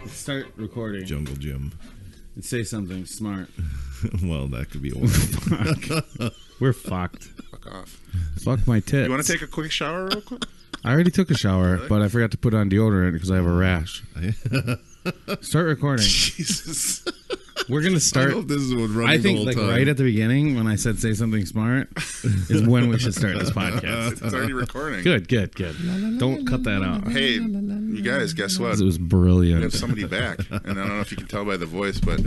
Start recording. Jungle Jim. And say something smart. Well, that could be a while. We're fucked. Fuck off. Fuck my tits. You want to take a quick shower real quick? I already took a shower, Really? but I forgot to put on deodorant because I have a rash. Start recording. Jesus. We're going to start. I hope this is what running I think the whole like time. right at the beginning when I said say something smart is when we should start this podcast. It's already recording. Good. Don't cut that out. Hey, you guys, guess what? It was We brilliant. have somebody back. And I don't know if you can tell by the voice, but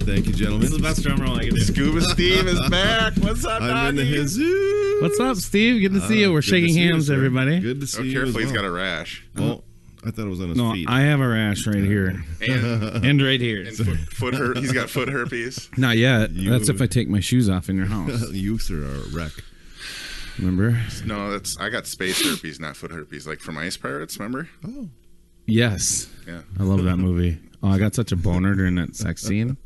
Thank you, gentlemen. This is the best drum roll I can do. Scuba Steve is back. What's up, I'm in the doggy? hizoo. What's up, Steve? Good to see you. We're Good to shaking see you, hands, sir. everybody. Good to see Oh, you. careful, as he's well. got a rash. Oh, I thought it was on his No, feet. I have a rash right here. And, And right here. he's got foot herpes. Not yet. You- That's if I take my shoes off in your house. You, sir, are a wreck. Remember? No, I got space herpes, not foot herpes. Like from Ice Pirates, remember? Oh. Yes. Yeah. I love that movie. Oh, I got such a boner during that sex scene.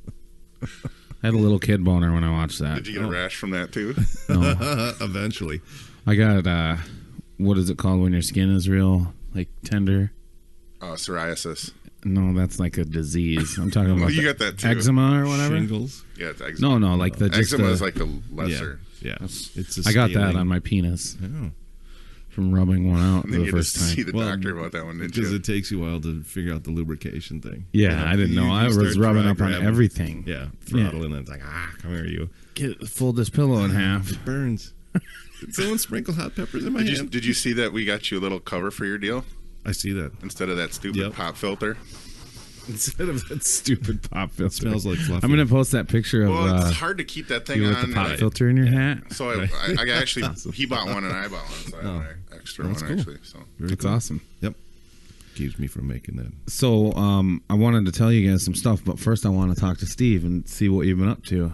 I had a little kid boner when I watched that. Did you get a rash from that too? No. Eventually. I got, what is it called when your skin is real, like, tender? Psoriasis. No, that's like a disease. I'm talking about You the got that too. eczema or whatever. Shingles. Yeah, it's eczema. No, like the just Eczema the, is like the lesser. Yeah. It's a I got that scaling. on my penis Oh. from rubbing one out And for then the you first just see time. the doctor about that one, didn't Because you? it takes you a while to figure out the lubrication thing. Yeah, I didn't know. You I was start rubbing dry up on grabbing. everything. Yeah, throttling, and it's like, come here, you. Fold this pillow in half. It burns. Did someone sprinkle hot peppers in my hand? Did you see that we got you a little cover for your deal I see that. instead of that stupid Yep. pop filter? Instead of that stupid pop filter. It smells like fluffy. I'm going to post that picture of Well, it's hard to keep that thing you with on. the pop like- filter in your hat. So I actually, he bought one and I bought one, so I have an extra That's one cool. actually. So Very It's cool. awesome. Yep. Keeps me from making that. So I wanted to tell you guys some stuff, but first I want to talk to Steve and see what you've been up to.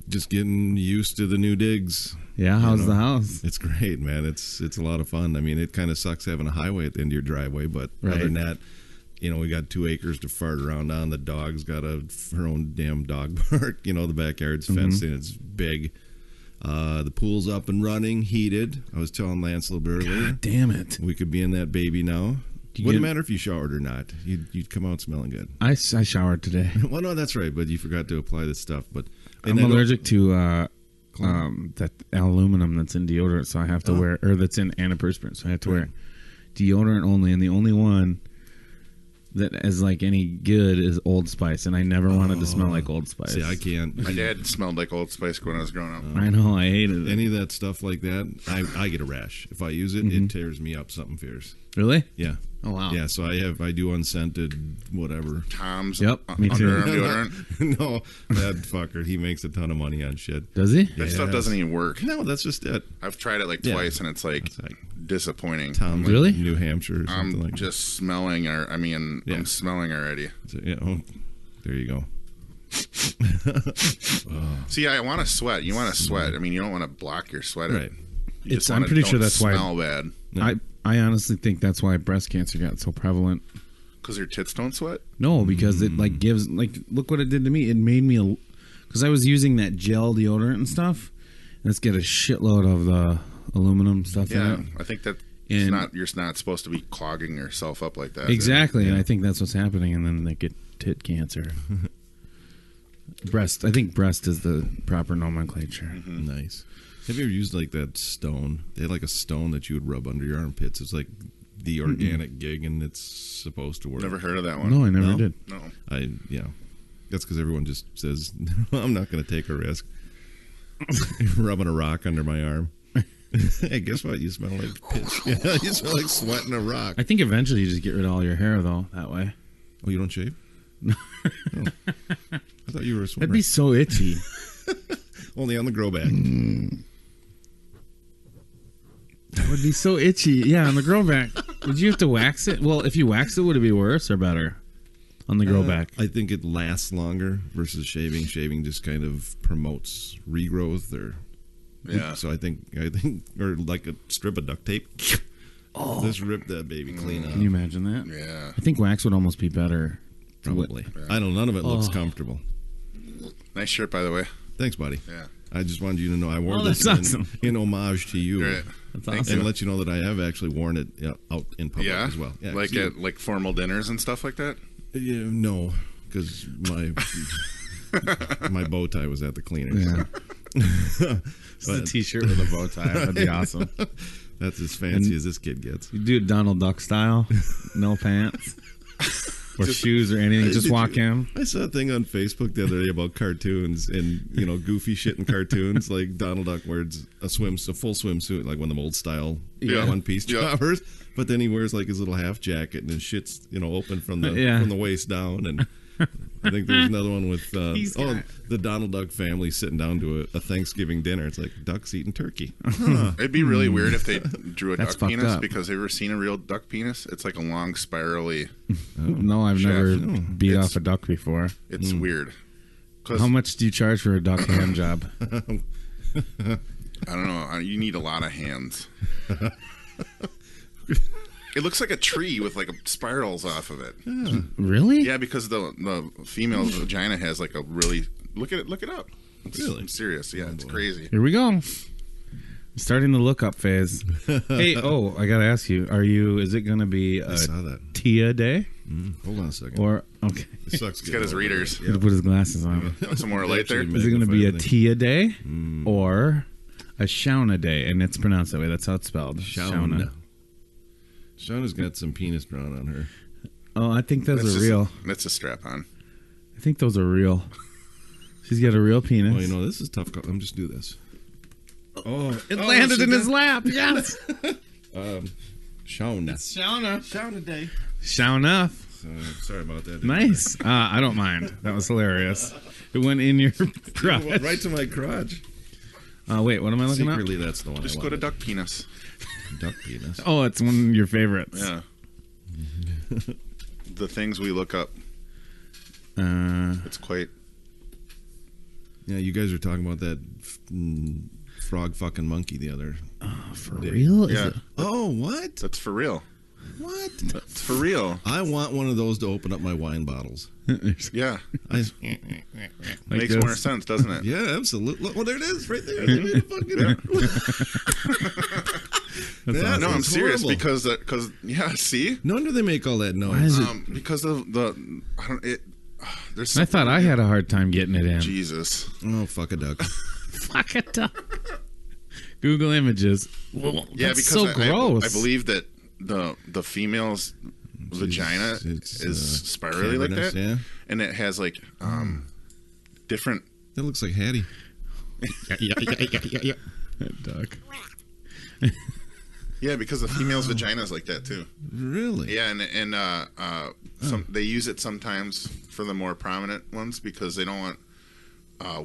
Just getting used to the new digs. Yeah, how's know. the house? It's great, man. It's a lot of fun. I mean, it kind of sucks having a highway at the end of your driveway, but Right. other than that, we got 2 acres to fart around on. The dog's got her own damn dog park. The backyard's fenced in. It's big. The pool's up and running, heated. I was telling Lance a little bit earlier. God damn it. We could be in that baby now. You Wouldn't get- matter if you showered or not. You'd come out smelling good. I showered today. Well, no, that's right, but you forgot to apply this stuff. But I'm allergic to that aluminum that's in deodorant, so I have to wear, or that's in antiperspirant, so I have to wear deodorant only, and the only one that is like any good is Old Spice, and I never wanted to smell like Old Spice. See, I can't. my dad smelled like Old Spice when I was growing up. I know, I hated it. Any of that stuff like that, I get a rash. If I use it, it tears me up something fierce. Really? Yeah. Oh, wow. Yeah, so I do unscented whatever. Tom's Yep, me too. underarm deodorant. No, that fucker, he makes a ton of money on shit. Does he? That stuff doesn't even work. No, that's just it. I've tried it like Yeah. twice, and it's like It's like disappointing. Tom, Really? New Hampshire or something I'm like just smelling. Yeah. I'm smelling already. that. So, yeah, oh, there you go. See, I want to sweat. You want to sweat. I mean, you don't want to block your sweat. Right. You just I'm wanna pretty sure don't that's why- smell bad I honestly think that's why breast cancer got so prevalent. because your tits don't sweat. No, because it like gives look what it did to me. It made me because I was using that gel deodorant and stuff. Let's get a shitload of the aluminum stuff Yeah, in it. I think that And- you're not supposed to be clogging yourself up like that. Exactly, and I think that's what's happening, and then they get tit cancer. I think breast is the proper nomenclature. Nice. Have you ever used like that stone? They had like a stone that you would rub under your armpits. It's like the organic gig, and it's supposed to work. Never heard of that one. No, I never No? did. No. That's because everyone just says, I'm not going to take a risk. Rubbing a rock under my arm. Hey, guess what? You smell like pitch. Yeah, you smell like sweating a rock. I think eventually you just get rid of all your hair, though, that way. Oh, you don't shave? I thought you were a swimmer. That'd be so itchy. Only on the grow back. That would be so itchy. Yeah, on the grow back. Would you have to wax it? Well, if you wax it, would it be worse or better on the grow back? I think it lasts longer versus shaving. Shaving just kind of promotes regrowth, or So I think, or like a strip of duct tape. Just rip that baby clean off. Can you imagine that? Yeah. I think wax would almost be better. Probably. I don't know. None of it looks comfortable. Nice shirt, by the way. Thanks, buddy. Yeah. I just wanted you to know I wore that's this awesome. in homage to you. Great. That's Thank awesome. And let you know that I have actually worn it out in public Yeah. as well. Yeah, Like you- at like formal dinners and stuff like that. Yeah, no, because my my bow tie was at the cleaners. Yeah. Just a t-shirt with a bow tie. That'd be awesome. That's as fancy as this kid gets. You do it Donald Duck style. No pants. Or shoes or anything. Just walk in. I saw a thing on Facebook the other day about cartoons and goofy shit in cartoons. Like Donald Duck wears a full swimsuit, like one of them old style one piece jobbers. But then he wears like his little half jacket and his shit's open from the waist down. And I think there's another one with the Donald Duck family sitting down to a Thanksgiving dinner. It's like ducks eating turkey. Huh. It'd be really weird if they drew a That's duck fucked penis up. because have you ever seen a real duck penis? It's like a long spirally. No, I've Chef. never No. beat off a duck before. It's weird. 'Cause How much do you charge for a duck hand job? I don't know. You need a lot of hands. It looks like a tree with like spirals off of it. Really? Yeah, because the female's vagina has like a really look it up. It's Really? I'm serious. Yeah, it's crazy. Here we go. Starting the look up phase. Hey, I gotta ask you, is it gonna be I a saw that. Tia day? Hold on a second. Or okay. It sucks. He's got his readers. He'll put his glasses on. Some more light there. Is it gonna be a Magnify Tia day or a Shauna day? And it's pronounced that way. That's how it's spelled. Shauna. Shauna's got some penis drawn on her. Oh, I think those That's are just- real. That's a strap on. I think those are real. She's got a real penis. Oh, this is tough. I'm just do this. Oh, it landed in his lap. Yes. Shauna. Shauna. Shauna day. Shauna. Sorry about that. Nice. I don't mind. That was hilarious. It went in your crotch. Right to my crotch. Wait, what am I looking Secretly, that's the one. Just I go to wanted. duck penis. Duck penis. Oh, it's one of your favorites. Yeah. The things we look up. It's quite. Yeah, you guys were talking about that frog fucking monkey the other. For real? Is Yeah. it- Oh, what? That's for real. What? It's for real. I want one of those to open up my wine bottles. Yeah. I, Makes this. more sense, doesn't it? yeah, absolutely. Well, there it is, right there. They made a fucking- That's Yeah, awesome. No, I'm It's serious horrible. because yeah. See, No wonder they make all that Why noise. is it- because of the I don't it. There's I thought I had a hard time getting it in. Jesus. Oh, fuck a duck. Fuck it up. Google images. Well, Yeah, that's because so gross. I believe that the female's vagina It's, is spirally like cavernous, that, yeah. and it has like different. That looks like Hattie. That duck. Yeah, because the female's vagina is like that too. Really? Yeah, and they use it sometimes for the more prominent ones because they don't want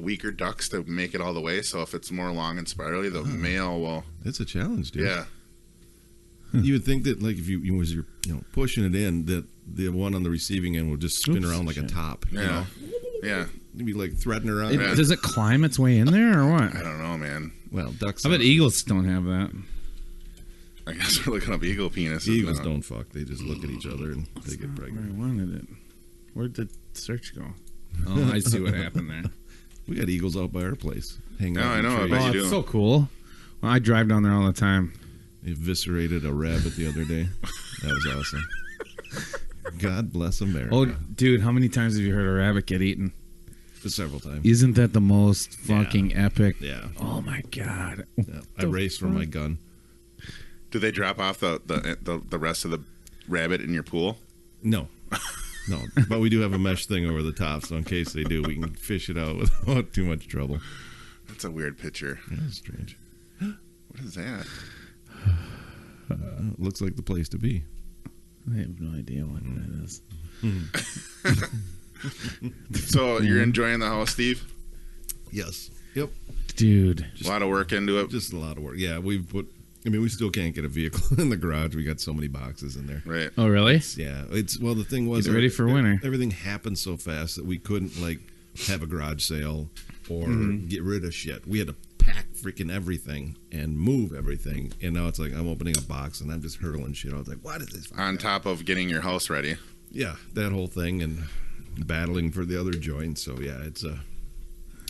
weaker ducks to make it all the way. So if it's more long and spirally, the male will. It's a challenge, dude. Yeah. You would think that, like, if you was pushing it in, that the one on the receiving end would just spin Oops, around like a shit. top. You Yeah. know, Yeah. you'd be like threading around. Yeah. Does it climb its way in there or what? I don't know, man. Well, ducks. I bet eagles don't have that. I guess we're looking up eagle penises. Eagles now. don't fuck. They just look at each other and they get Where I pregnant. wanted it. Where'd the search go? Oh, I see what happened there. We got eagles out by our place. Hang Oh, out. I in know, I trees. bet Oh, you it's do. so cool. Well, I drive down there all the time. They eviscerated a rabbit the other day. That was awesome. God bless America. Oh, dude, how many times have you heard a rabbit get eaten? Several times. Isn't that the most fucking epic? Yeah. Oh my god. Yeah. I raced for my gun. Do they drop off the rest of the rabbit in your pool? No. No. But we do have a mesh thing over the top, so in case they do, we can fish it out without too much trouble. That's a weird picture. Yeah, that's strange. What is that? It looks like the place to be. I have no idea what that is. So you're enjoying the house, Steve? Yes. Yep. Dude. A lot of work into it. Just a lot of work. Yeah, we've put. I mean, we still can't get a vehicle in the garage. We got so many boxes in there. Right. Oh, really? Well, the thing was, get ready for winter. Everything happened so fast that we couldn't like have a garage sale or get rid of shit. We had to pack freaking everything and move everything. And now it's like I'm opening a box and I'm just hurling shit. I was like, what is this? On top of getting your house ready. Yeah, that whole thing and battling for the other joints. So yeah, it's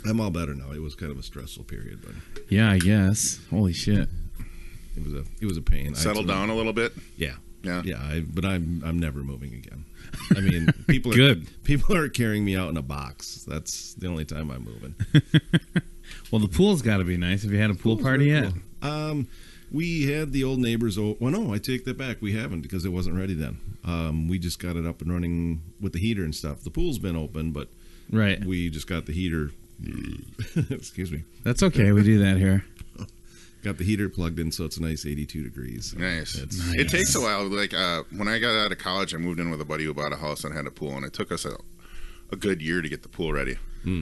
I'm all better now. It was kind of a stressful period, but Yeah, I guess. Holy shit. it was a pain. Settled down a little bit. Yeah. Yeah. Yeah, but I'm never moving again. I mean, people are Good. People are carrying me out in a box. That's the only time I'm moving. Well, the pool's got to be nice. Have you had a pool party yet? Cool. We had the old neighbors. Well, no, I take that back. We haven't because it wasn't ready then. We just got it up and running with the heater and stuff. The pool's been open, but Right. we just got the heater. Excuse me. That's okay. We do that here. Got the heater plugged in, so it's a nice 82 degrees. So Nice. Nice. It takes a while. Like when I got out of college, I moved in with a buddy who bought a house and had a pool, and it took us a good year to get the pool ready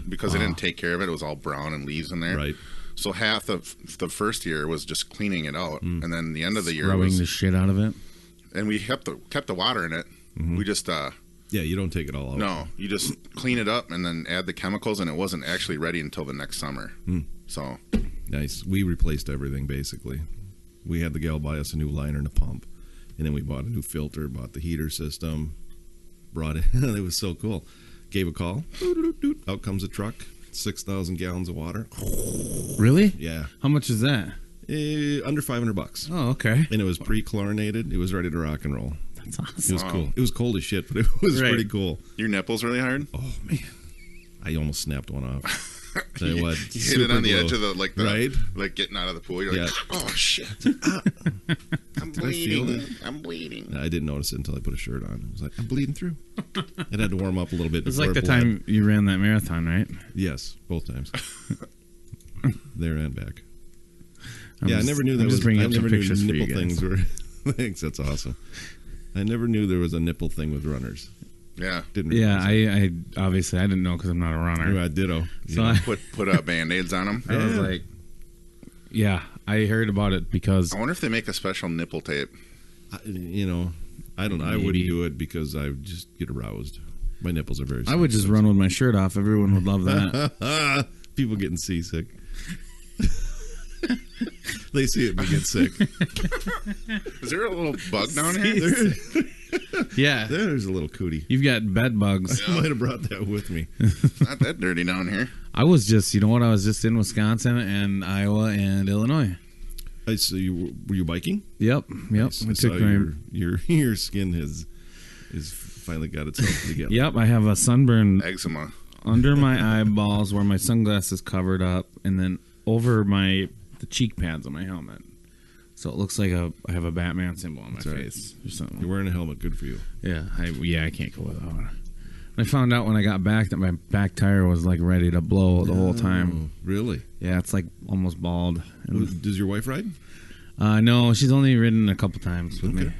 because they didn't take care of it. It was all brown and leaves in there. Right. So half of the first year was just cleaning it out, and then the end of the year Rubbing was, the shit out of it. and we kept the water in it. We just Yeah, you don't take it all out. no, you just clean it up and then add the chemicals, and it wasn't actually ready until the next summer. So Nice. We replaced everything basically. We had the gal buy us a new liner and a pump, and then we bought a new filter, bought the heater system, brought it. It was so cool. Gave a call. Out comes a truck. 6,000 gallons of water. Really? Yeah. How much is that? Under $500. Oh, okay. And it was pre-chlorinated. It was ready to rock and roll. That's It awesome. was cool. It was cold as shit, but it was Right. pretty cool. your nipples really hard. Oh man, I almost snapped one off. Tell you what, You hit it on the super edge of glow. the right. like getting out of the pool. You're like, Yeah. oh shit, I'm I feel bleeding. it? I'm bleeding. I didn't notice it until I put a shirt on. I was like, I'm bleeding through. It had to warm up a little bit. It's before like it the bled. time you ran that marathon, right? Yes, both times. There and back. I'm Yeah, just- I never knew I'm there just was. bringing I up some never knew pictures for you nipple guys. things were. Thanks, that's awesome. I never knew there was a nipple thing with runners. Yeah, Didn't. Yeah, realize I obviously I didn't know because I'm not a runner. it. Ditto. So Yeah. put band-aids on them. I was like, yeah, I heard about it because I wonder if they make a special nipple tape. I don't know. I Maybe. wouldn't do it because I just get aroused. My nipples are very. I would just run with my shirt off. Everyone would love that. run. People getting seasick. They see it and get sick. Is there a little bug down here? Yeah, There's a little cootie. you've got bed bugs. I might have brought that with me. Not that dirty down here. I was just, you know what? I was just in Wisconsin and Iowa and Illinois. So were you biking? Yep. I So took my. your skin is finally got itself together. Yep, I have a sunburn Eczema. under my eyeballs where my sunglasses covered up, and then over the cheek pads on my helmet. So it looks like I have a Batman symbol on my That's right. face or something. You're wearing a helmet. Good for you. Yeah, I can't go without it. I found out when I got back that my back tire was like ready to blow the whole time. Oh, really? Yeah, it's like almost bald. Does your wife ride? No, she's only ridden a couple times with me. Okay.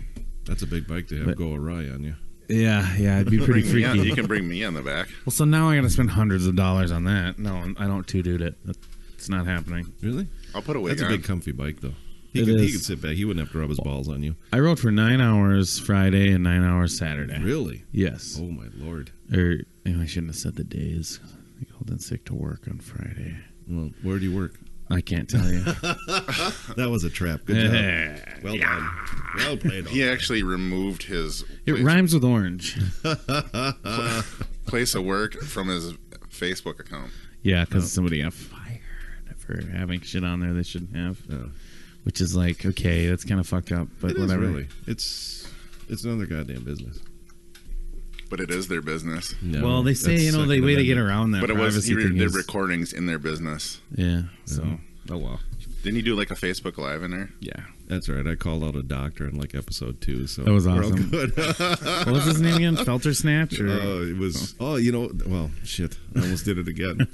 That's a big bike to have But- go awry on you. Yeah, it'd be pretty Bring me on. freaky. You can bring me on the back. Well, so now I got to spend hundreds of dollars on that. No, I don't two-dude it. It's not happening. Really? I'll put a wig That's a on. big comfy bike, though. He It could is. sit back. He wouldn't have to rub his balls on you. I rode for 9 hours Friday and 9 hours Saturday. Really? Yes. Oh my lord. Or I shouldn't have said the days. I called in sick to work on Friday. Well, where do you work? I can't tell you. That was a trap. Good job. Well done. Well played. He actually removed his It rhymes with orange. place of work from his Facebook account. Yeah, because somebody got fired for having shit on there they shouldn't have. Oh. Which is like, okay, that's kind of fucked up, but It is whatever. really. It's another goddamn business. But it is their business. No, Well, they say, that's the Second way to get Amendment. around that But it was privacy he thing did is... recordings in their business. Yeah, so... Oh well. Didn't he do like a Facebook Live in there? Yeah. That's right. I called out a doctor in like episode 2, so That was we're all awesome. good. What was his name again? Felter Snatch? Or... It was. Oh, well, shit. I almost did it again.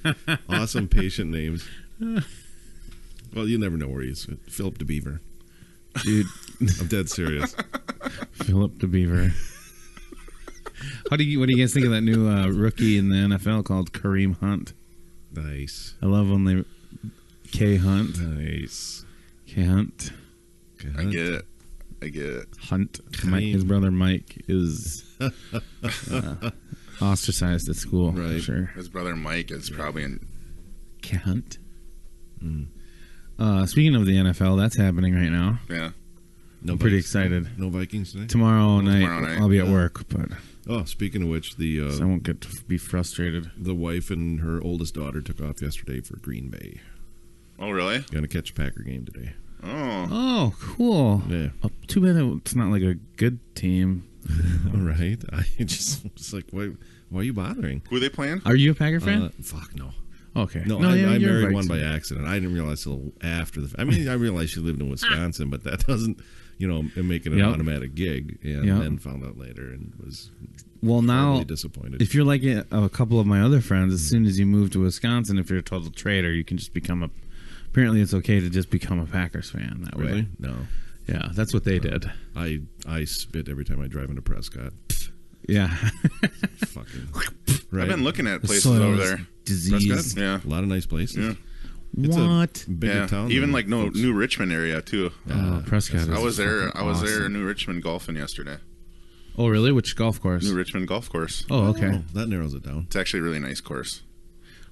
Awesome patient names. Well, you never know where he is. Philip DeBeaver. Dude, I'm dead serious. Philip the Beaver. What do you guys think of that new rookie in the NFL called Kareem Hunt? Nice. I love when they K Hunt. Nice. K Hunt. I get it. Hunt. His brother Mike is ostracized at school. Right. For sure. His brother Mike is probably in. K Hunt. Speaking of the NFL, that's happening right now. Yeah. No I'm pretty Vikes- excited. No Vikings today? Tomorrow night, I'll be at Yeah. work, but Oh, speaking of which, so I won't get to be frustrated. the wife and her oldest daughter took off yesterday for Green Bay. Oh, really? Going to catch a Packer game today. Oh. Oh, cool. Yeah. Oh, too bad it's not like a good team. All right. I just was like, why are you bothering? Who are they playing? Are you a Packer fan? Fuck no. Okay. No, yeah, I you're married right. one by accident. I didn't realize till after the. I mean, I realized she lived in Wisconsin, but that doesn't, make it an Yep. automatic gig. And Yep. then found out later and was Well, now, really disappointed. if you're like a couple of my other friends, as soon as you move to Wisconsin, if you're a total trader, you can just become a. Apparently, it's okay to just become a Packers fan that way. Really? No. Yeah, that's what they did. I spit every time I drive into Prescott. Yeah. Fucking. Right. I've been looking at places Soil over is there. Disease. Prescott? Yeah. A lot of nice places. Yeah. It's What? a bigger Yeah. town. Even than like folks. New Richmond area too. Oh, Prescott is I was there. fucking I was there awesome. in New Richmond golfing yesterday. Oh, really? Which golf course? New Richmond golf course. Oh, okay. Oh, that narrows it down. It's actually a really nice course.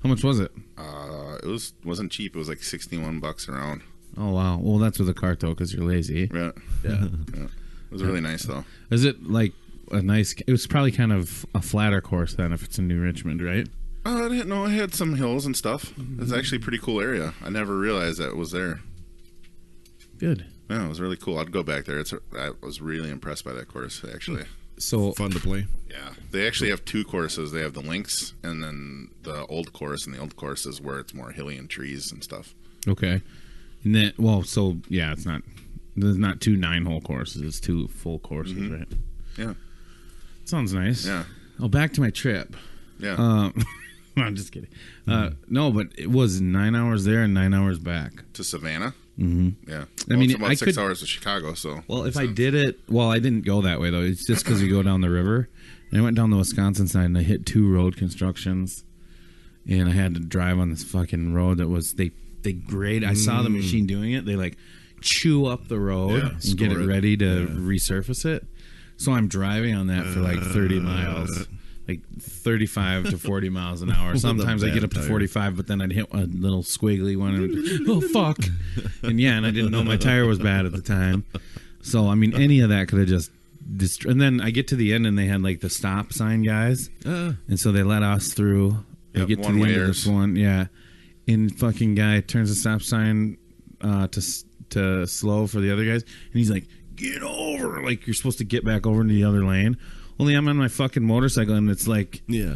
How much was it? It wasn't cheap. It was like $61 around. Oh, wow. Well, that's with a cart, though, because you're lazy. Yeah. Yeah. It was really nice though. Is it like a nice... It was probably kind of a flatter course then if it's in New Richmond, right? It had some hills and stuff. It's actually a pretty cool area. I never realized that it was there. Good. Yeah, it was really cool. I'd go back there. I was really impressed by that course, actually. So, Fun to play. Yeah. They actually have two courses. They have the links and then the old course, and the old course is where it's more hilly and trees and stuff. okay. And then, well, so, yeah, it's not... There's not 2 9-hole courses. It's 2 full courses, right? Yeah. Sounds nice. Yeah. Oh, back to my trip. Yeah. No, I'm just kidding. No, but it was 9 hours there and 9 hours back. To Savannah? Mm-hmm. Yeah. I mean, it's about I 6 could- hours to Chicago, so. Well, if so- I did it, well, I didn't go that way though. It's just because you go down the river, and I went down the Wisconsin side, and I hit 2 road constructions, and I had to drive on this fucking road that was they grade. I saw the machine doing it. They like chew up the road Yeah, and get it score it. ready to Yeah. resurface it. So I'm driving on that for like 30 miles. Like 35 to 40 miles an hour. Sometimes I get up to bad 45, but then I'd hit a little squiggly one and oh fuck. And yeah, and I didn't know my tire was bad at the time. So I mean, any of that could have just and then I get to the end and they had like the stop sign guys, and so they let us through. I Yep, get to the end of this one, yeah, and fucking guy turns the stop sign to slow for the other guys, and he's like, "Get over!" Like you're supposed to get back over into the other lane. Only I'm on my fucking motorcycle and it's like Yeah.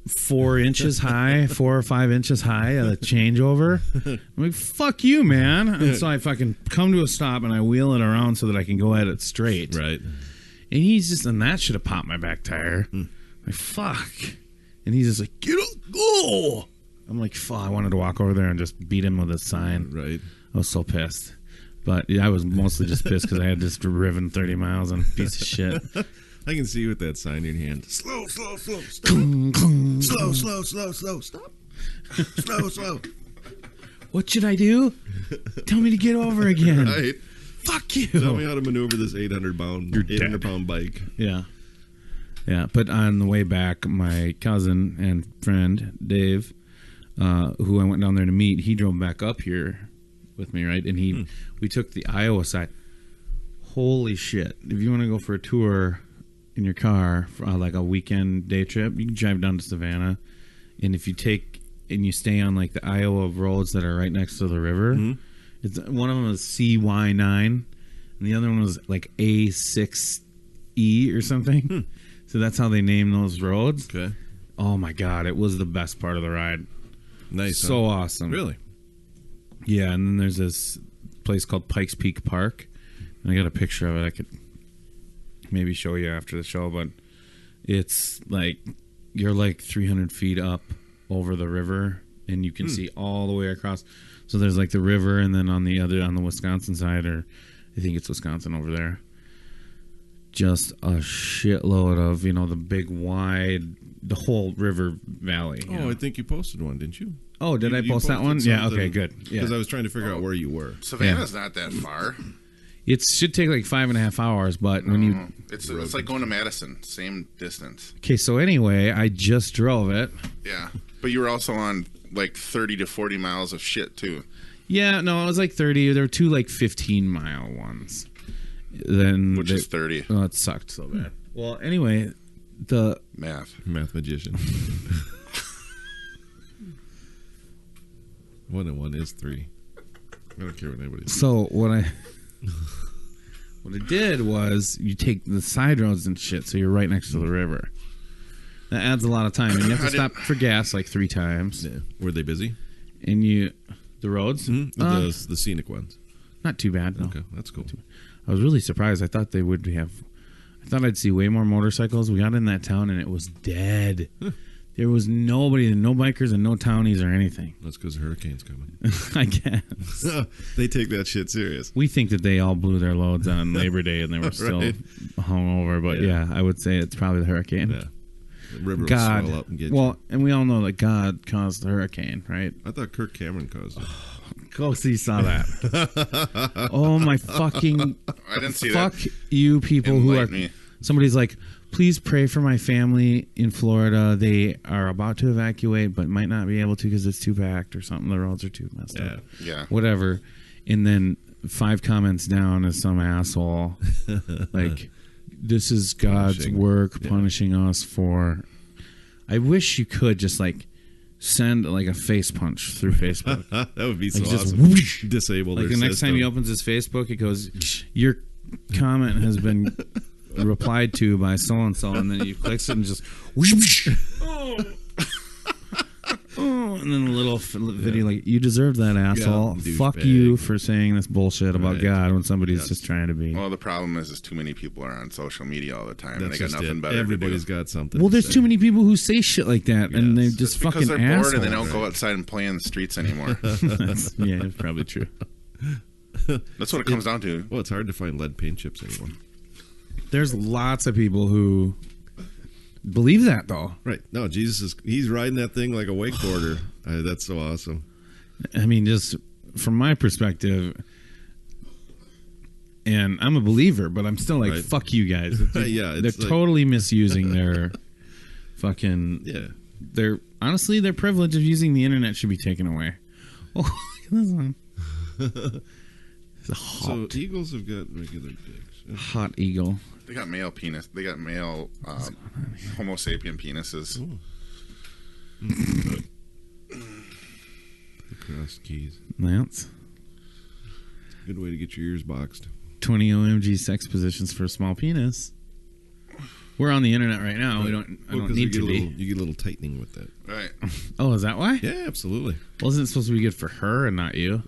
4 inches high, 4 or 5 inches high, a changeover. I'm like, fuck you, man. And so I fucking come to a stop and I wheel it around so that I can go at it straight. Right. And he's just, and that should have popped my back tire. Like, fuck. And he's just like, get up, go. I'm like, fuck, I wanted to walk over there and just beat him with a sign. Right. I was so pissed. But yeah, I was mostly just pissed because I had just driven 30 miles on a piece of shit. I can see you with that sign in your hand. Slow, slow, slow, stop. Slow, slow, slow, slow, stop. Slow, slow. What should I do? Tell me to get over again. Right. Fuck you. Tell me how to maneuver this 800 pound bike. Yeah. Yeah. But on the way back, my cousin and friend, Dave, who I went down there to meet, he drove back up here with me, right? And we took the Iowa side. Holy shit. If you want to go for a tour in your car for like a weekend day trip, you can drive down to Savannah. And if you take and you stay on like the Iowa roads that are right next to the river, it's one of them is CY9 and the other one was like A6E or something. So that's how they name those roads. Okay. Oh my god, it was the best part of the ride. Nice. So huh? awesome. Really? Yeah, and then there's this place called Pikes Peak Park. And I got a picture of it. I could maybe show you after the show, but it's like you're like 300 feet up over the river, and you can see all the way across. So there's like the river, and then on the Wisconsin side, or I think it's Wisconsin over there. just a shitload of, the big wide, the whole river valley. I think you posted one, didn't you? Oh, did I post that one? Yeah, okay, good. Yeah. Because I was trying to figure out where you were. Savannah's not that far. It should take like 5.5 hours, but when you... It's like going to Madison, same distance. Okay, so anyway, I just drove it. Yeah, but you were also on like 30 to 40 miles of shit, too. Yeah, no, it was like 30. There were 2 like 15-mile ones. Which is 30. Oh, it sucked so bad. Well, anyway, the... Math magician. 1 and 1 is 3. I don't care what anybody says. So what I did was you take the side roads and shit, so you're right next to the river. That adds a lot of time, and you have to stop for gas like 3 times. Yeah. Were they busy? And the roads, the scenic ones. not too bad. No. Okay, that's cool. I was really surprised. I thought they would have. I thought I'd see way more motorcycles. We got in that town and it was dead. There was nobody, no bikers and no townies or anything. That's because the hurricane's coming. I guess. They take that shit serious. We think that they all blew their loads on Labor Day and they were still hungover. But yeah, I would say it's probably the hurricane. Yeah. The river will God. swell up and get you. And we all know that God caused the hurricane, right? I thought Kirk Cameron caused it. Go see, saw that. Oh my fucking! I didn't see fuck that. you people who are. Me. Somebody's like, please pray for my family in Florida. They are about to evacuate, but might not be able to because it's too packed or something. The roads are too messed up. Yeah. Whatever. And then 5 comments down is some asshole like, this is God's work punishing us for. I wish you could just like send like a face punch through Facebook. That would be so Like, just awesome. whoosh. Disable Like their the next system. time he opens his Facebook, it goes, your comment has been replied to by so and so, and then he clicks it and just whoosh. And then a little video like, you deserve that, asshole. Fuck douchebag. you for saying this bullshit about Right. God when somebody's just trying to be. Well, the problem is too many people are on social media all the time. That's And they got just nothing it. better Everybody's to do. got something. Well, to there's say. too many people who say shit like that, and they're just It's fucking because they're bored assholes. and they don't go outside and play in the streets anymore. Yeah, it's probably true. That's what it comes down to. Well, it's hard to find lead paint chips anymore. There's lots of people who believe that, though. Right. No, he's riding that thing like a wakeboarder. That's so awesome. I mean, just from my perspective, and I'm a believer, but I'm still like, Right. fuck you guys. Yeah, They're it's like- totally misusing their fucking. Yeah. Honestly, their privilege of using the internet should be taken away. Oh, look at this one. It's a hot, So eagles have got regular dicks. hot eagle. They got male penis. They got male Homo sapien penises. The crossed keys. That's Good way to get your ears boxed. 20 OMG sex positions for a small penis. We're on the internet right now. I don't 'cause need to be. You get a little tightening with that. Right. Oh, is that why? Yeah, absolutely. Wasn't it supposed to be good for her and not you?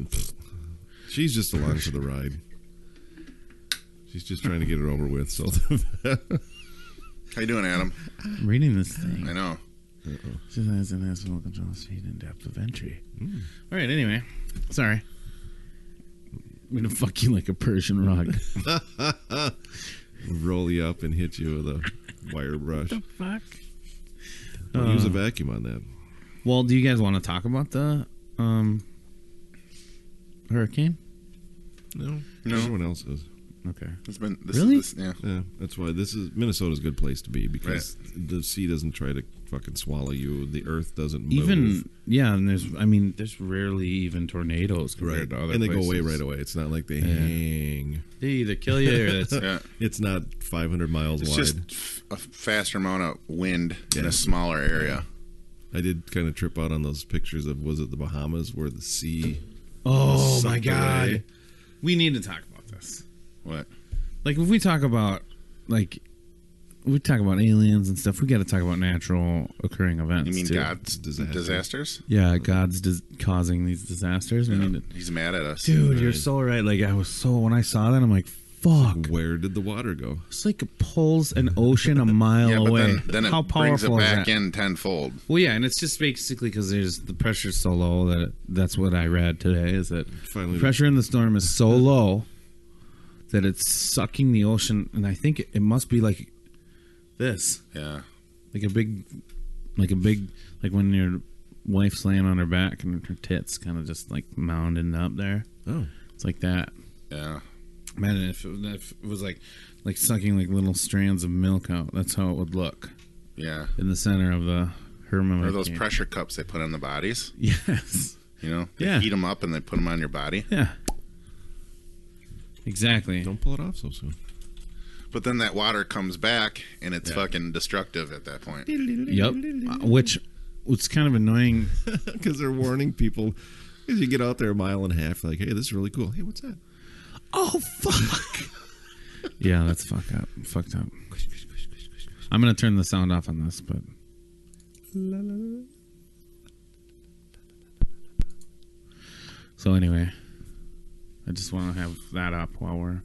She's just along for the ride. She's just trying to get it over with. So How you doing, Adam? I'm reading this thing. I know. She has an asshole control speed and depth of entry. All right, anyway. Sorry. I'm going to fuck you like a Persian rug. roll you up and hit you with a wire brush. Fuck. Well, use a vacuum on that. Well, do you guys want to talk about the hurricane? No. No. Everyone else is. Okay. It's been Really? Yeah. Yeah, that's why Minnesota's a good place to be because the sea doesn't try to fucking swallow you. The earth doesn't move. Even and there's rarely even tornadoes compared to other and they places. go away right away. It's not like they hang. They either kill you or that's Yeah. It's not 500 miles It's wide. just a faster amount of wind in a smaller area. I did kind of trip out on those pictures of, was it the Bahamas where the sea Oh my sucked god. away? We need to talk about this. What? Like if we talk about aliens and stuff, we got to talk about natural occurring events. You mean too. God's Disasters. disasters? Yeah, God's causing these disasters. We need to, He's mad at us. dude, you're so right. Like when I saw that, I'm like, fuck. Where did the water go? It's like it pulls an ocean a mile Yeah, but away. then it How brings it powerful is back that? in tenfold. Well, yeah, and it's just basically because the pressure's so low that's what I read today is that Finally, the pressure in the storm is so low that it's sucking the ocean, and I think it must be like this. Yeah. Like when your wife's laying on her back and her tits kind of just like mounding up there. Oh. It's like that. Yeah. Imagine if it was like sucking like little strands of milk out. That's how it would look. Yeah. In the center of the Herman. Or those pressure cups they put on the bodies. Yes. You know? They heat them up and they put them on your body. Yeah. Exactly. Don't pull it off so soon. But then that water comes back and it's fucking destructive at that point. Yep. Which was kind of annoying. Because they're warning people. Because you get out there a mile and a half, like, hey, this is really cool. Hey, what's that? Oh, fuck. Yeah, that's fucked up. I'm going to turn the sound off on this, but... So anyway, I just want to have that up while we're...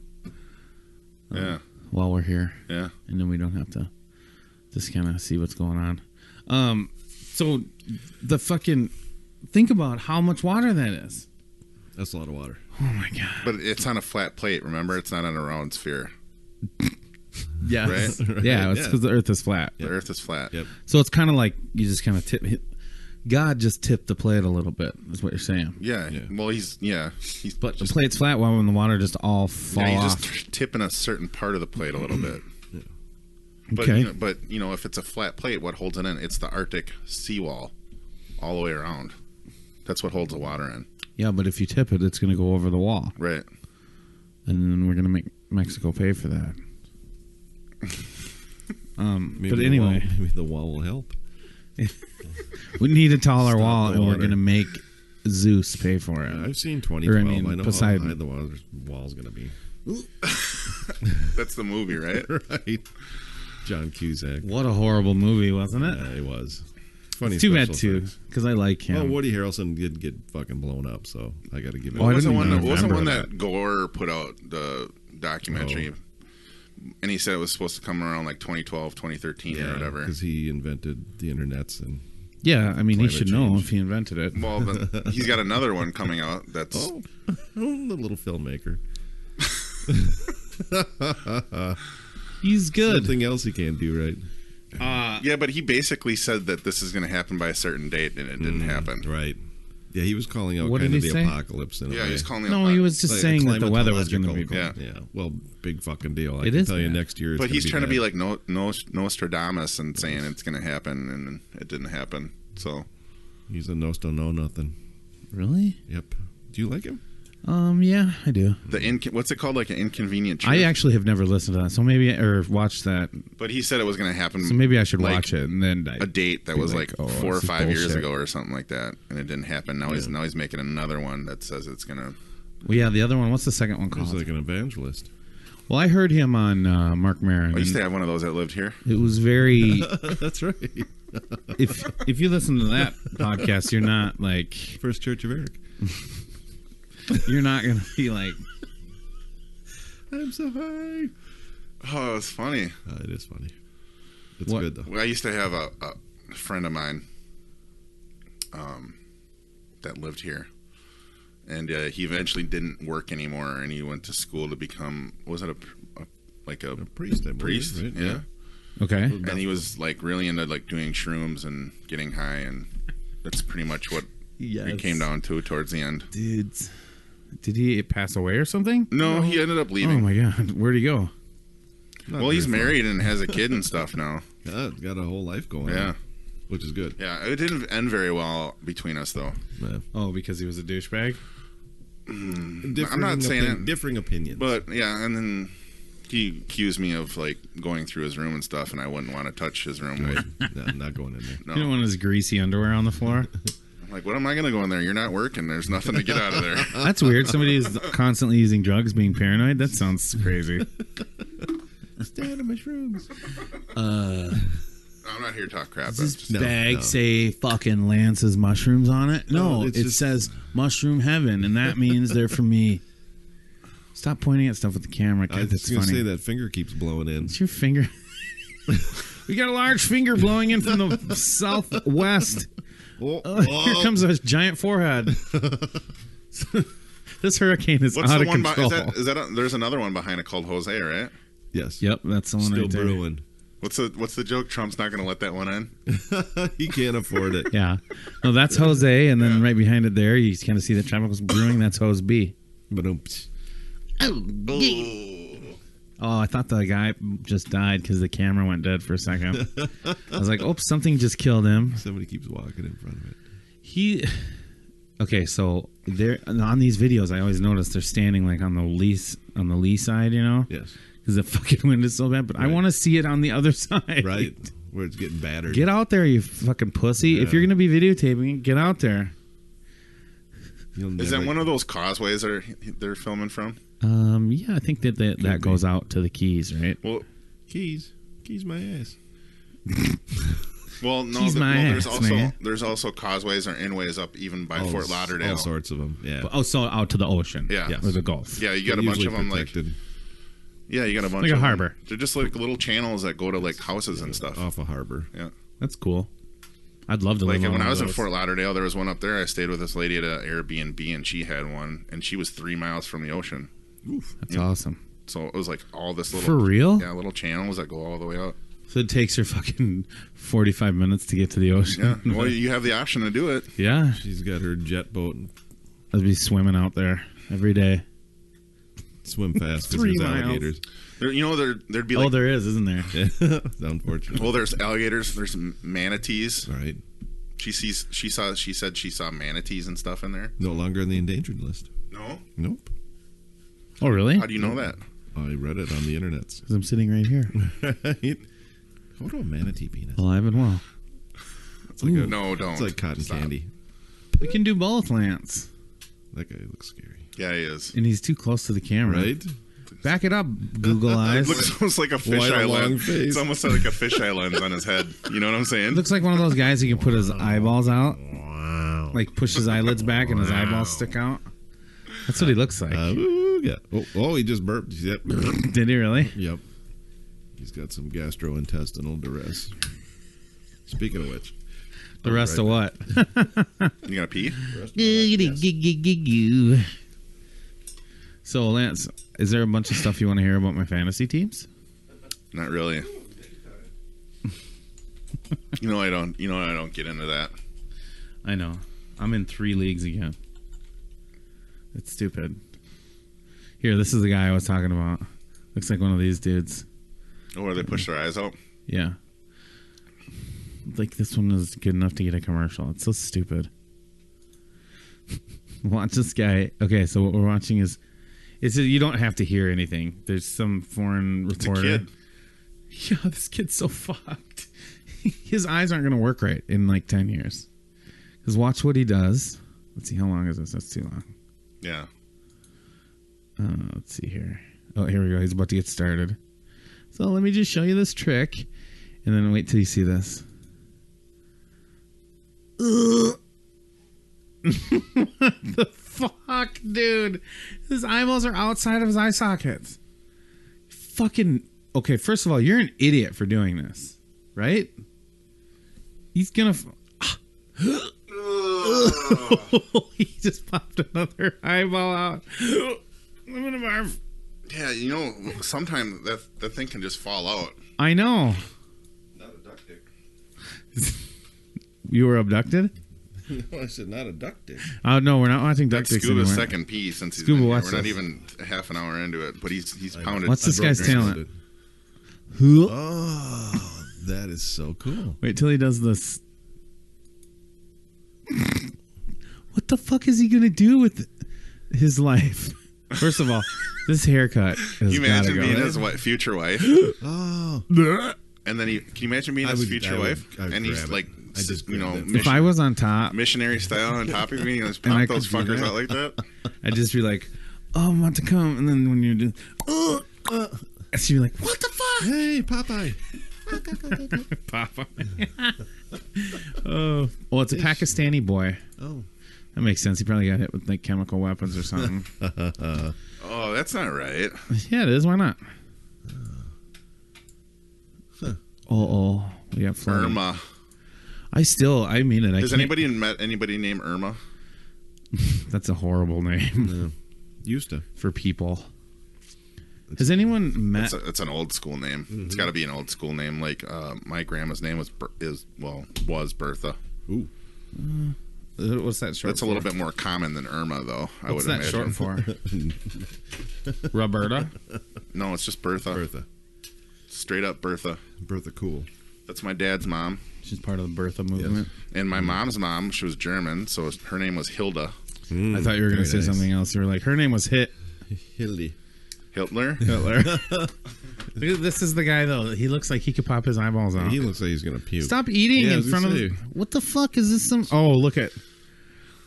While we're here. Yeah. And then we don't have to just kind of see what's going on. So the fucking... Think about how much water that is. That's a lot of water. Oh, my God. But it's on a flat plate, remember? It's not on a round sphere. Yes. Right? Yeah, it's because the Earth is flat. The Earth is flat. Yep. So it's kind of like you just kind of tip... God just tipped the plate a little bit, is what you're saying. Yeah. Well, he's But the plate's flat, while when the water just all fall off. he's just tipping a certain part of the plate a little bit. But, Okay. if it's a flat plate, what holds it in? It's the Arctic seawall all the way around. That's what holds the water in. Yeah, but if you tip it, it's going to go over the wall. Right. And then we're going to make Mexico pay for that. But anyway. Maybe the wall will help. We need a taller Stop wall, the and we're water. going to make Zeus pay for it. I've seen 2012. I know Poseidon. how high the wall's going to be. That's the movie, right? Right. John Cusack. What a horrible movie, wasn't it? Yeah, it was. Funny. It's too bad, special too, effects. because I like him. Well, Woody Harrelson did get fucking blown up, so I got to give it. Oh, I wasn't didn't one even wasn't remember one that Gore put out the documentary, and he said it was supposed to come around like 2012, 2013 or whatever. because he invented the internets and. Yeah, I mean, he Climate should know change. if he invented it. Well, but he's got another one coming out that's the little filmmaker. He's good. Something else he can't do right. yeah, but he basically said that this is going to happen by a certain date, and it didn't happen. Right. Yeah, he was calling out What kind did of he the say? apocalypse in a Yeah, way. he's calling the No, he was just Like a saying that the weather was going to be climatological- bad. Yeah. Well, big fucking deal. I It can is tell you bad. next year. It's But gonna he's trying to bad. be like Nostradamus and saying it's going to happen, and it didn't happen. So He's a don't know nothing. Really? Yep. Do you like him? Yeah, I do. what's it called? Like an inconvenient truth. I actually have never listened to that, so maybe or watched that. But he said it was going to happen. So maybe I should like, watch it and then a date that be was like, like oh, 4 or this is 5 years bullshit. ago or something like that, and it didn't happen. Now he's making another one that says it's going to. Well, yeah, the other one. What's the second one called? He's like an evangelist. Well, I heard him on Mark Maron. I used to and have one of those that lived here. it was very. That's right. if you listen to that podcast, you're not like First Church of Eric. you're not gonna be like. I'm so high. Oh, it's funny. It is funny. It's What? good though. Well, I used to have a friend of mine that lived here, and he eventually didn't work anymore, and he went to school to become a Priest, I believe, priest? right? Yeah. Okay. And he was like really into like doing shrooms and getting high, and that's pretty much what it came down to towards the end. Did he pass away or something? No, he ended up Oh leaving. my god, where'd he go? Not Well, he's very far. married and has a kid and stuff now. Got a whole life going Yeah. on, which is good. Yeah, it didn't end very well between us though. Yeah. Oh, because he was a douchebag. I'm not saying it. Differing opinions. But yeah, and then he accused me of like going through his room and stuff, and I wouldn't want to touch his room. Right. No, I'm not going in there. No. You don't want his greasy underwear on the floor. I'm like, what am I going to go in there? You're not working. There's nothing to get out of there. That's weird. Somebody is constantly using drugs, being paranoid. That sounds crazy. Stay out of my shrooms. I'm not here to talk crap. Does That's this just, bag say fucking Lance's mushrooms on it? No, No, it it's just- says mushroom heaven, and that means they're for me. Stop pointing at stuff with the camera. I was That's going to funny. say that finger keeps blowing in. It's your finger. We got a large finger blowing in from the southwest. Oh, Here comes a giant forehead. This hurricane is What's out the of one? control. There's another one behind it called Jose, right? Yes. Yep, that's the one Still right there. brewing. What's the joke? Trump's not going to let that one in. He can't afford it. Yeah. No, that's Jose, and then right behind it there, you kind of see the tropicals brewing. That's Jose B. But Oh, I thought the guy just died because the camera went dead for a second. I was like, oh, something just killed him. somebody keeps walking in front of it. Okay, so they're on these videos. I always notice they're standing like on the lee side, you know? Yes. Because the fucking wind is so bad. But I want to see it on the other side. Right. Where it's getting battered. Get out there, you fucking pussy. Yeah. If you're gonna be videotaping it, get out there. Is that one of those causeways they're filming from? Yeah, I think that goes out to the Keys, right? Well, Keys my ass. well, no. Keys my ass, man. There's also causeways or inways up even by Fort Lauderdale. All sorts of them. Yeah. Oh, so out to the ocean. Yeah. Or the Gulf. Yeah, you got a bunch of them protected. Yeah, you got a bunch like a of harbor. Them. They're just like little channels that go to like houses and stuff. Off a harbor. Yeah. That's cool. I'd love to live Like on when one I of was in those. Fort Lauderdale, there was one up there. I stayed with this lady at an Airbnb, and she had one, and she was 3 miles from the ocean. Oof. That's awesome. So it was like all this little For real? yeah, little channels that go all the way out. So it takes her fucking 45 minutes to get to the ocean. Yeah, well, you have the option to do it. Yeah. She's got her jet boat and I'd be swimming out there every day. swim fast because 3 there's miles. alligators. There'd be like, There is, isn't there? It's unfortunate. well, there's alligators, there's manatees. Right. She said she saw manatees and stuff in there. No longer on the endangered list. No, Nope. Oh, really? how do you know that? I read it on the internet. Because I'm sitting right here. What a manatee penis. Alive and well. It's like No, don't. It's like cotton Stop. candy. We can do both, Lance. That guy looks scary. Yeah, he is. And he's too close to the camera. Right? Back it up, Google eyes. It looks almost like a Wide, fisheye long lens. face. It's almost like a fisheye lens on his head. You know what I'm saying? Looks like one of those guys who can put his eyeballs out. Wow. Like push his eyelids back and his eyeballs stick out. That's what he looks like. Ooh, yeah. Oh, he just burped. Yep. Did he really? Yep. He's got some gastrointestinal duress. Speaking of which. The rest of what? You gonna pee? So, Lance, is there a bunch of stuff you want to hear about my fantasy teams? Not really. You know I don't get into that. I know. I'm in 3 leagues again. It's stupid. Here, this is the guy I was talking about. Looks like one of these dudes. Oh, where they push their eyes out? Yeah. Like, this one is good enough to get a commercial. It's so stupid. Watch this guy. Okay, so what we're watching is you don't have to hear anything. There's some foreign reporter. It's a kid. Yeah, this kid's so fucked. His eyes aren't going to work right in like 10 years. Because watch what he does. Let's see, how long is this? That's too long. Yeah. Let's see here. Oh, here we go. He's about to get started. So let me just show you this trick. And then wait till you see this. What the fuck, dude? His eyeballs are outside of his eye sockets. Fucking... Okay, first of all, you're an idiot for doing this. Right? He's gonna... He just popped another eyeball out. I'm gonna barf. Yeah, you know, sometimes that thing can just fall out. I know. Not a duck dick. You were abducted? No, I said not a duck dick. Oh, no, we're not watching duck That's dicks Scuba's anymore. second piece since he's Scuba, been here. watch We're not this. even a half an hour into it, but he's pounded. What's this I broke guy's your talent? foot. Who? Oh, that is so cool. Wait till he does this. What the fuck is he gonna do with his life? First of all, this haircut has Can you gotta imagine go. being his future wife? Oh. And then can you imagine being his future wife? I would And he's grab like, it. I just you know, grabbed it. If I was on top, missionary style on top of me, and just And I pop those could do fuckers that. out like that. I'd just be like, "Oh, I'm about to come," and then when you're doing, she'd be like, "What the fuck?" Hey, Popeye. Papa. Oh, well, it's a Pakistani boy. Oh. That makes sense. He probably got hit with like chemical weapons or something. Oh, that's not right. Yeah, it is. Why not? Oh, we got Flummery. Irma. I mean it. Has anybody met anybody named Irma? That's a horrible name Used to. for people. Has anyone met? It's an old school name. Mm-hmm. It's got to be an old school name. Like my grandma's name was Bertha. Ooh. What's that short That's for? a little bit more common than Irma, though. I would What's that imagine. short for? Roberta? No, it's just Bertha. Bertha. Straight up Bertha. Bertha Cool. That's my dad's mom. She's part of the Bertha movement. And my mom's mom, she was German, so her name was Hilda. I thought you were going to say something else. You were like, her name was Hildy. Hitler? Hitler. This is the guy, though. He looks like he could pop his eyeballs out. He looks like he's going to puke. Stop eating in front of... What the fuck is this? Oh, look at...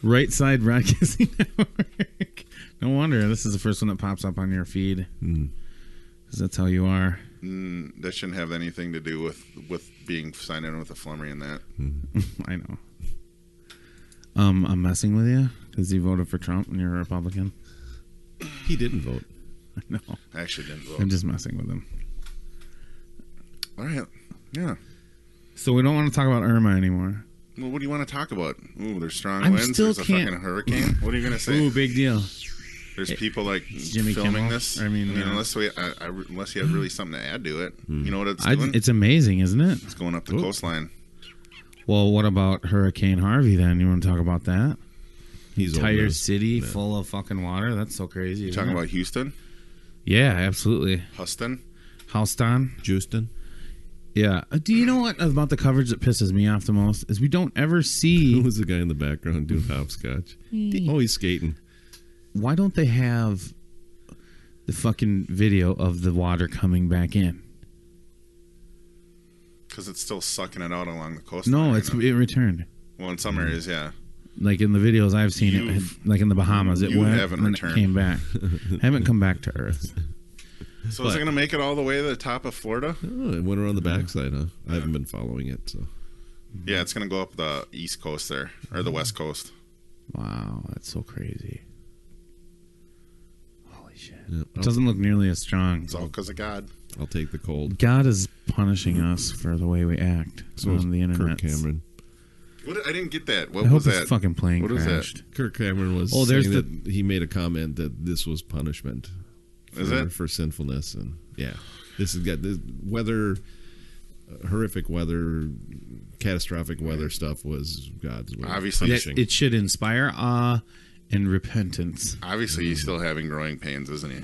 Right Side Broadcasting Network. No wonder. This is the first one that pops up on your feed. Because that's how you are. That shouldn't have anything to do with being signed in with the Flummery and that. I know. I'm messing with you because you voted for Trump and you're a Republican. He didn't vote. I know. I actually didn't vote. I'm just messing with him. All right. Yeah. So we don't want to talk about Irma anymore. Well, what do you want to talk about? Ooh, there's strong I'm winds. still There's a can't- fucking hurricane. What are you gonna say? Ooh, big deal. There's people like Jimmy filming Kimmel? this. I mean, unless you have really something to add to it. You know what it's doing? It's amazing, isn't it? It's going up the coastline. Well, what about Hurricane Harvey then? You want to talk about that? He's Entire over city full of fucking water. That's so crazy. You isn't talking it? about Houston, Yeah, absolutely. Huston? Houston. Houston. Yeah. Do you know what about the coverage that pisses me off the most? Is we don't ever Who see... was the guy in the background doing hopscotch? Oh, he's skating. Why don't they have the fucking video of the water coming back in? Because it's still sucking it out along the coastline. No, right now. it returned. Well, in some areas, yeah. Like in the videos I've seen, like in the Bahamas, it you went haven't and then returned. it came back. Haven't come back to Earth. So is it going to make it all the way to the top of Florida? Oh, it went around the backside, huh? I haven't been following it, so. Yeah, it's going to go up the east coast there, or the west coast. Wow, that's so crazy. Holy shit. Yeah, It doesn't look nearly as strong. It's all because of God. I'll take the cold. God is punishing us for the way we act So is on the internet. Kirk Cameron. I didn't get that. I What hope was his that? fucking plane What is that? crashed. Kirk Cameron was Oh, there's saying that he made a comment that this was punishment. Is it? For sinfulness, and yeah, this has got this weather, horrific weather, catastrophic weather stuff was God's way. Obviously, That it should inspire awe and repentance. Obviously, he's still having growing pains, isn't he?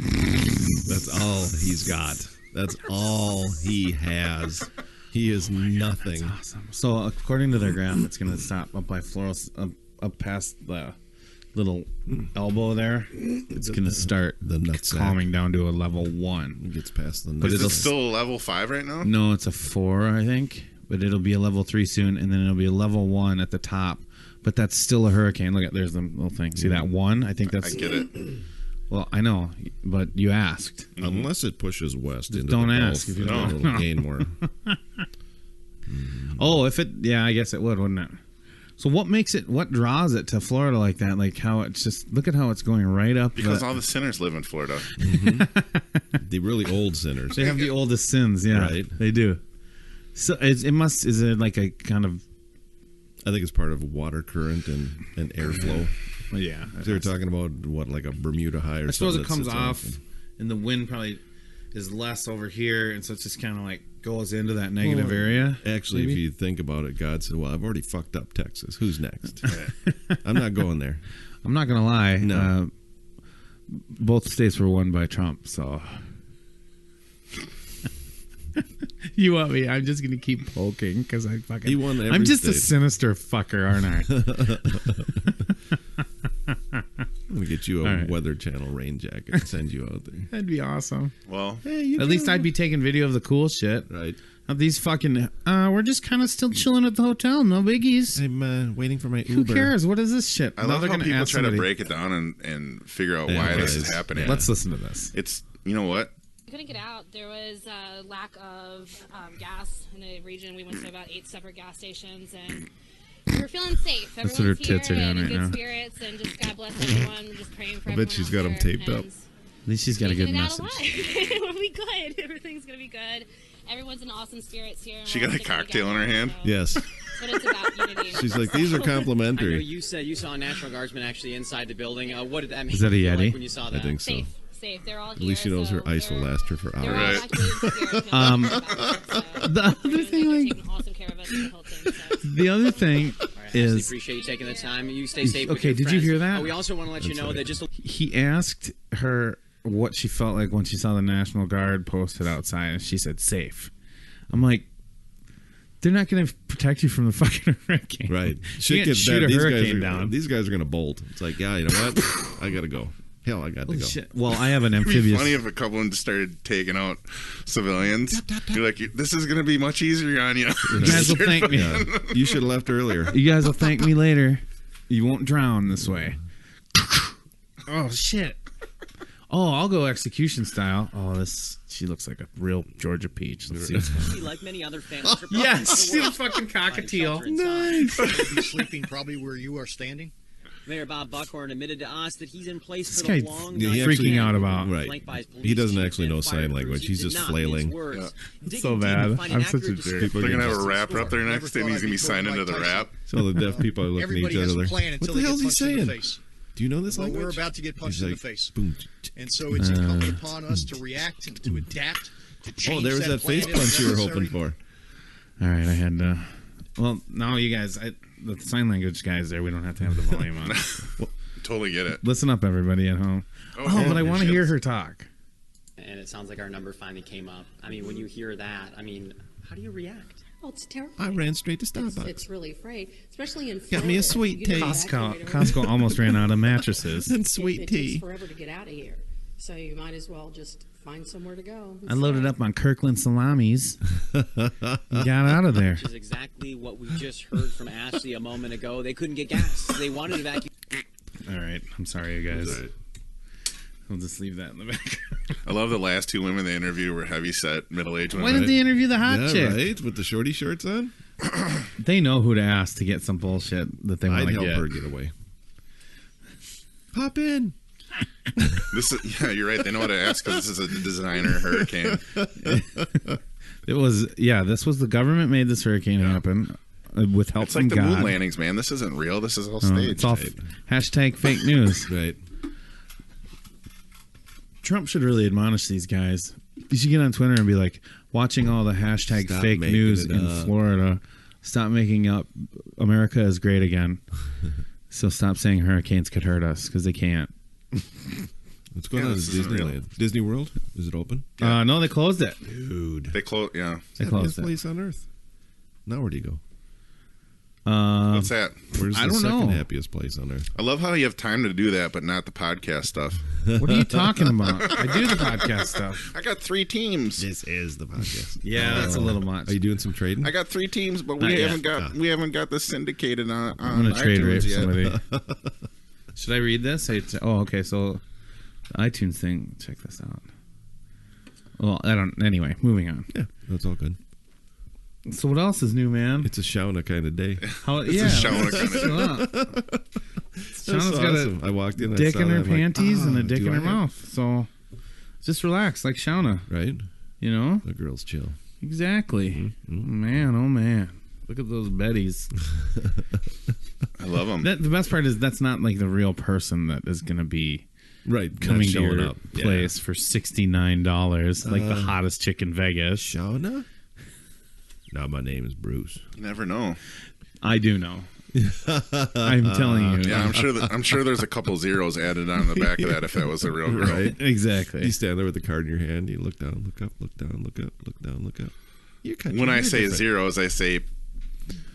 That's all he's got. That's all he has. He is nothing. Awesome. So according to their graph, it's going to stop up by Floral, up past the little elbow there. It's going to start The nutsack. calming down to a level 1. It gets past the But Is it'll it still level 5 right now? No, it's a 4, I think. But it'll be a level 3 soon, and then it'll be a level 1 at the top. But that's still a hurricane. Look at there's the little thing. See that 1? I think that's. I get it. Well, I know, but you asked. Unless it pushes west into don't the ask Gulf, if you don't. it'll gain more. Oh, if it, yeah, I guess it would, wouldn't it? So what makes it? What draws it to Florida like that? Like how it's just look at how it's going right up. Because all the sinners live in Florida. The really old sinners. they have the oldest sins. Yeah, Right. They do. So it must. Is it like a kind of? I think it's part of water current and airflow. Well, yeah. They were talking about what, like a Bermuda high or I suppose something. it comes that sits off, off. and the wind probably is less over here, and so it's just kind of like goes into that negative area. Actually, maybe? if you think about it, God said, "Well, I've already fucked up Texas. Who's next? I'm not going there." I'm not gonna lie. No. Both states were won by Trump, so. You want me? I'm just gonna keep poking because I fucking. He won every I'm just a state. sinister fucker, aren't I? I'm gonna get you a All right. Weather Channel rain jacket and send you out there. That'd be awesome. Well, At least I'd be taking video of the cool shit. Right. Of these fucking. We're just kind of still chilling at the hotel. No biggies. I'm waiting for my Who Uber. cares? What is this shit? I Now love they're how gonna people ask try to somebody- break it down and figure out Yeah, why this right. is happening. Yeah. Let's listen to this. It's, you know what? Couldn't get out. There was a lack of gas in the region. We went to about 8 separate gas stations, and we were feeling safe. That's what her Everyone's here tits are doing and in right good now. spirits, and just God bless everyone. We're just praying for I everyone bet she's out got them there, taped and up. At least she's got a good making it out message. alive. It'll be good. Everything's gonna be good. Everyone's in awesome spirits here. and She we're got all a sticking cocktail in her together, hand? so- Yes. That's what it's about, unity. She's like, these are I know complimentary. you said you saw a National Guardsman actually inside the building. What did that make Is that a you feel Yeti? like when you saw that? I think so. Safe. They're all here. At least she knows her ice will last her for They're all hours. Right. actually in spirit. The other thing, like, taking awesome care of us the whole time. So. the other thing All right, I really is appreciate you taking the time. You stay safe. with Okay, your did you friends. hear that? We also want to let you know that just he asked her what she felt like when she saw the National Guard posted outside, and she said safe. I'm like, they're not going to protect you from the fucking hurricane. Right. You Shit can't gets shoot bad. a hurricane down. These guys are going to bolt. It's like, yeah, you know what? I got to go. Hell, I got to Holy go. shit. Well, I have an It'd be amphibious. funny if a couple of them just started taking out civilians. You're like, this is going to be much easier on you. You guys will thank me. Yeah. You should have left earlier. You guys will thank me later. You won't drown this way. Oh shit. Oh, I'll go execution style. Oh, she looks like a real Georgia peach. Let's see. like many other families. Yes, see the fucking cockatiel. Nice. Be sleeping probably where you are standing. Mayor Bob Buckhorn admitted to us that he's in place This for the guy's long Yeah, he night. actually- freaking out about. Right. Flanked by his police He doesn't chief actually and know fire sign crews. language. He He's did just not mince flailing. words. Yeah. Digging So deep bad. to find an I'm such a accurate jerk. description They're going to have a of rapper up there Never next, and thought he's I'd going to be be signed quoting into the Mike rap. So the deaf people are looking at Everybody each has other a like, plan what until the they hell's get he punched in saying? the face. Do you know this Well, language? we're about to get punched He's in like, the face. boom. And so it's incumbent upon us to react and to adapt, to change Oh, there was that plan face if punch you were necessary. hoping for. All right, I had to. Well, now you guys, the sign language guys there, we don't have to have the volume on. Totally get it. Listen up, everybody at home. Oh, Oh, yeah, but I here want to she hear is. her talk. And it sounds like our number finally came up. I mean, when you hear that, I mean, how do you react? Oh, it's terrible. I ran straight to Starbucks. It's really afraid, especially in Got me a Florida. sweet You get tea. evacuated Costco almost ran out of mattresses. and It sweet takes tea. forever to get out of here, so you might as well just find somewhere to go. I loaded up on Kirkland salamis. Got out of there. Which is exactly what we just heard from Ashley a moment ago. They couldn't get gas. They wanted to evacuate. All right, I'm sorry, you guys. That's right. We'll just leave that in the back. I love the last two women they interviewed were heavy set, middle aged Why women. did they interview the hot Yeah, chick? right? With the shorty shorts on? They know who to ask to get some bullshit that they want I'd to help get. her get away. Pop in. This is, yeah, you're right. They know what to ask because this is a designer hurricane. It was, this was the government made this hurricane happen with help It's from like the God. moon landings, man. This isn't real. This is all Oh, staged. it's all hashtag fake news. Right. Trump should really admonish these guys. You should get on Twitter and be like, watching all the hashtag Stop fake making news it in up. Florida. Stop making up. America is great again. So stop saying hurricanes could hurt us because they can't. What's going Yeah, on at this isn't real. Disneyland? Disney World? Is it open? No, they closed it. Dude. They close. Yeah. They Happiest closed it. place on earth. Now where do you go? What's that? Where's I the don't second know. happiest place on earth? I love how you have time to do that, but not the podcast stuff. What are you talking about? I do the podcast stuff. I got 3 teams. This is the podcast. Yeah, that's a little much. Are you doing some trading? I got 3 teams, but Not we yet. haven't got this syndicated on I'm gonna trade iTunes rape yet. somebody. Should I read this? Oh, okay. So, the iTunes thing. Check this out. Well, I don't. Anyway, moving on. Yeah, that's all good. So, what else is new, man? It's a Shauna kind of day. How? It's a Shauna kind of. Shauna's got awesome. I walked in, a I dick saw in that, her I'm like, panties and a dick do in I her have- mouth. So, just relax, like Shauna. Right? You know? The girls chill. Exactly. Man, oh man. Look at those Bettys. I love them. The best part is that's not like the real person that is going to be Right. coming not to showing your up. place for $69, like the hottest chick in Vegas. Yeah. Shauna? No, my name is Bruce. You never know. I do know. I'm telling you. Yeah, I'm sure there's a couple zeros added on the back of that if that was a real girl. Right? Exactly. You stand there with the card in your hand. You look down, look up, look down, look up, look down, look up. Your country, When I you're say different. zeros, I say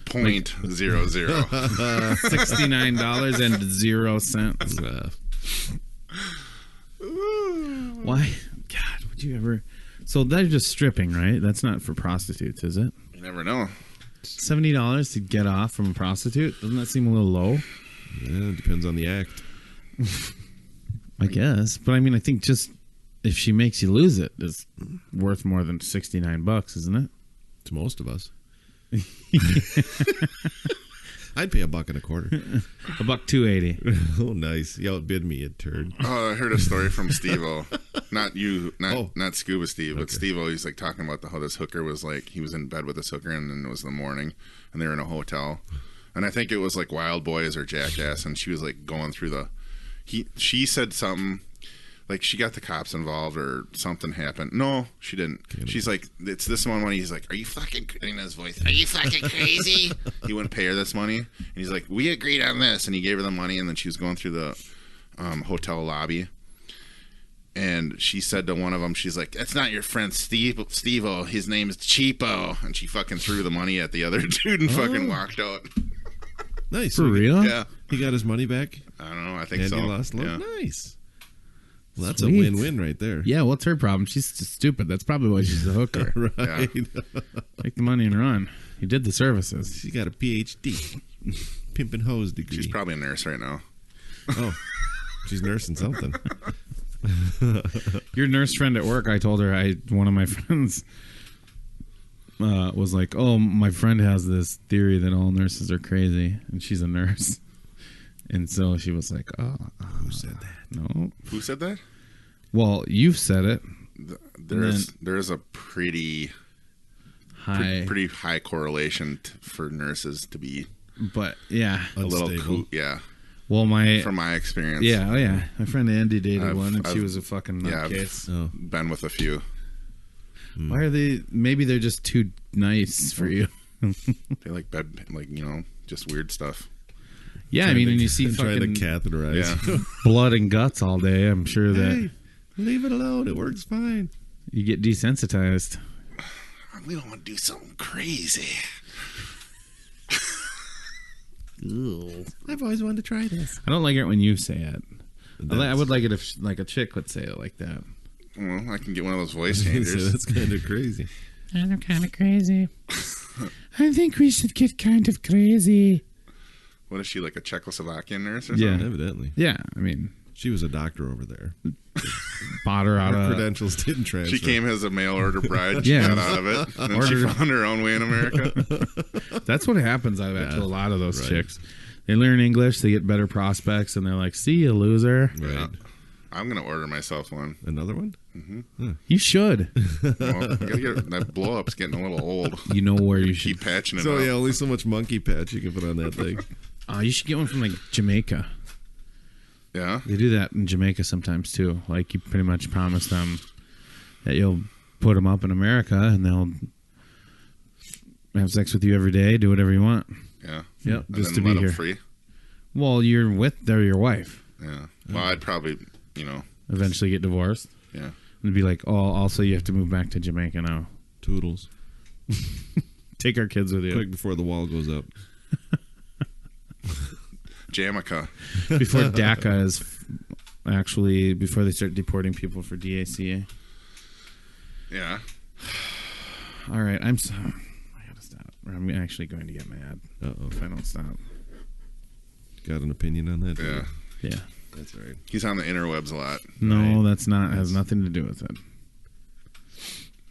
.00. $69.00. Why? God, would you ever? So they're just stripping, right? That's not for prostitutes, is it? You never know. $70 to get off from a prostitute? Doesn't that seem a little low? Yeah, it depends on the act. I guess. But I mean, I think just if she makes you lose it, it's worth more than $69, isn't it? To most of us. I'd pay $1.25. $1.280. Oh, nice. You outbid me, you turd. Oh, I heard a story from Steve-O. Not you, Oh. not Scuba Steve, but Okay. Steve always like talking about how this hooker was like he was in bed with this hooker and then it was the morning and they were in a hotel, and I think it was like Wild Boys or Jackass, and she was like going through she said something like she got the cops involved or something happened. No, she didn't. She's like, it's this one money. He's like, are you fucking, in his voice, are you fucking crazy? He wouldn't pay her this money, and he's like, we agreed on this, and he gave her the money, and then she was going through the hotel lobby. And she said to one of them, she's like, that's not your friend Steve-O. His name is Cheapo. And she fucking threw the money at the other dude and fucking walked out. Nice. For real? Yeah. He got his money back. I don't know. I think And so. he lost love. Yeah. Nice. Well, that's Sweet. a win-win right there. Yeah, what's her problem? She's just stupid. That's probably why she's a hooker. Right. Take the money and run. You did the services. She got a PhD. Pimp and hose degree. She's probably a nurse right now. Oh, she's nursing something. Your nurse friend at work, I told her, one of my friends was like, oh, my friend has this theory that all nurses are crazy, and she's a nurse. And so she was like, oh. Who said that? No. Who said that? Well, you've said it. There's a pretty High. pretty high correlation for nurses to be But, yeah. a little Unstable. yeah, Well, from my experience. Yeah, oh yeah. My friend Andy dated one, and she I've- was a fucking yeah, I've nutcase. Oh. been with a few. Why are they? Maybe they're just too nice for you. They like bed, like, just weird stuff. Yeah, I mean, when you see trying to fucking catheterize. Yeah. blood and guts all day, I'm sure that Hey, leave it alone. It works fine. you get desensitized. We don't want to do something crazy. I've always wanted to try this. I don't like it when you say it. I would like it if like a chick would say it like that. Well, I can get one of those voice changers. That's kind of crazy. I'm kind of crazy. I think we should get kind of crazy. What is she, like a Czechoslovakian nurse or Yeah. something? Evidently. Yeah, I mean, She was a doctor over there. bought her out Her of. credentials didn't transfer. She came as a mail order bride. She Yeah. got out of it. And then she Ordered- found her own way in America. That's what happens. I bet to a lot of those right. chicks. They learn English, they get better prospects, and they're like, "See you, loser." Right. I'm going to order myself one. Another one? You should. Well, that blow up's getting a little old. You know where you should. Keep patching it So, up. yeah, only so much monkey patch you can put on that thing. You should get one from like Jamaica. Yeah? They do that in Jamaica sometimes too. Like you pretty much promise them that you'll put them up in America, and they'll have sex with you every day, do whatever you want. Yeah. Yep, And just then to be let 'em here. free. Well, they're your wife. Yeah. Well, I'd probably, Eventually get divorced, yeah. and be like, "Oh, also you have to move back to Jamaica now. Toodles. Take our kids with you Quick before the wall goes up. Jamaica. before DACA is actually before they start deporting people for DACA." Yeah. All right, I gotta stop. I'm actually going to get mad Uh-oh. if I don't stop. Got an opinion on that? Yeah. Yeah. That's all right. He's on the interwebs a lot. No, that's not. Has nothing to do with it.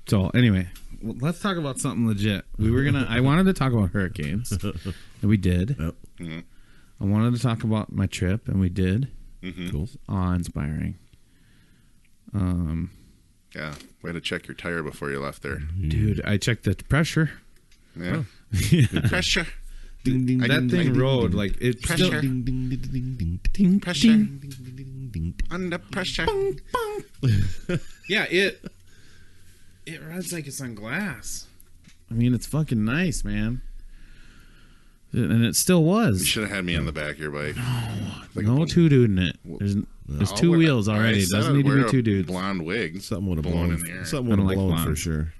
So anyway, let's talk about something legit. I wanted to talk about hurricanes, and we did. Yep. Mm-hmm. I wanted to talk about my trip, and we did. Mm-hmm. Cool. Awe-inspiring. Yeah. Way to check your tire before you left there. Dude, I checked the pressure. Yeah. Yeah. Pressure. Ding, ding, That ding, thing ding, rode ding, like it. Pressure. Still, ding, ding, ding, ding, ding, ding, Pressure. ding. ding, ding, ding, ding. Under pressure. Yeah, it rides like it's on glass. I mean, it's fucking nice, man. And it still You was. should have had me on the back of your bike. Like No two dude in it. There's two wheels already. It doesn't need to be two dudes. Blonde wig. Something would have Blowing blown. in the air. Something I would don't have like blown for blondes. sure.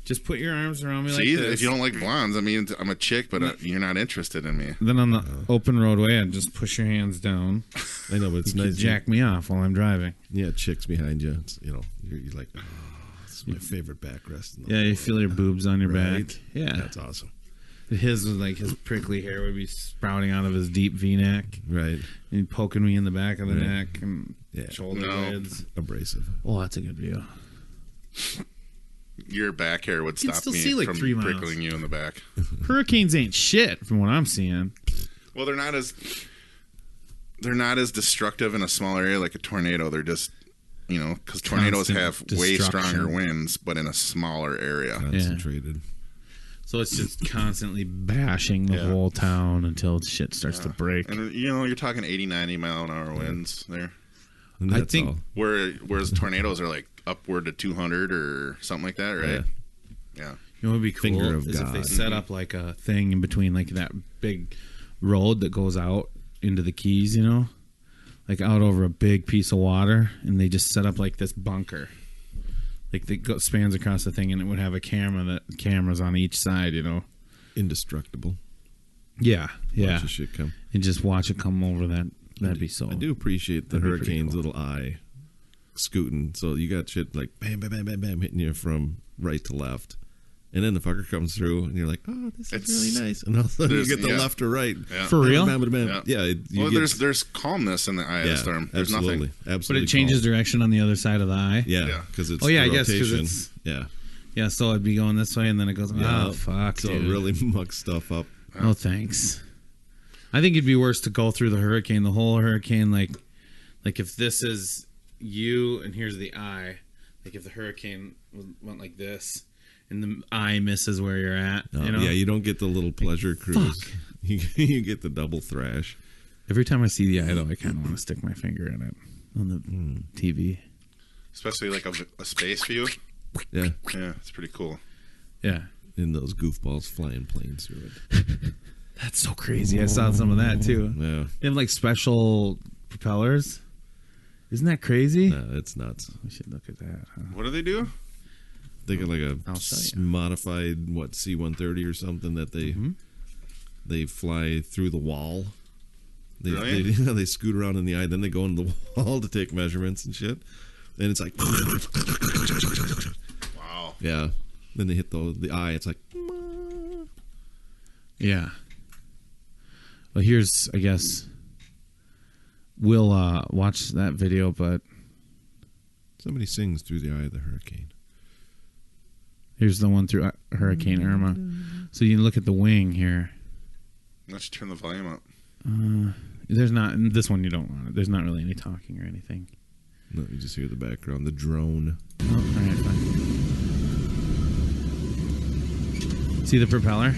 Just put your arms around me like See, this. if you don't like blondes, I mean, I'm a chick, but you're not interested in me. Then on the open roadway, I'd just push your hands down. I know, but it's You nice. could jack me off while I'm driving. Yeah, chicks behind you. It's, you're like, oh, this is my favorite backrest. In the Yeah, you world. feel your boobs on your Right? back. Yeah. That's awesome. His was like his prickly hair would be sprouting out of his deep V-neck. Right. And poking me in the back of the Right. neck and Yeah. shoulder No. blades. Abrasive. Oh, that's a good view. Your back hair would can stop still me see, like, from 3 miles. prickling you in the back. Hurricanes ain't shit from what I'm seeing. Well, they're not as destructive in a small area like a tornado. They're just because tornadoes Constant have way destruction. stronger winds, but in a smaller area. Concentrated. So it's just constantly bashing the whole town until shit starts to break. And you're talking 80, 90 mile an hour winds there. And I that's think- all. Whereas tornadoes are like upward to 200 or something like that, right? Yeah. You know what would be cool Finger of is if they God. set up like a thing in between like that big road that goes out into the Keys, like out over a big piece of water, and they just set up like this bunker. Like that spans across the thing, and it would have cameras on each side, Indestructible. Yeah, yeah. Watch the shit come. And just watch it come over that. That'd be so. I do appreciate the That'd be pretty hurricane's cool. little eye scooting. So you got shit like bam, bam, bam, bam, bam hitting you from right to left. And then the fucker comes through, and you're like, "Oh, this is really nice." And all of a sudden, you get the left or right. Yeah. For real? Bam, bam, bam, Yeah. bam. Yeah. Well, there's calmness in the eye of the storm. There's absolutely, nothing. absolutely. But it changes calm. direction on the other side of the eye. Yeah, because it's Oh, yeah, the I guess 'cause rotation. it's- Yeah, Yeah, so I'd be going this way, and then it goes, yeah. oh, fuck, So dude. it really mucks stuff up. No thanks. I think it'd be worse to go through the whole hurricane, like if this is you and here's the eye, like if the hurricane went like this and the eye misses where you're at, Yeah, you don't get the little pleasure cruise. You get the double thrash. Every time I see the eye, though, I kind of want to stick my finger in it on the TV. Especially like a space view. Yeah, Yeah, it's pretty cool. Yeah. and those goofballs flying planes through it. That's so crazy. I saw some of that, too. Yeah, They have, like, special propellers. Isn't that crazy? it's nuts. We should look at that, huh? What do they do? They got like a I'll show you. modified C-130 or something that they fly through the wall. Really? They scoot around in the eye, then they go into the wall to take measurements and shit. And it's like, Wow. yeah. Then they hit the eye. It's like, Yeah. Well, here's, I guess, we'll watch that video, but somebody sings through the eye of the hurricane. here's the one through Hurricane Irma. So you look at the wing here. Let's turn the volume up. There's not, in this one you don't want it. There's not really any talking or anything. No, you just hear the background, the drone. Oh, all right, fine. See the propeller?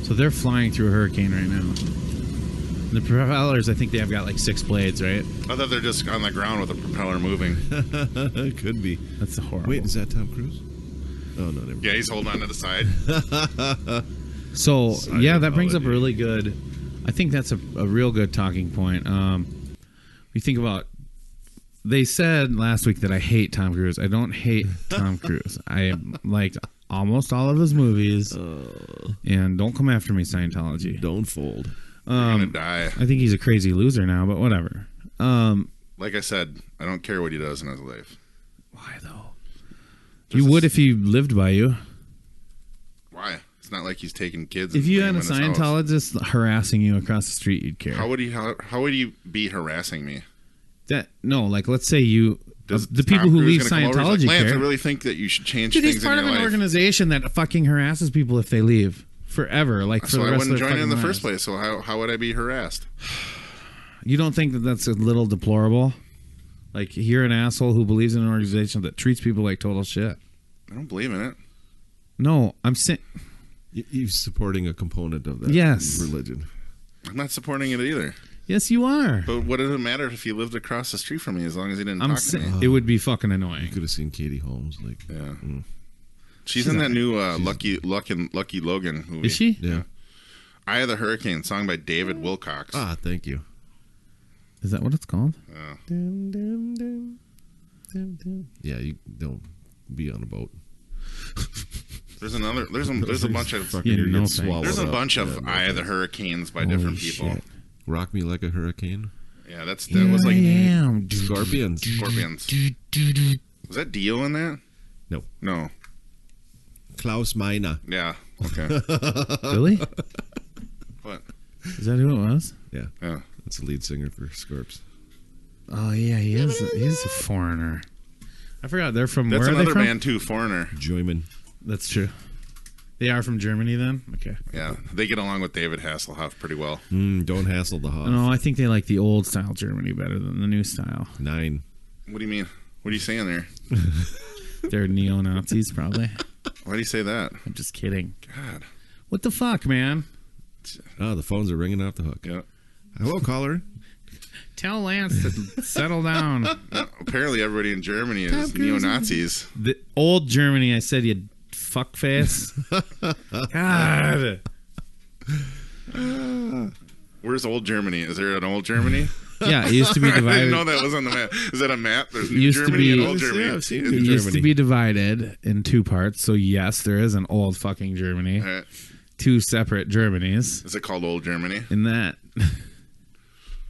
So they're flying through a hurricane right now. The propellers, I think they have got like 6 blades, right? I thought they're just on the ground with the propeller moving. Could be. That's a horrible. Wait, is that Tom Cruise? Oh, no, never mind. Yeah, he's holding on to the side. So yeah, that brings up a Psychology. really good. I think that's a real good talking point. We think about. They said last week that I hate Tom Cruise. I don't hate Tom Cruise. I liked almost all of his movies. And don't come after me, Scientology. Don't fold. You're gonna die. I think he's a crazy loser now, but whatever. Like I said, I don't care what he does in his life. Why though? You would if he lived by you. Why? It's not like he's taking kids. If and you putting had a them in his house. Scientologist harassing you across the street, you'd care. How would he be harassing me? Like let's say you Does the Tom people who Cruise leave gonna come over and Scientology be like, Lance, care. I really think that you should change Dude, things he's part in of your an life. organization that fucking harasses people if they leave forever, like for So the I rest wouldn't of their join it in the fucking first lives. place. So how would I be harassed? You don't think that that's a little deplorable? Like you're an asshole who believes in an organization that treats people like total shit. I don't believe in it. No, I'm saying You're supporting a component of that Yes. religion. I'm not supporting it either. yes, you are. But what does it matter if he lived across the street from me as long as he didn't I'm talk to saying me? it would be fucking annoying. You could have seen Katie Holmes. Like, Yeah. She's in that new Lucky Logan movie. Is she? yeah. Eye of the Hurricane, song by David Wilcox. Thank you. Is that what it's called? Yeah, you don't be on a boat. There's a bunch of Fucking Yeah, you're no getting thanks. swallowed there's a up. bunch of Yeah, no Eye of the thanks. Hurricanes by Holy different people. shit. Rock Me Like a Hurricane. Yeah, that was like Damn. Scorpions. Scorpions. Was that Dio in that? No. No. Klaus Meine. Yeah. Okay. Really? What? Is that who it was? Yeah, Yeah. that's the lead singer for Scorps. Oh yeah, he's a foreigner. I forgot they're from That's where are they another from? band too, Foreigner. Joyman. That's true. They are from Germany then? Okay. Yeah, they get along with David Hasselhoff pretty well. Don't hassle the Hoff. No, I think they like the old style Germany better than the new style. 9. What do you mean? What are you saying there? They're neo-Nazis, probably. Why do you say that? I'm just kidding. God. What the fuck, man? Oh, the phones are ringing off the hook. Yeah. Hello, caller. Tell Lance to settle down. Apparently, everybody in Germany is neo-Nazis. The old Germany, I said, you fuckface. God. Where's old Germany? Is there an old Germany? Yeah, it used to be I divided. didn't know that was on the map. Is that a map? There's New Used to Germany be- and old Germany. Yeah, I've seen It New used to Germany. be divided in 2 parts. So, yes, there is an old fucking Germany. All right. 2 separate Germanys. Is it called old Germany? In that.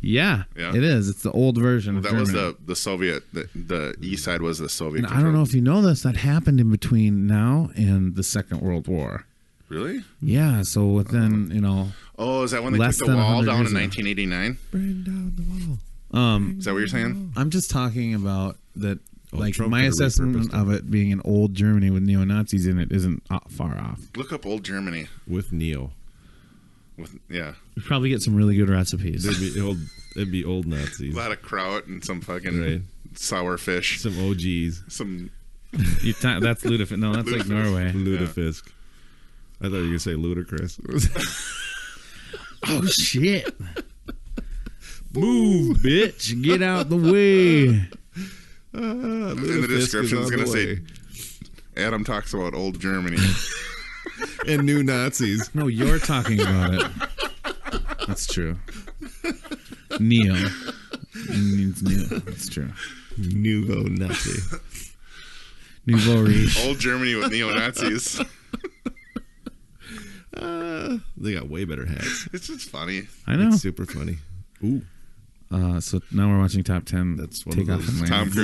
Yeah, Yeah. it is. It's the old version of That Germany. was the Soviet. The east side was the Soviet. And I don't know if you know this. That happened in between now and the Second World War. Really? Yeah, so within, Oh, is that when they Less took the than wall 100 down years in ago. 1989? Bring down the wall. Is that what you're saying? I'm just talking about that. Oh, Like Trump my could've assessment repurposed of it being an old Germany with neo-Nazis in it isn't far off. Look up old Germany. With Neo. Yeah, We probably get some really good recipes. It'd be old a Nazis. lot of kraut and some fucking Right. sour fish. Some OGs. Some That's Ludafisk. No, that's like Norway. Ludafisk. I thought you were going to say ludicrous. Oh shit! Move, bitch! Get out the way. in the description is going to say Adam talks about old Germany. and new Nazis. No, you're talking about it. That's true. Neo. It means new. That's true. Nouveau Nazi. Nouveau riche. Old Germany with neo-Nazis. They got way better hats. It's just funny. I know. It's super funny. Ooh. So now we're watching top 10. That's one Take of off those- and land.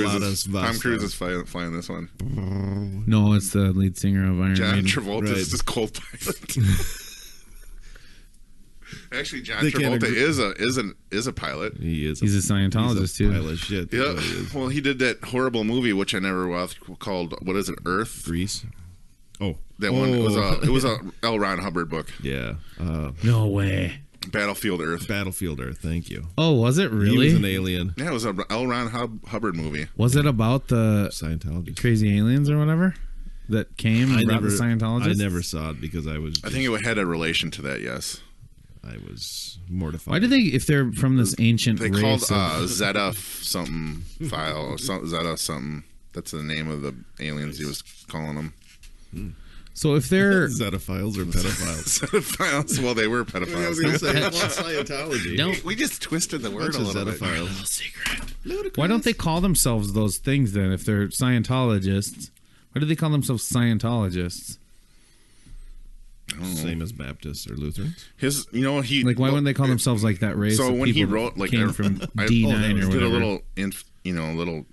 Tom Cruise is flying this one. No, it's the lead singer of Iron John Maiden. Travolta Right. is this cold pilot. Actually, John They can't Travolta agree. is a pilot. He is. He's a Scientologist he's a too. pile of shit. Yeah. That's what he is. Well, he did that horrible movie which I never watched called what is it? Earth. Grease. Oh. That one. It was a L. Ron Hubbard book. Yeah. No way. Battlefield Earth. Battlefield Earth. Thank you. Oh, was it He really? was an alien. Yeah, it was a L. Ron Hubbard movie. Was it about the Scientologist. crazy aliens or whatever that came and brought the Scientologists? I never saw it because I was. I think it had a relation to that. Yes. I was mortified. Why do they, if they're from this ancient They race called of, Zeta something file or Zeta something. That's the name of the aliens he was calling them. so if they're Zetaphiles or pedophiles? Zeta files. Well, they were I was pedophiles. going to say, what's Scientology? don't, We just twisted the word Bunch a of little bit. Zetaphiles. why don't they call themselves those things then? If they're Scientologists, why do they call themselves Scientologists? Same as Baptists or Lutherans? He Like, why wouldn't they call themselves like that race? So of when he people wrote, like, came from I D9 or did whatever. a little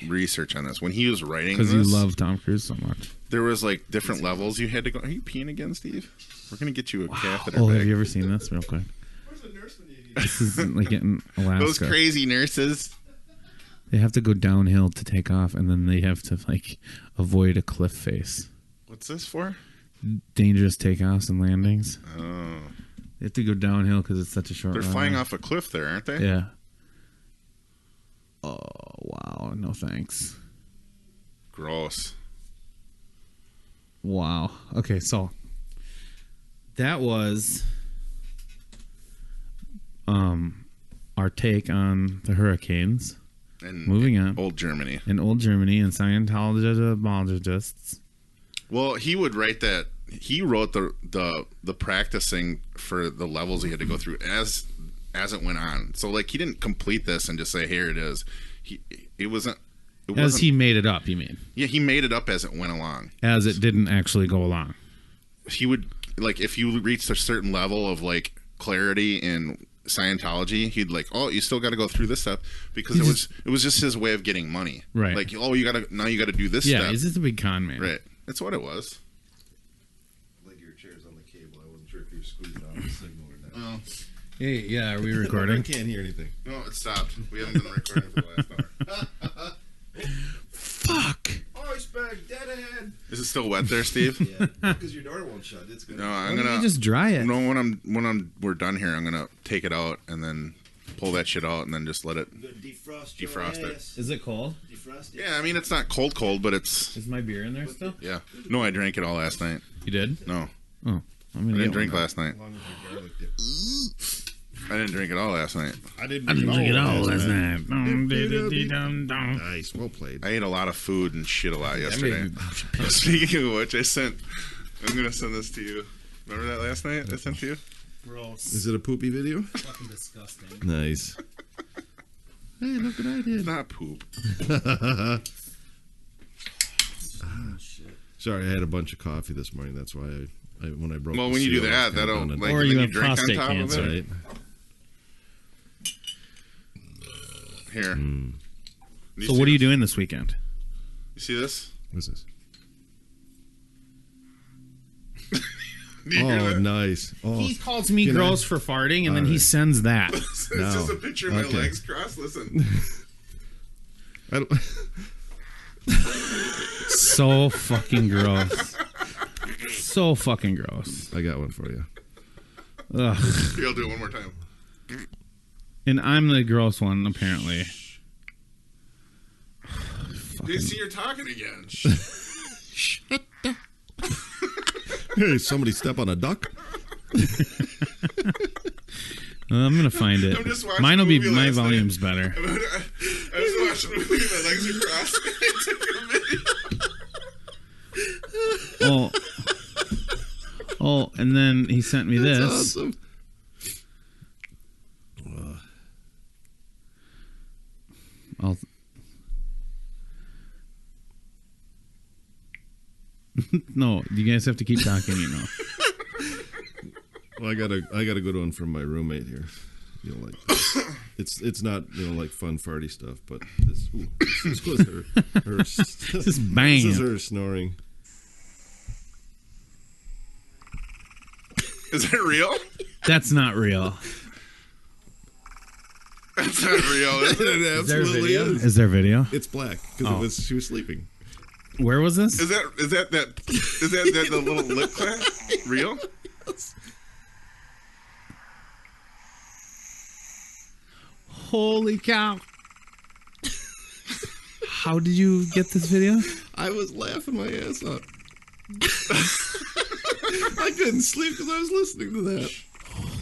research on this. When he was writing Because this, you love Tom Cruise so much. there was like different levels you had to go. Are you peeing again, Steve? We're gonna get you a catheter. Oh, bag. have you ever seen this? Real quick. Where's the nurse when you need? This is like in Alaska. Those crazy nurses. They have to go downhill to take off, and then they have to like avoid a cliff face. What's this for? Dangerous takeoffs and landings. Oh, They have to go downhill because it's such a short. they're runway. flying off a cliff there, aren't they? Yeah. Oh wow! No thanks. Gross. Wow. Okay, so that was our take on the hurricanes. And Moving on. Old Germany. In old Germany and Scientologists. Well, he would write that. He wrote the practicing for the levels he had to go through as it went on. So like he didn't complete this and just say here it is. It wasn't. As he made it up, you mean? Yeah, he made it up as it went along. As it didn't actually go along. He would like if you reached a certain level of like clarity in Scientology, he'd like, oh, you still got to go through this stuff because it was just his way of getting money. Right. Like, oh, you got to do this Yeah, stuff. he's just a big con man. Right. That's what it was. Like your chair's on the cable. I wasn't sure if you were squeezing out the signal or not. Oh. Hey, yeah, are we I recording? can't hear anything. No, it stopped. We haven't been recording for the last hour. Fuck. Ice bag! dead ahead. Is it still wet there, Steve? Yeah, because your door won't shut. It's gonna. No, I'm Why don't gonna you just dry it. No, we're done here, I'm gonna take it out and then pull that shit out and then just let it. Defrost it. Is it cold? Defrost it. Yeah, I mean it's not cold, but it's Is my beer in there still? yeah. No, I drank it all last night. You did? No, Oh, I'm gonna I didn't get drink one last night. As long as your garlic dip. I didn't drink it all last night. I didn't now. I didn't drink it all last night. night. Nice, well played. I ate a lot of food and shit a lot yesterday. Speaking of which, I'm gonna send this to you. Remember that last night I sent to you? Gross. Is it a poopy video? Fucking disgusting. Nice. Hey, look what I It's did. not poop. Sorry, I had a bunch of coffee this morning. That's why I when I broke. Well, the when you do seal, I that, was kinda that'll down like, Or and you then have drink on prostate top cancer. of it. right. Here. So what are you doing this weekend? You see this? What's this? Do you hear Oh, that? nice. Oh, He calls me Can gross for farting, and then he Alright. sends that. It's No. just a picture of my Okay. legs crossed. Listen. I don't, So fucking gross. So fucking gross. I got one for you. Ugh. Here, I'll do it one more time. And I'm the gross one, apparently. You see, you're talking again. Hey, somebody step on a duck? I'm gonna find it. I'm just watching Mine will the be movie my last night. volume's better. I was watching a movie, my legs are crossed. I took a video. Oh, and then he sent me That's this. awesome. I'll... No, you guys have to keep talking, you know. Well, I got a good one from my roommate here. You'll like this. It's not like fun farty stuff, but this was her Just bang. This is her snoring. Is that real? That's not real. That's not real. Is it? It Is there absolutely video? is. Is there video? It's black because Oh. she was sleeping. Where was this? Is that the little lip clap? Real? Holy cow. How did you get this video? I was laughing my ass off. I couldn't sleep because I was listening to that.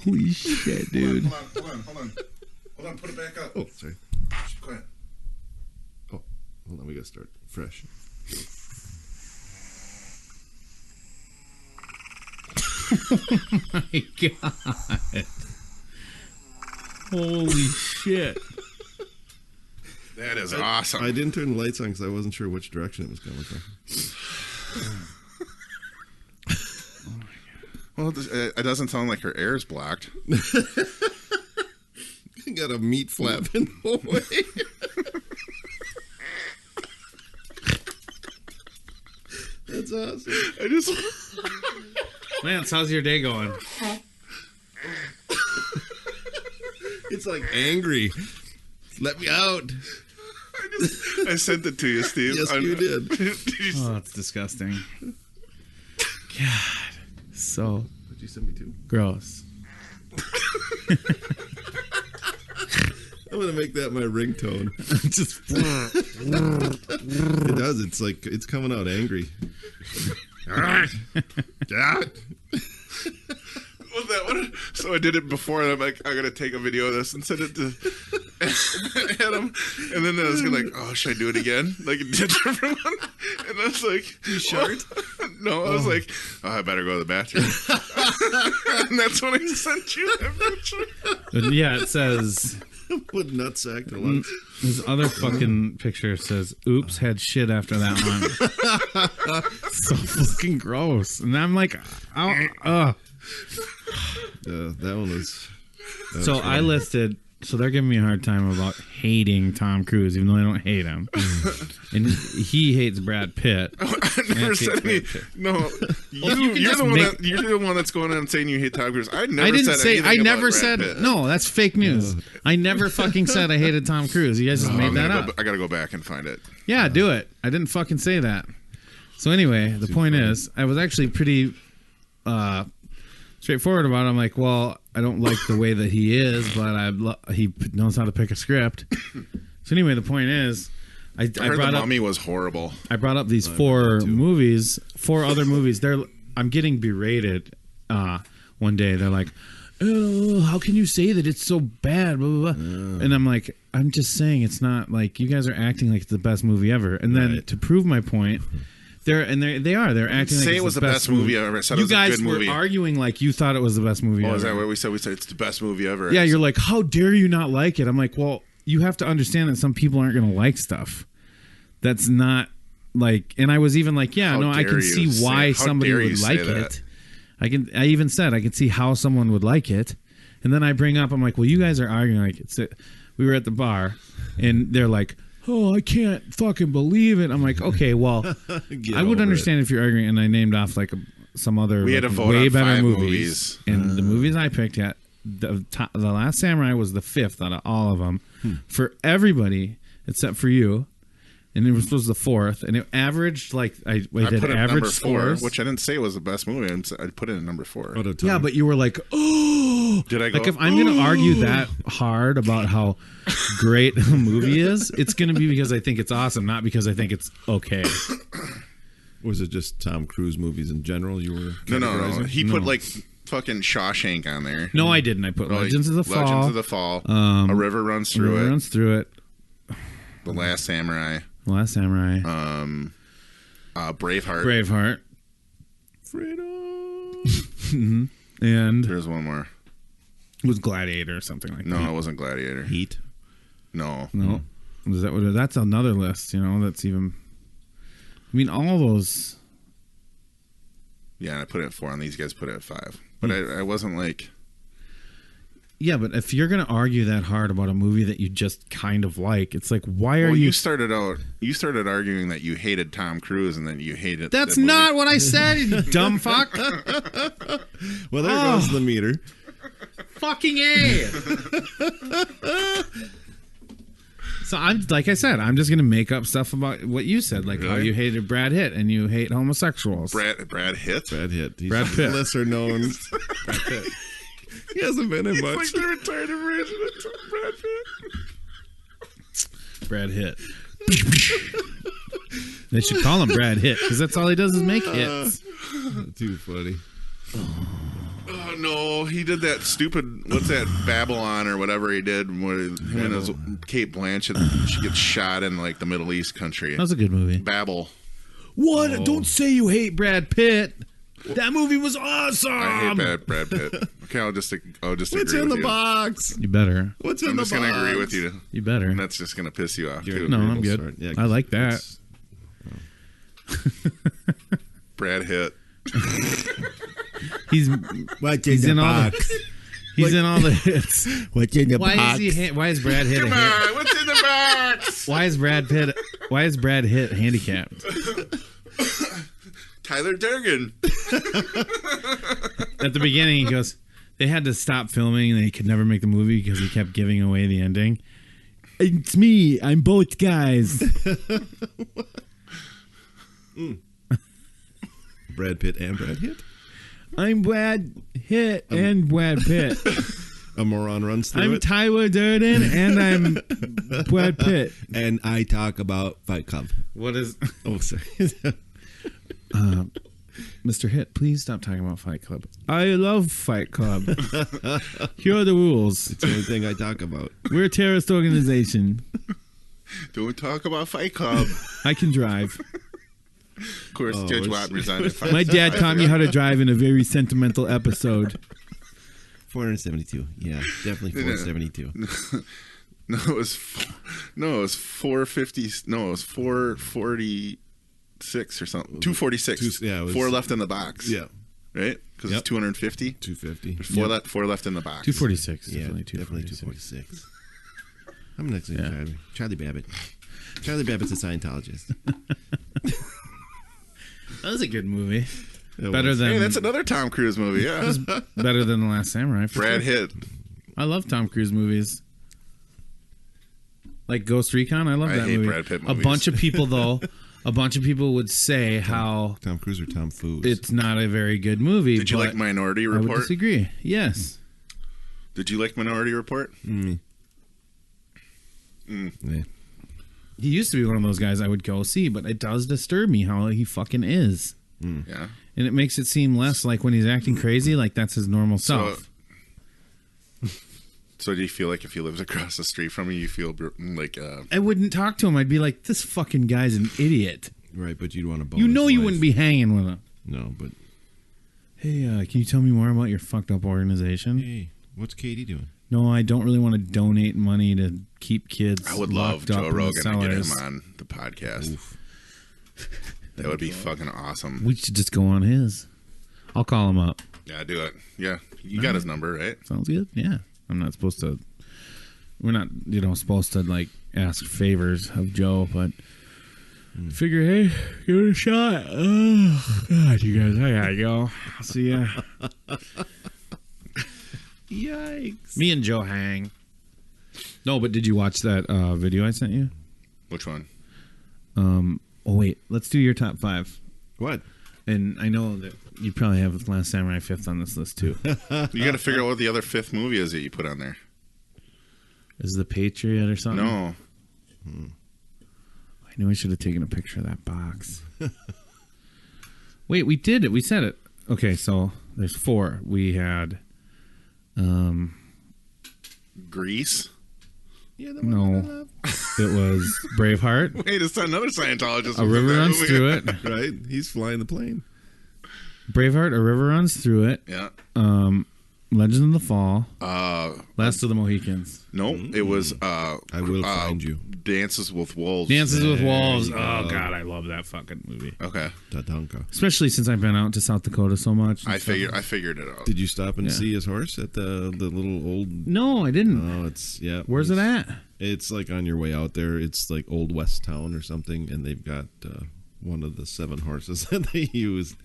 Holy shit, dude. Hold on. Put it back up. Oh, sorry. Quiet. Oh, hold on. We got to start fresh. My God. Holy shit. That is awesome. I didn't turn the lights on because I wasn't sure which direction it was coming from. Well, it doesn't sound like her air is blocked. Got a meat flapping away. That's awesome. I just Lance, how's your day going? It's like angry. Let me out. I sent it to you, Steve. Yes, you did. Did you Oh, it's disgusting. God. So Did you send me too? gross. I'm gonna make that my ringtone. Just It does. It's like it's coming out angry. was that one? So I did it before, and I'm like, I gotta take a video of this and send it to Adam. And then I was like, oh, should I do it again? Like a different one? And I was like, you short? No, I was like, oh, I better go to the bathroom. And that's when I sent you that picture. yeah, it says Put nutsack to lunch. his other fucking picture says, "Oops, had shit after that one." So fucking gross. And I'm like, That one was. that So was I funny. listed. So they're giving me a hard time about hating Tom Cruise, even though I don't hate him. And he hates Brad Pitt. I never Nancy said any. Pitt. No, you can you're just the one make- that you're the one that's going on saying you hate Tom Cruise. I never I didn't said say. anything I about never Brad said. Pitt. No, that's fake news. I never fucking said I hated Tom Cruise. You guys just made that up. I gotta go back and find it. Yeah, do it. I didn't fucking say that. So anyway, the point is, I was actually pretty straightforward about it. I'm like, well, I don't like the way that he is, but he knows how to pick a script. So anyway, the point is, I heard brought The up Mummy was horrible. I brought up these four other movies. I'm getting berated one day. They're like, oh, how can you say that it's so bad? Blah, blah, blah. And I'm like, I'm just saying it's not like you guys are acting like it's the best movie ever. And then to prove my point, they're acting like it was the best movie ever. I said You it was a guys good were maybe. arguing like you thought it was the best movie ever. Is that what we said? We said it's the best movie ever. Yeah, you're like, how dare you not like it? I'm like, well, you have to understand that some people aren't going to like stuff. That's not like, and I was even like, yeah, How no, I dare can you see say- why how somebody dare you would say like that? it. I even said I can see how someone would like it, and then I bring up, I'm like, well, you guys are arguing like we were at the bar, and they're like, oh, I can't fucking believe it. I'm like, okay, well, I would understand if you're arguing, and I named off like some other We had to like, vote way on better 5 movies, and the movies I picked at the Last Samurai was the 5th out of all of them for everybody except for you. And it was the 4th, and it averaged like I did put it at average number 4, scores, which I didn't say was the best movie. I put it in number 4. yeah, but you were like, oh, Did I go? like if I'm going to argue that hard about how great a movie is, it's going to be because I think it's awesome, not because I think it's okay. Was it just Tom Cruise movies in general you were No. categorizing? He put like fucking Shawshank on there. No, I didn't. I put Legends of the Fall. Legends of the Fall. A River Runs Through It. Runs through it. The Last Samurai. Last Samurai. Braveheart. Freedom. And There's one more. it was Gladiator or something like that. No, it wasn't Gladiator. Heat. No. No, is that what? That's another list. You know, that's even. I mean, all those. Yeah, and I put it at 4, and these guys put it at 5. But I wasn't like. Yeah, but if you're going to argue that hard about a movie that you just kind of like, it's like, why are Well, you? you started arguing that you hated Tom Cruise, and then you hated. That's the movie. not what I said, you dumb fuck. Well, there goes the meter. Fucking A. So I'm like I said, I'm just gonna make up stuff about what you said, like how you hated Brad Pitt and you hate homosexuals. Brad Pitt. Brad Pitt. He's Brad Pitt. lesser known. Brad Pitt. He hasn't been in It's much. like the retarded version of Brad Pitt. Brad Pitt. They should call him Brad Hit because that's all he does is make hits. Too funny. Oh no, he did that stupid. What's that? Babylon or whatever he did when his Kate Blanchett she gets shot in like the Middle East country. That was a good movie. Babel. What? Oh. Don't say you hate Brad Pitt. That movie was awesome. I hate Brad Pitt. Okay, I'll just What's agree in with the you. box? You better. What's in I'm the just box? gonna agree with you. You better. And that's just gonna piss you off too. No, I'm agreeable good. sort. Yeah, I like that. it's- Brad Pitt. He's What's he's in all the he's in all the hits. What's in the Why is Brad Pitt? Come on, what's in the box? Why is Brad Pitt? Why is Brad Pitt handicapped? Tyler Durden. At the beginning, he goes, they had to stop filming and they could never make the movie because he kept giving away the ending. It's me. I'm both guys. Brad Pitt and Brad Pitt. I'm Brad Pitt and Brad Pitt. A moron runs through I'm it. Tyler Durden and I'm Brad Pitt. And I talk about Fight Club. What is... Oh, sorry. Mr. Hit, please stop talking about Fight Club. I love Fight Club. Here are the rules. It's the only thing I talk about. We're a terrorist organization. Don't talk about Fight Club. I can drive. Of course, Judge Watt resigned. My dad taught me how to drive in a very sentimental episode. 472. Yeah, definitely 472. No, it was 450. No, it was 446 or something. 246. Yeah, it was- 4 left in the box. Yeah, Right? Because Yep. it's 250. 250. There's 4 left in the box. 246. Yeah, Definitely definitely 246. 246. I'm not saying Yeah. Charlie Babbitt. Charlie Babbitt's a Scientologist. That was a good movie. It Better was. than Hey, that's another Tom Cruise movie. Yeah. better than The Last Samurai. for Brad sure. Pitt. I love Tom Cruise movies. Like Ghost Recon, I love I that hate movie. Brad Pitt A movies. bunch of people though a bunch of people would say how Tom Cruise or Tom Foos? it's not a very good movie. Did you but like Minority I would Report? disagree. Yes. Did you like Minority Report? Yeah. He used to be one of those guys I would go see, but it does disturb me how he fucking is. Yeah. And it makes it seem less like when he's acting crazy, like that's his normal self. So do you feel like if he lives across the street from you, you feel like... I wouldn't talk to him. I'd be like, this fucking guy's an idiot. Right, but you'd want to bone You know his you wife. wouldn't be hanging with him. No, but Hey, can you tell me more about your fucked up organization? hey, what's Katie doing? No, I don't really want to donate money to keep kids I would love locked up Joe in the Rogan to get him cellars. on the podcast. That would be fucking awesome. We should just go on his. I'll call him up. Yeah, do it. Yeah. You got his number, right? Sounds good. Yeah. I'm not supposed to. We're not, supposed to like ask favors of Joe, but figure, hey, give it a shot. Oh God, you guys, I gotta go. I'll see ya. Yikes! Me and Joe hang. No, but did you watch that video I sent you? Which one? Oh wait, let's do your top 5. What? And I know that you probably have Last Samurai 5th on this list too. You got to figure out what the other 5th movie is that you put on there. Is The Patriot or something? No. I knew I should have taken a picture of that box. Wait, we did it. We said it. Okay, so there's 4. We had Grease? Yeah, the no. It was Braveheart. Wait, it's another Scientologist. was A in river that runs movie. through it. right? He's flying the plane. Braveheart, A River Runs Through It. Yeah. Legend of the Fall. Last of the Mohicans. No, it was I Will Find You. Dances with Wolves. Dances with Wolves. you Oh, go. God, I love that fucking movie. Okay. Tatanka. Especially since I've been out to South Dakota so much. and I stuff. figured it out. Did you stop and Yeah. see his horse at the little old? No, I didn't. Oh, it's yeah. Where's it at? It's like on your way out there. It's like Old West Town or something, and they've got one of the 7 horses that they use.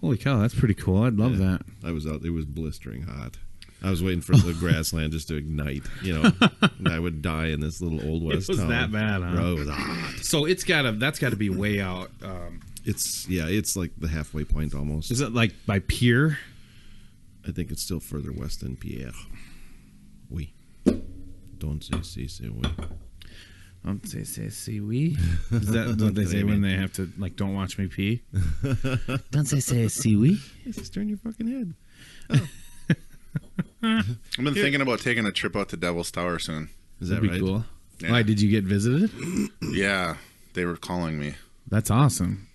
Holy cow, that's pretty cool. I'd love that. I was out. It was blistering hot. I was waiting for the grassland just to ignite, and I would die in this little Old West was town. that bad, huh? Bro, it was hot. So that's got to be way out. It's like the halfway point almost. Is it like by Pier? I think it's still further west than Pierre. Oui. Don't say oui. Don't say oui. Is that what they say when they have to don't watch me pee? Don't say oui. Just turn your fucking head. I've been thinking about taking a trip out to Devil's Tower soon. Is that That'd right? be cool. Yeah. Why did you get visited? Yeah, they were calling me. That's awesome.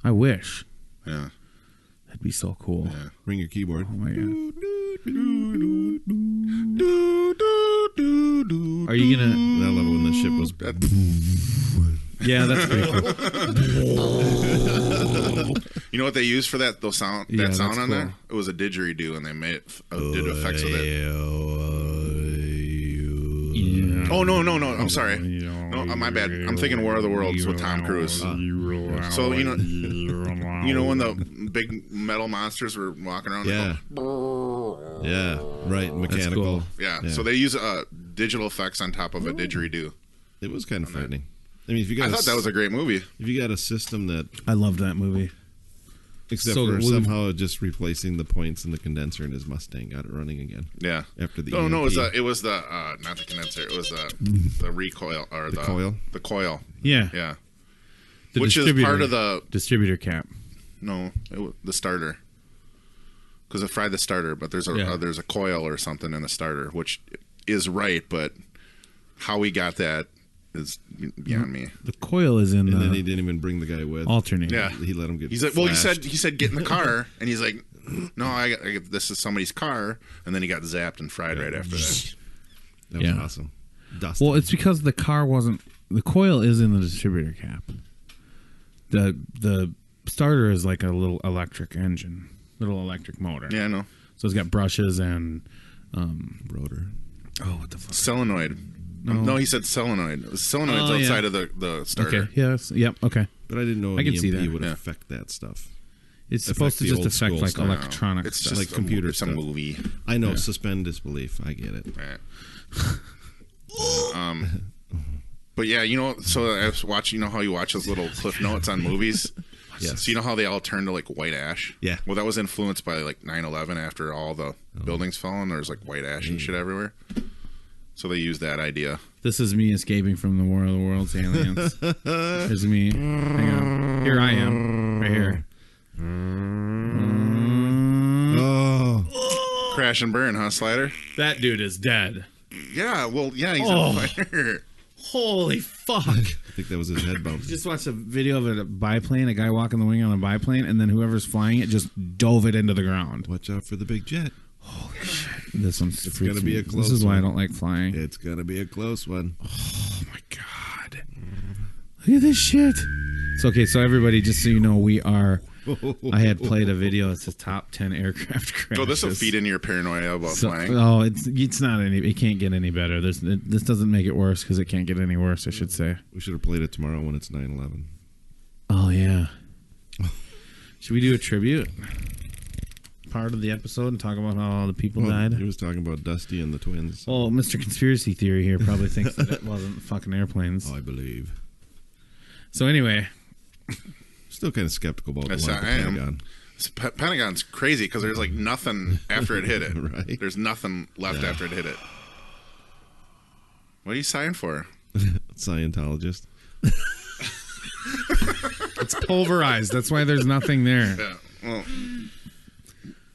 I wish. Yeah. That'd be so cool. Yeah. Bring your keyboard. Oh my god. Are you gonna? I love it when the ship was. Yeah, that's pretty cool. You know what they used for that? Those sound Yeah, that sound that's on cool. there? It was a didgeridoo, and they made did effects with it. Yeah. Oh no! I'm sorry. No, my bad. I'm thinking War of the Worlds with Tom Cruise. So you know when the big metal monsters were walking around. Yeah. Yeah. Right. Mechanical. cool. Yeah. So they use digital effects on top of a didgeridoo. It was kind of frightening. I mean, if you got I thought that was a great movie. if you got a system that, I loved that movie. except So for we- somehow just replacing the points in the condenser in his Mustang, got it running again Yeah. after the. No, EMP. it was the not the condenser. It was the recoil or the coil? The coil. Yeah. Yeah. The Which is distributor- part of the distributor cap. the starter. Because it fried the starter, but there's a coil or something in the starter, which is right, but how we got that is beyond me. The coil is in And then he the didn't even bring the guy with. alternator. Yeah. He let him get. He's like, well, flashed. he said get in the car, and he's like, no, I got this is somebody's car, and then he got zapped and fried right after that. That was Yeah. awesome. Dustin. Well, it's because the car wasn't. The coil is in the distributor cap. The starter is like a little electric engine, little electric motor. Yeah, I know. So it's got brushes and rotor. oh, what the fuck? Solenoid. No. No, he said solenoid. The solenoid's Oh, yeah. outside of the starter. Okay. Yes. Yep. Okay. But I didn't know I an can see EMP that. would Yeah. affect that stuff. It's Affect supposed to the just old affect school like stuff. electronic It's stuff. just Like a computer movie, some stuff. movie. I know, Yeah. suspend disbelief. I get it. Right. But yeah, you know, so I was watching, you know how you watch those little cliff notes on movies? Yes. So you know how they all turn to like white ash? Yeah. Well, that was influenced by like 9/11 after all the buildings fell and there's like white ash and shit everywhere. So they used that idea. This is me escaping from the War of the Worlds aliens. There's me. Hang on. Here I am. Right here. Oh. Crash and burn, huh, Slider? That dude is dead. Yeah, well, yeah, he's on fire. Holy fuck. I think that was his head bump. Just watched a video of a biplane, a guy walking the wing on a biplane, and then whoever's flying it just dove it into the ground. Watch out for the big jet. Holy shit. This one's It's gonna be a close This is why I one. don't like flying. It's going to be a close one. Oh my god. Look at this shit. So okay, so everybody, just so you know, we are I had played a video. It's the top 10 aircraft crashes. So this will feed into your paranoia about flying. Oh, it's not any. It can't get any better. This doesn't make it worse because it can't get any worse. I should say. We should have played it tomorrow when it's 9/11. Oh yeah. Should we do a tribute part of the episode and talk about how all the people died? He was talking about Dusty and the twins. Well, Mr. Conspiracy Theory here probably thinks that it wasn't fucking airplanes. Oh, I believe. So anyway, Still kind of skeptical about Yes, the I am. Pentagon. Pentagon's crazy because there's like nothing after it hit it. Right. There's nothing left after it hit it. What are you sighing for? Scientologist. it's pulverized. That's why there's nothing there. Yeah. Well,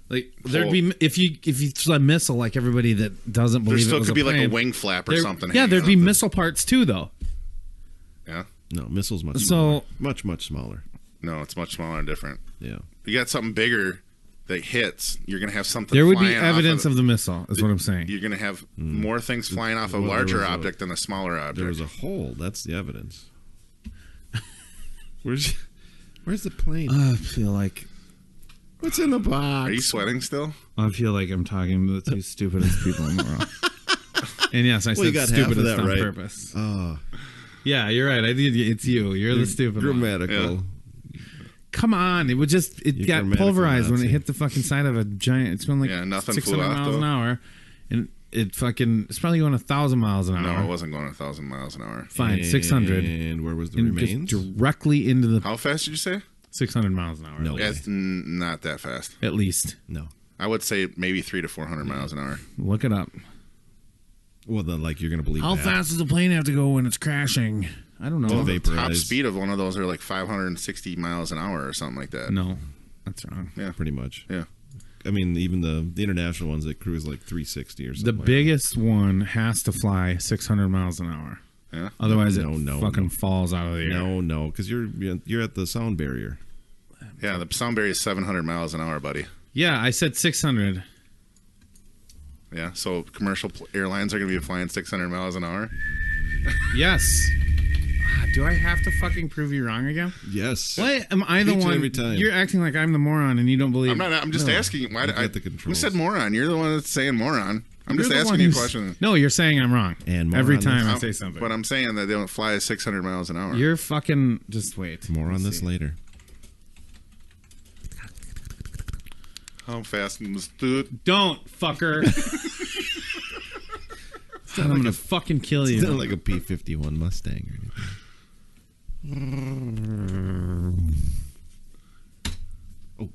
Like there'd be if you saw a missile, like everybody that doesn't there believe still it was could be a like a plane, wing flap or there- something. Yeah, hanging there'd out be there. missile parts too, though. Yeah. No, missiles much So- smaller. Much smaller. No, it's much smaller and different. Yeah. You got something bigger that hits, you're going to have something There would be flying off evidence of the missile, is what I'm saying. You're going to have more things flying off a Well, there larger was a- object than a smaller object. There was a hole. That's the evidence. Where's the plane? I feel like What's in the box? Are you sweating still? I'm talking to the two stupidest people in the world. And yes, I Well, you said got half of stupidest that on right. purpose. Oh, Yeah, you're right. I did. It's you. You're the stupid one. grammatical. Come on, it You're got grammatical pulverized when it Nazi. hit the fucking side of a giant. It's going like Yeah, nothing 600 flew off, miles an though. hour, and it's probably going 1,000 miles an hour. No, it wasn't going 1,000 miles an hour. Fine, 600. And where was the And remains? just directly into the How fast did you say? 600 miles an hour. No. Yeah, it's not that fast. At least. No. I would say maybe 300 to 400 miles an hour. Look it up. Well, then, like, you're going to believe How that. fast does the plane have to go when it's crashing? I don't know. Well, The top vaporized. speed of one of those are like 560 miles an hour or something like that. No, that's wrong. Yeah. Pretty much. Yeah. I mean, even the international ones that cruise like 360 or something. The like biggest one has to fly 600 miles an hour. Yeah. Otherwise, No, it no, fucking no. falls out of the that. air. No, because you're at the sound barrier. Yeah, the sound barrier is 700 miles an hour, buddy. Yeah, I said 600. Yeah, so commercial airlines are going to be flying 600 miles an hour. Yes. Do I have to fucking prove you wrong again? Yes. Why am I the Each and one? every time. You're acting like I'm the moron and you don't believe. I'm not. I'm just No. asking. Why? Look I, at the who controls. said moron? You're the one that's saying moron. I'm You're just the asking one you a who's- question. No, you're saying I'm wrong. And more every on time this. I say something. But I'm saying that they don't fly 600 miles an hour. You're fucking. Just wait. More on Let's this see. later. How fast was the? Don't, fucker. I'm gonna fucking kill you. It's not like a P-51 Mustang or anything. Oh.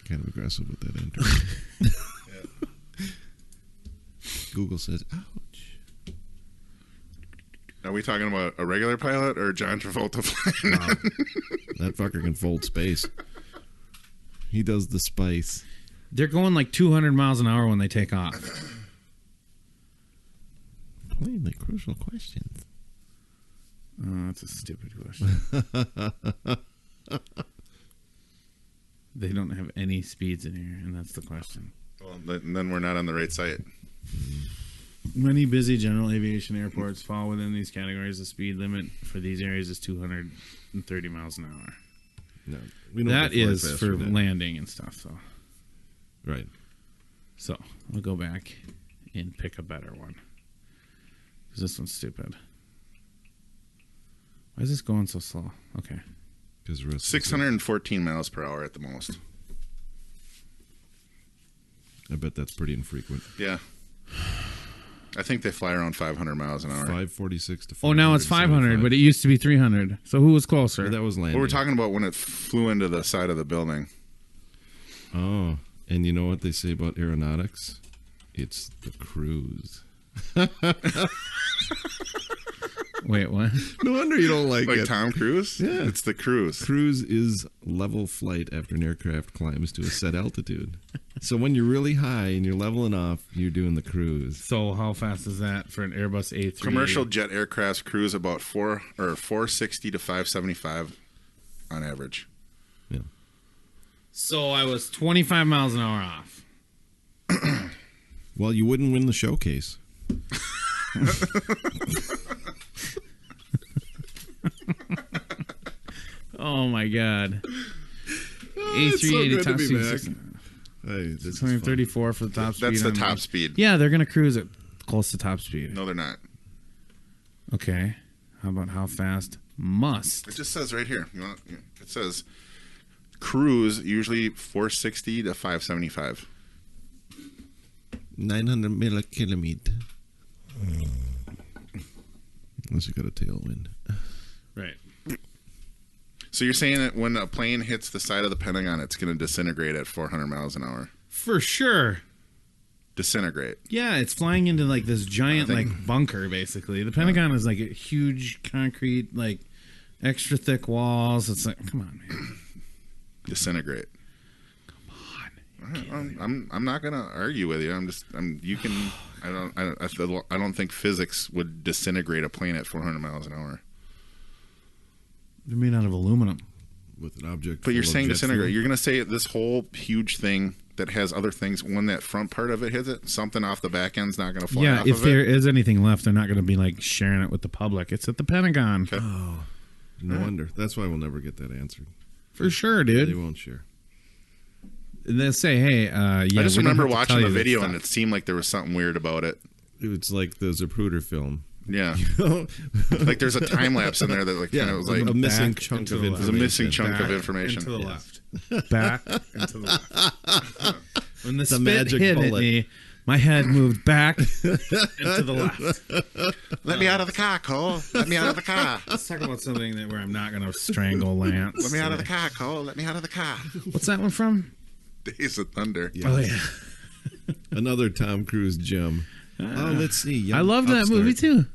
Kind of aggressive with that intro. Google says, ouch. Are we talking about a regular pilot or John Travolta flying? That fucker can fold space. He does the spice. They're going like 200 miles an hour when they take off. Playing the crucial questions. Oh, that's a stupid question. They don't have any speeds in here, and that's the question. Well, then we're not on the right site. Many busy general aviation airports fall within these categories. The speed limit for these areas is 230 miles an hour. No, we don't That go fly is faster for than that. landing and stuff. Right. So I'll go back and pick a better one. Because this one's stupid. Why is this going so slow? Okay. 'Cause the rest is- 614 miles per hour at the most. I bet that's pretty infrequent. Yeah. I think they fly around 500 miles an hour. 546 to 500. Oh, now it's 500, but it used to be 300. So who was closer? That was landing. Well, we're talking about when it flew into the side of the building. Oh, and you know what they say about aeronautics? It's the cruise. Wait, what? No wonder you don't like it. Tom Cruise? Yeah. It's the cruise. Cruise is level flight after an aircraft climbs to a set altitude. So when you're really high and you're leveling off, you're doing the cruise. So how fast is that for an Airbus A380? Commercial jet aircrafts cruise about 460 to 575 on average. Yeah. So I was 25 miles an hour off. Well, you wouldn't win the showcase. Oh my god. It's so A380 good to top be speed. back. Hey, this is 634 for the top speed. That's the on top speed. Yeah, they're gonna cruise at close to top speed. No, they're not. Okay. How about how fast must? It just says right here. It says cruise usually 460 to 575. 900 millikilometer. Unless you got a tailwind. Right. So you're saying that when a plane hits the side of the Pentagon, it's going to disintegrate at 400 miles an hour? For sure. Disintegrate. Yeah, it's flying into like this giant I think- like bunker basically. The Pentagon is like a huge concrete like extra thick walls. It's like, come on, man. Disintegrate. I'm not gonna argue with you. I don't think physics would disintegrate a plane at 400 miles an hour. They're made out of aluminum. With an object. But you're full of saying jet disintegrate. fuel. You're gonna say this whole huge thing that has other things. When that front part of it hits it, something off the back end's not gonna fly Yeah, off if of there it. is anything left, they're not going to be like sharing it with the public. It's at the Pentagon. Okay. No wonder. That's why we'll never get that answered. For sure, They dude. won't share. They'll say, hey, yeah, I just we don't remember have to watching tell the you this video stuff. and it seemed like there was something weird about it. It's like the Zapruder film. Yeah, like there's a time lapse in there that like kind of was like a missing back chunk and to of the information. there's a missing chunk Back of information. and to the left. Back and to the left. When the spit magic hit bullet. at me, my head moved back and to the left. Let me out of the car, Cole. Let me out of the car. Let's talk about something that where I'm not going to strangle Lance. Let me out of the car, Cole. Let me out of the car. What's that one from? Days of Thunder. Oh, yeah. Another Tom Cruise gem. Oh, let's see. Young I love that upstart. movie, too.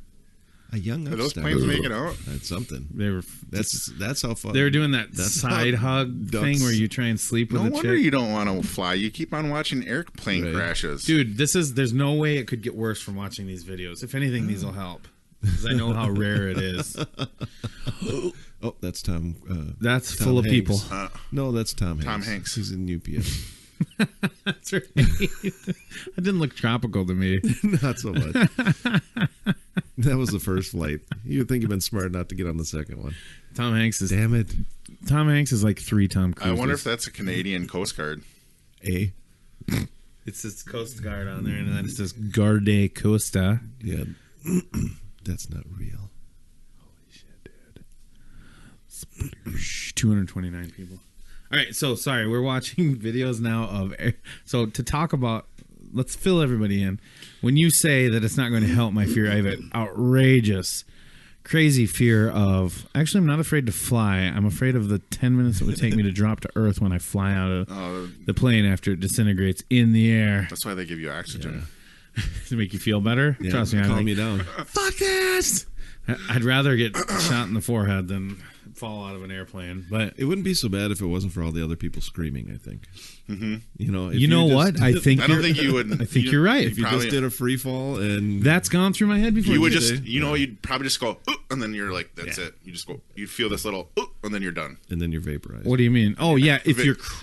A young Are those upstart. planes making out? That's something. They were That's how fun. they were doing that That's side how hug ducks- thing where you try and sleep with No a wonder chick. you don't want to fly. You keep on watching airplane Right. crashes. Dude, there's no way it could get worse from watching these videos. If anything, these will help. Because I know how rare it is. Oh, that's Tom. That's Tom full of Hanks. people. No, that's Tom Hanks. Tom Hanks. He's in UPS. That's right. That didn't look tropical to me. Not so much. That was the first flight. You'd think you've been smart not to get on the second one. Tom Hanks is Damn it. Tom Hanks is like 3 Tom I Cruises. wonder if that's a Canadian Coast Guard. A. It says Coast Guard on there, and then it says Garde Costa. Yeah. That's not real. Holy shit, dude. 229 people. All right, so sorry, we're watching videos now of. So to talk about, let's fill everybody in. When you say that it's not going to help my fear, I have an outrageous, crazy fear of. Actually, I'm not afraid to fly. I'm afraid of the 10 minutes it would take me to drop to Earth when I fly out of the plane after it disintegrates in the air. That's why they give you oxygen. To make you feel better. Yeah, Trust me, I'm calm like, you down. fuck this. I'd rather get shot in the forehead than fall out of an airplane. But It wouldn't be so bad if it wasn't for all the other people screaming, I think. Mm-hmm. You know, if you know just- what? I think I don't think you would. I think you're right. If you probably- just did a free fall and That's gone through my head before. You would too. just, you'd probably just go, "Ooh," and then you're like, that's it. You just go, you'd feel this little, "Ooh," and then you're done. and then you're vaporized. What do you mean? Oh yeah, if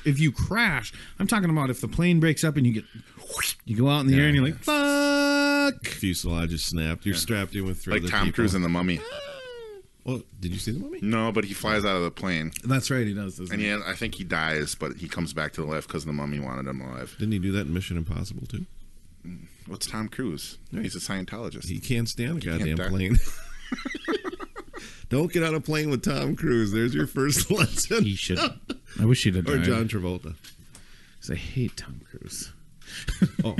If you crash, I'm talking about if the plane breaks up and you go out in the air and you're like, fuck. Fuselage is snapped. You're strapped in with three Like other Tom people. Cruise in The Mummy. Well, did you see the Mummy? No, but he flies out of the plane. That's right, he does. And yeah, I think he dies, but he comes back to life because the Mummy wanted him alive. Didn't he do that in Mission Impossible too? What's Tom Cruise? He's a Scientologist. He can't stand a can't goddamn die. plane. Don't get on a plane with Tom Cruise. There's your first lesson. He should. I wish he'd have Or died. John Travolta. 'Cause I hate Tom Cruise. Oh,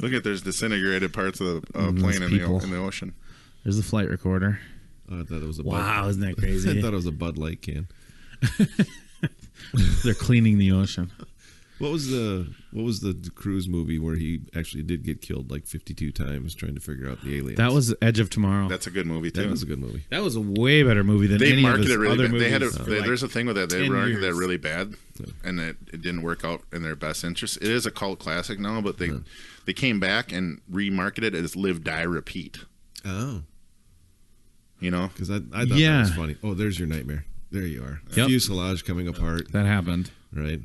Look at there's disintegrated parts of the plane in the ocean. There's the flight recorder. Oh, I thought it was a Wow, isn't that I crazy? thought it was a Bud Light can. They're cleaning the ocean. What was the cruise movie where he actually did get killed like 52 times trying to figure out the aliens? That was Edge of Tomorrow. That's a good movie too. That was a good movie. That was a way better movie than They any of marketed his it really other bad. movies. They had for there's a thing with that. They 10 marketed that years. really bad, and it didn't work out in their best interest. It is a cult classic now, but they came back and remarketed it as Live, Die, Repeat. Oh. You know? Because I thought that was funny. Oh, there's your nightmare. There you are. Yep. Fuselage coming apart. That happened. Right.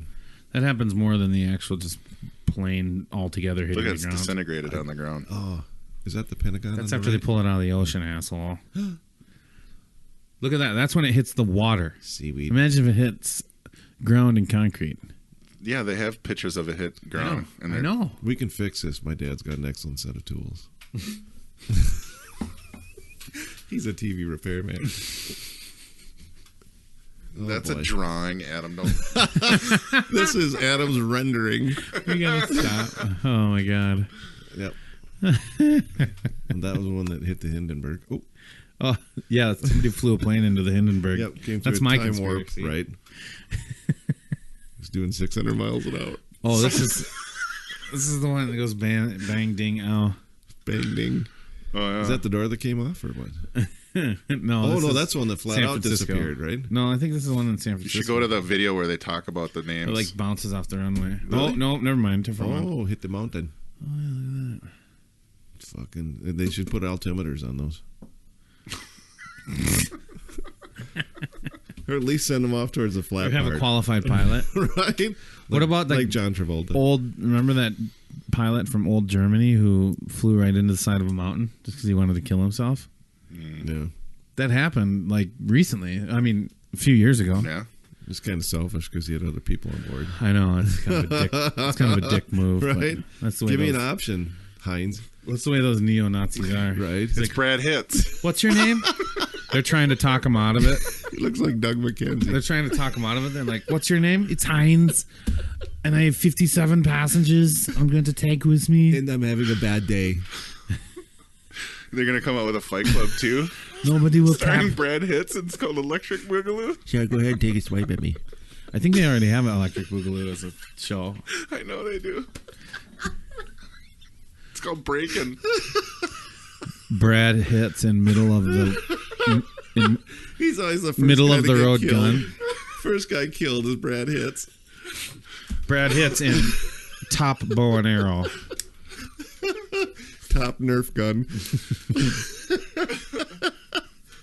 That happens more than the actual just plane altogether hitting Look, the it's ground. disintegrated on the ground. Oh, is that the Pentagon? That's on after the they pull it out of the ocean, asshole. Look at that. That's when it hits the water. Seaweed. Imagine if it hits ground and concrete. Yeah, they have pictures of it hit ground. I know. We can fix this. My dad's got an excellent set of tools. He's a TV repairman. That's boy. a drawing, Adam. Don't. This is Adam's rendering. We gotta stop. Oh my god. Yep. And that was the one that hit the Hindenburg. Oh, Oh yeah, somebody flew a plane into the Hindenburg. yep. Came through That's a my time warp, conspiracy. right? He's doing 600 miles an hour. Oh, this is the one that goes bang, bang ding ow. Bang ding. Oh, yeah. Is that the door that came off or what? No. Oh this no, is that's the one that flat San out Francisco. disappeared, right? No, I think this is the one in San You Francisco. should go to the video where they talk about the names. It like bounces off the runway. Really? Oh no, never mind. Different one. Oh, hit the mountain. Oh yeah, look at that. Fucking, they should put altimeters on those. Or at least send them off towards the flat You have part. a qualified pilot. Right? What about like John Travolta? Remember that pilot from old Germany who flew right into the side of a mountain just because he wanted to kill himself? Yeah. That happened like recently. I mean, a few years ago. Yeah. It's kind of selfish because he had other people on board. I know it's kind of a dick. It's kind of a dick move, but Right? that's the way. Give me those, an option, Heinz. That's the way those neo Nazis are. Right? It's Brad Hitz. What's your name? They're trying to talk him out of it. He looks like Doug McKenzie. They're trying to talk him out of it. They're like, "What's your name?" It's Heinz, and I have 57 passengers. I'm going to take with me. And I'm having a bad day. They're gonna come out with a Fight Club too, Nobody will starring tap. Brad Hitz. It's called Electric Boogaloo. Sure, go ahead and take a swipe at me. I think they already have Electric Boogaloo as a show. I know they do. It's called Breakin'. Brad hits in middle of the He's always the first middle guy of to the get road killed. gun. First guy killed is Brad Hitz. Brad hits in top bow and arrow. Top Nerf gun.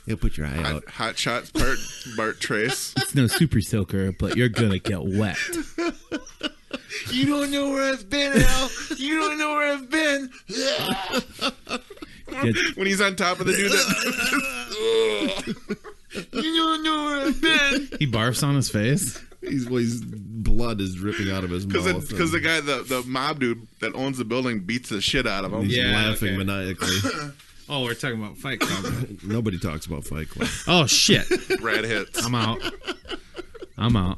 He'll put your eye out. Hot Shots part Bart Trace. It's no super soaker, but you're gonna get wet. You don't know where I've been, Al. You don't know where I've been. When he's on top of the dude that... You don't know where I've been. He barfs on his face. His blood is dripping out of his mouth. Because the guy, the mob dude that owns the building beats the shit out of him. He's Yeah, laughing okay. maniacally. Oh, we're talking about Fight Club. Nobody talks about Fight Club. Oh shit! Brad Hitz. I'm out. I'm out.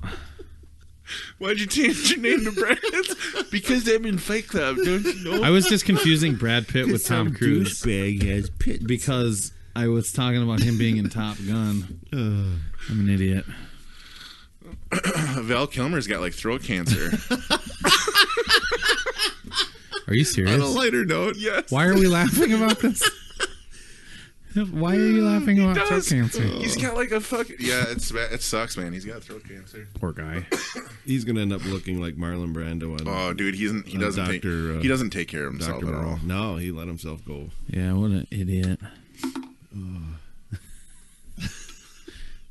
Why'd you change your name to Brad Hitz? Because I'm in Fight Club, don't you know? I was just confusing Brad Pitt with Tom Cruise Douchebag has pit because I was talking about him being in Top Gun. I'm an idiot. Val Kilmer's got like throat cancer. Are you On a serious? lighter note, Yes. Why are we laughing about this? Why are you laughing about throat does. cancer? He's got like a fucking... Yeah, it sucks, man. He's got throat cancer. Poor guy. he's gonna end up looking like Marlon Brando. On, Oh, dude, he doesn't take Dr. he doesn't take care of himself Dr. at all. Moreau. No, he let himself go. Yeah, what an idiot.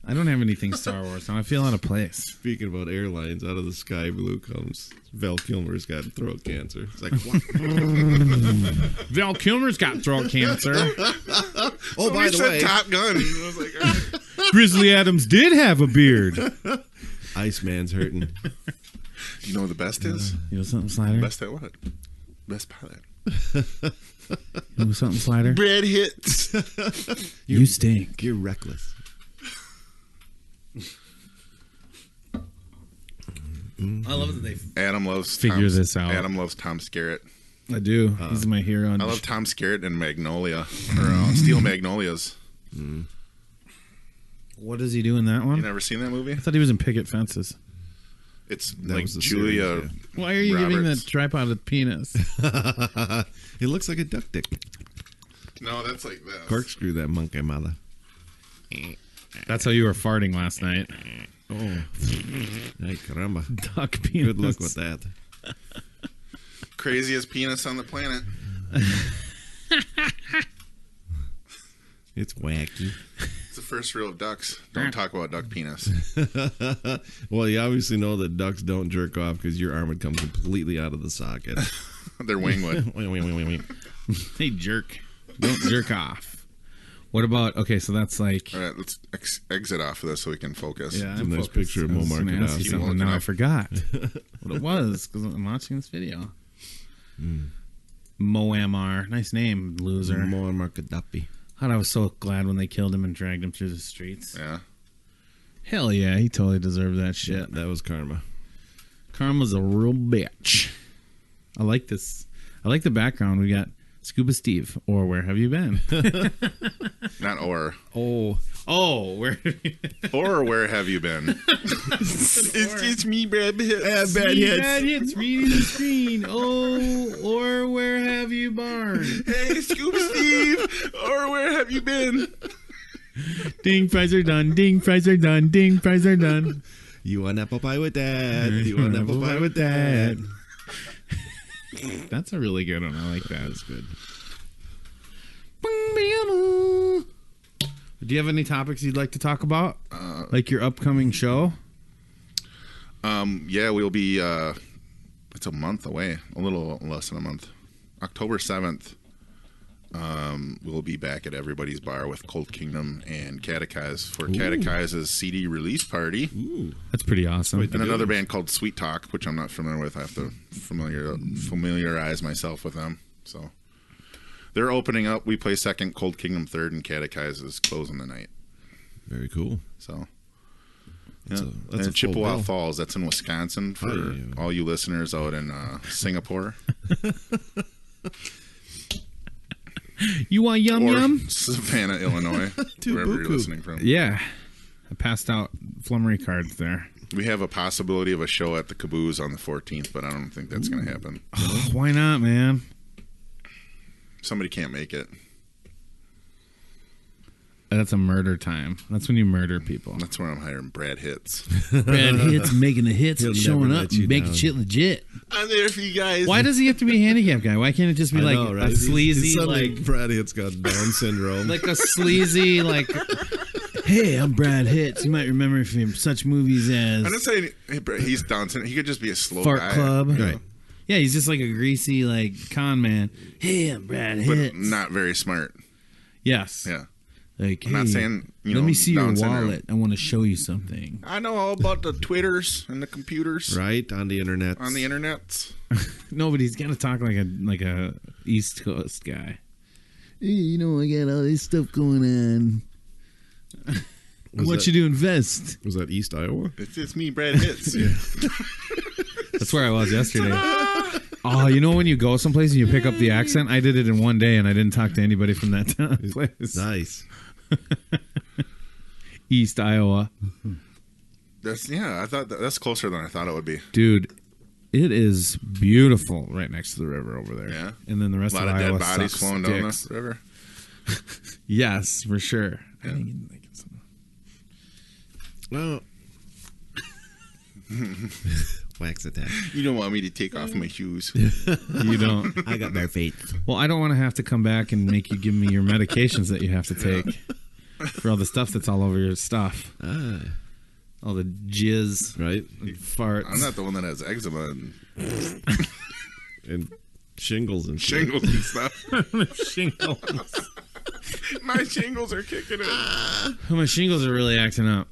I don't have anything Star Wars, and I feel out of place. Speaking about airlines, out of the sky blue comes Val Kilmer's got throat cancer. It's like, what? Val Kilmer's got throat cancer. Oh, by the way, Top Gun. I was like, all right. Grizzly Adams did have a beard. Iceman's hurting. You know what the best is? You know something, Slider? Best at what? Best pilot. You know something, Slider? Brad Hitz. You stink. You're reckless. I love that they Adam loves Figure this out. Adam loves Tom Skerritt. I do. He's my hero. I love Tom Skerritt in Magnolia or Steel Magnolias. What does he do in that one? You never seen that movie? I thought he was in Picket Fences. It's That like was the Julia. series, Why are you giving Roberts. that tripod a penis? It looks like a duck dick. No, that's like this. Corkscrew that monkey mother. That's how you were farting last night. Oh, ay caramba! Duck penis. Good luck with that. Craziest penis on the planet. It's wacky. It's the first rule of ducks. Don't talk about duck penis. Well, you obviously know that ducks don't jerk off because your arm would come completely out of the socket. Their wing would. Wait. Hey, jerk. Don't jerk off. What about, okay, so that's like... All right, let's exit off of this so we can focus. Yeah, It's a I'm nice focused. picture of I was Muammar gonna ask you Gaddafi. something, Looking now I up. forgot what it was because I'm watching this video. Muammar. Nice name, loser. Muammar Gaddafi. God, I was so glad when they killed him and dragged him through the streets. Yeah. Hell yeah, he totally deserved that shit. That was karma. Karma's a real bitch. I like this. I like the background. We got Scuba Steve, or where have you been? Not or. Where? Or where have you been? it's me, Brad Pitt. Bad hits reading the screen. Oh, or where have you barn? Hey, Scuba Steve. Or where have you been? Ding, fries are done. Ding, fries are done. Ding, fries are done. You want apple pie with that? You want apple pie with that? That's a really good one. I like that. It's good. Do you have any topics you'd like to talk about? Like your upcoming show? Yeah, we'll be, it's a month away. A little less than a month. October 7th. We'll be back at Everybody's Bar with Cold Kingdom and Catechize for Catechize's CD release party. That's pretty awesome. And another band called Sweet Talk, which I'm not familiar with. I have to familiarize myself with them. So they're opening up. We play second, Cold Kingdom third, and Catechize is closing the night. Very cool. So That's yeah. a full And Chippewa bill. Falls, that's in Wisconsin for all you listeners out in Singapore. You want yum or yum? Savannah, Illinois, wherever you're listening from. Yeah. I passed out Flummery cards there. We have a possibility of a show at the Caboose on the 14th, but I don't think that's going to happen. Oh, why not, man? Somebody can't make it. That's a murder time. That's when you murder people. That's where I'm hiring Brad Hits. Brad Hits making the hits He'll and showing never up let you and making down. shit legit. I'm there for you guys. Why does he have to be a handicapped guy? Why can't it just be like I know, right? a sleazy, He's suddenly like Brad Hitt's got Down syndrome. like a sleazy, like, hey, I'm Brad Hits. You might remember me from such movies I'm as not saying he's done. He could just be a slow Fart guy. Club. Right. Yeah, he's just like a greasy, like, con man. Hey, I'm Brad But Hits. not very smart. Yes. Yeah. Like, I'm not hey, saying, let me see your Down syndrome. wallet. I want to show you something. I know all about the Twitters and the computers Right on the internet. on the internet. No, but he's got to talk like a East Coast guy. Hey, you know, I got all this stuff going on. I want you to invest. Was that East Iowa? It's me, Brad Hits. That's where I was yesterday. Oh, you know when you go someplace and you pick up the accent? I did it in one day and I didn't talk to anybody from that place. Nice. East Iowa. I thought that's closer than I thought it would be. Dude, it is beautiful right next to the river over there. Yeah. And then the rest A lot of of Iowa dead bodies sucks flowing down dicks. the river. Yes, for sure. Yeah. I think it's some- Well, wax attack. You don't want me to take off my shoes. You don't. I got bare feet. Well, I don't want to have to come back and make you give me your medications that you have to take for all the stuff that's all over your stuff. All the jizz, Right? and farts. I'm not the one that has eczema and And shingles and shit. shingles and stuff. shingles. My shingles are kicking in. My shingles are really acting up.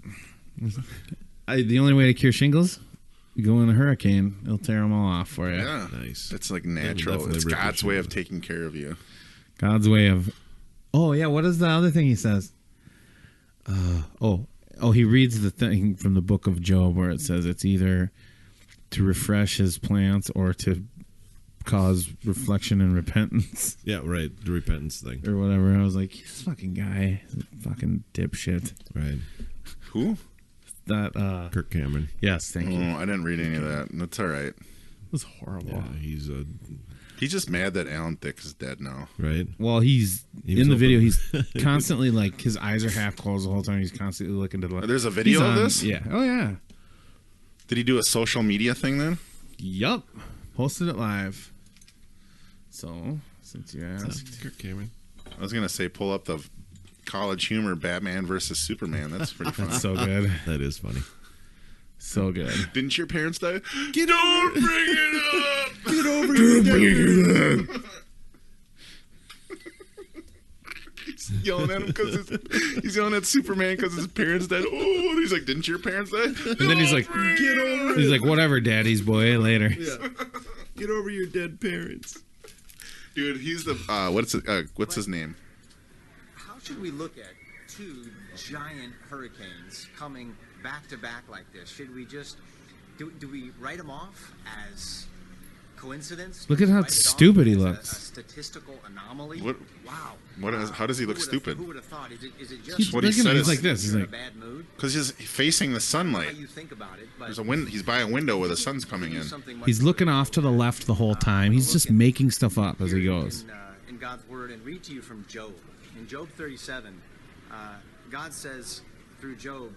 The only way to cure shingles, you go in a hurricane. It'll tear them all off for you. Yeah. Nice. It's like That'll natural. definitely It's rip your God's way of shingles. taking care of you. God's way of. Oh yeah, what is the other thing he says? He reads the thing from the book of Job where it says it's either to refresh his plants or to cause reflection and repentance Yeah, right. The repentance thing. or whatever. I was like, this fucking guy, fucking dipshit. Right. Who? That Kirk Cameron. yes, thank you. Oh, I didn't read any of that. That's all right. It was horrible. Yeah, he's a He's just mad that Alan Thicke is dead now. right. Well, he's He was in the video. open. He's constantly like his eyes are half closed the whole time. He's constantly looking to the left. There's a video He's of on- this? Yeah. Oh yeah. Did he do a social media thing then? Yup. Posted it live. So since you asked, Kirk Cameron. I was gonna say pull up the College Humor Batman versus Superman. That's pretty fun. that's so good, That is funny. so good. Didn't your parents die? Don't bring it up. Get over here. He's yelling at him because he's yelling at Superman because his parents died. Oh, he's like, didn't your parents die? And then he's like, Get over he's like, whatever, daddy's boy. Later. Yeah. Get over your dead parents. Dude, he's the what's his name? How should we look at two giant hurricanes coming back to back like this? Should we just do we write them off as coincidence? Look at how Write it off stupid he as looks. A statistical anomaly. What- Wow. How does he look stupid? Who would have thought? Is it just He's, What he look at him, said he's is- like this. He's you're like, in a bad mood? Because he's facing the How sunlight. you think about it, but There's a wind. He's by a window where the sun's coming in. something much he's looking off to the left the whole time. He's just making stuff up as he goes. in God's word and read to you from Job. In Job 37, God says through Job,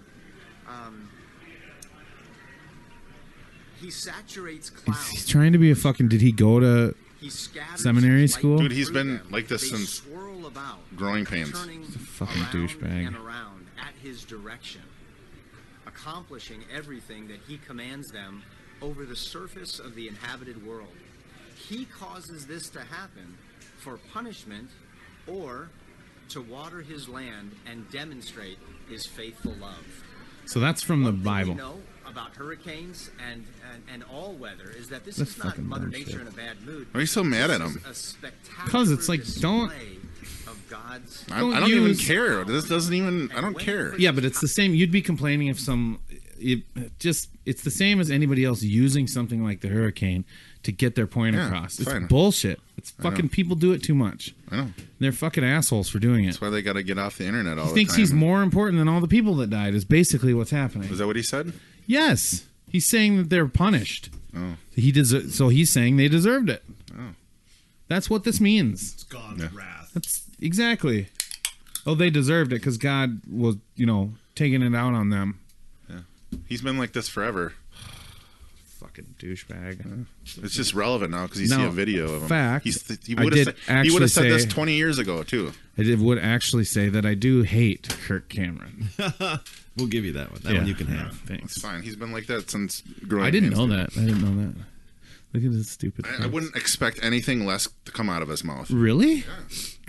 he saturates clouds. He's trying to be a fucking. Did he go to? He scatters Seminary his school? lightning Dude, he's through been them. like this They since swirl about, growing pains. turning fucking around douchebag. and around at his direction, accomplishing everything that he commands them over the surface of the inhabited world. He causes this to happen for punishment or to water his land and demonstrate his faithful love. So that's from the One thing Bible. we know about hurricanes and all weather is that this That's is not fucking Mother bullshit. Nature in a bad mood. Why are you so mad at This him? is a spectacular 'Cause it's like, don't- display of God's I Don't don't even use- care. This doesn't even. I don't care. Yeah, but it's the same. You'd be complaining if it's the same as anybody else using something like the hurricane to get their point Yeah, across. it's It's fine. bullshit. It's know. fucking people do it too much. I know. They're fucking assholes for doing it. That's why they got to get off the internet all He the thinks time. he's more important than all the people that died. Is basically what's happening. Is that what he said? Yes, he's saying that they're punished. Oh. So he's saying they deserved it. Oh. That's what this means. It's God's Yeah. wrath. That's exactly. Oh, they deserved it because God was, taking it out on them. He's been like this forever. Fucking douchebag. It's just relevant now because you see Now, a video of him. fact, He I would did have actually said this say- 20 years ago too. Would actually say that I do hate Kirk Cameron. We'll give you that one. That one you can have. It's Thanks. fine. He's been like that since growing. I didn't pains. know that. I didn't know that. Look at this stupid. I face. wouldn't expect anything less to come out of his mouth. Really?